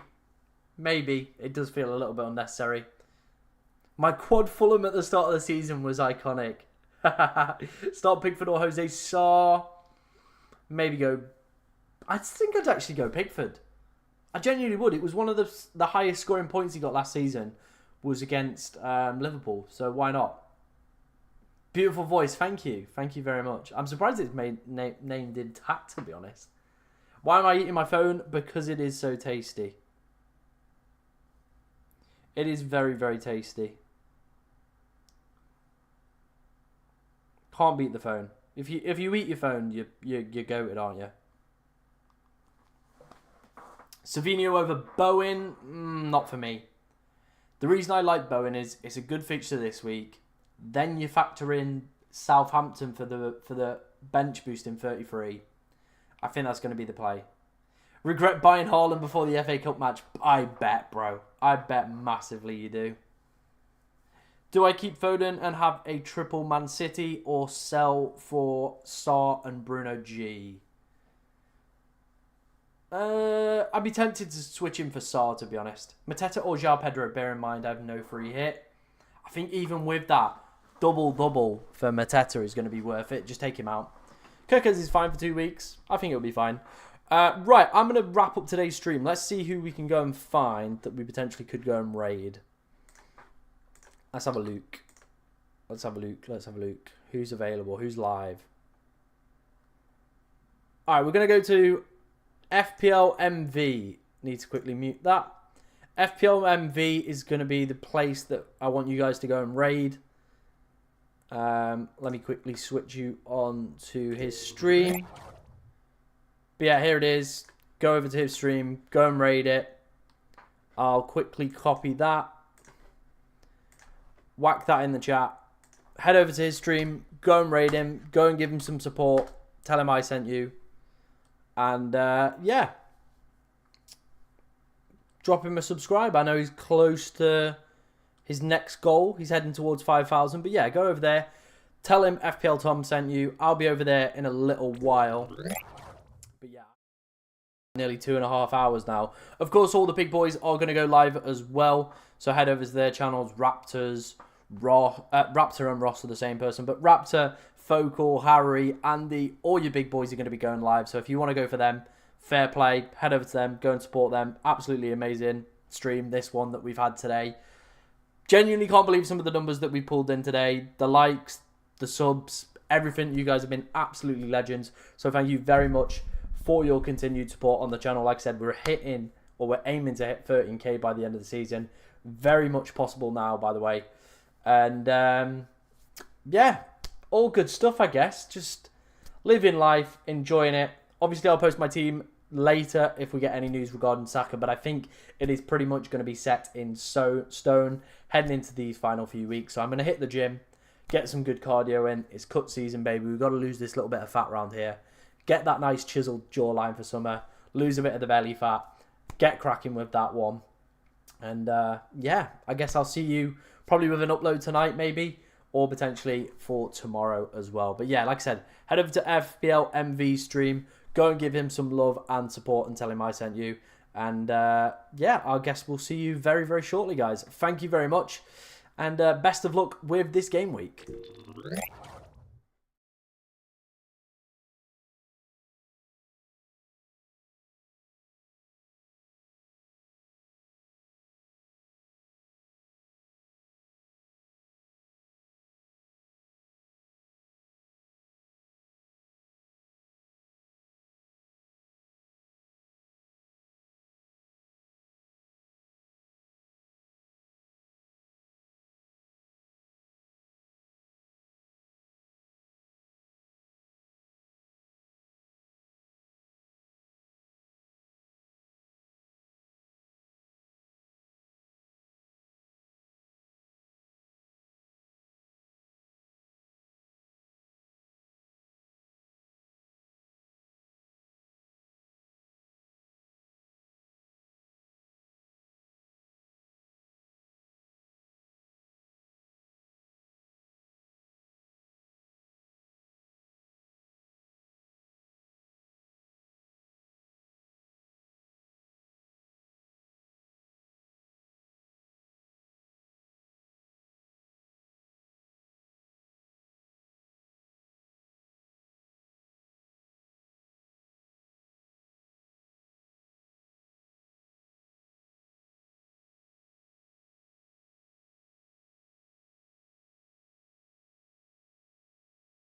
Maybe. It does feel a little bit unnecessary. My quad Fulham at the start of the season was iconic. Start Pickford or Jose Sarr. Maybe go... I think I'd actually go Pickford. I genuinely would. It was one of the highest scoring points he got last season was against Liverpool. So why not? Beautiful voice. Thank you. Thank you very much. I'm surprised it's named intact, to be honest. Why am I eating my phone? Because it is so tasty. It is very, very tasty. Can't beat the phone. If you eat your phone, you're goated, aren't you? Savinho over Bowen, not for me. The reason I like Bowen is it's a good fixture this week. Then you factor in Southampton for the bench boost in 33. I think that's going to be the play. Regret buying Haaland before the FA Cup match? I bet, bro. I bet massively you do. Do I keep Foden and have a triple Man City or sell for Sarr and Bruno G? I'd be tempted to switch him for Sarr, to be honest. Mateta or João Pedro, bear in mind I have no free hit. I think even with that, double for Mateta is going to be worth it. Just take him out. Kirkers is fine for 2 weeks. I think it'll be fine. Right, I'm going to wrap up today's stream. Let's see who we can go and find that we potentially could go and raid. Let's have a look. Let's have a look. Who's available? Who's live? Alright, we're going to go to FPL MV. Need to quickly mute that. FPL MV is going to be the place that I want you guys to go and raid. Let me quickly switch you on to his stream. But yeah, here it is. Go over to his stream. Go and raid it. I'll quickly copy that. Whack that in the chat. Head over to his stream. Go and raid him. Go and give him some support. Tell him I sent you. And yeah. Drop him a subscribe. I know he's close to his next goal. He's heading towards 5,000. But yeah, go over there. Tell him FPL Tom sent you. I'll be over there in a little while. But yeah. Nearly 2.5 hours now. Of course, all the big boys are going to go live as well. So head over to their channels. Raptor and Ross are the same person. But Raptor, Focal, Harry, Andy, all your big boys are going to be going live. So if you want to go for them, fair play. Head over to them. Go and support them. Absolutely amazing stream, this one that we've had today. Genuinely can't believe some of the numbers that we pulled in today. The likes, the subs, everything. You guys have been absolutely legends. So thank you very much for your continued support on the channel. Like I said, we're aiming to hit 13k by the end of the season. Very much possible now, by the way. And yeah, all good stuff, I guess. Just living life, enjoying it. Obviously, I'll post my team later if we get any news regarding Saka, but I think it is pretty much going to be set in stone heading into these final few weeks. So I'm going to hit the gym, get some good cardio in. It's cut season, baby. We've got to lose this little bit of fat around here. Get that nice chiseled jawline for summer. Lose a bit of the belly fat. Get cracking with that one. And yeah, I guess I'll see you probably with an upload tonight maybe. Or potentially for tomorrow as well. But yeah, like I said, head over to FPL MV stream. Go and give him some love and support and tell him I sent you. And yeah, I guess we'll see you very, very shortly, guys. Thank you very much. And best of luck with this game week.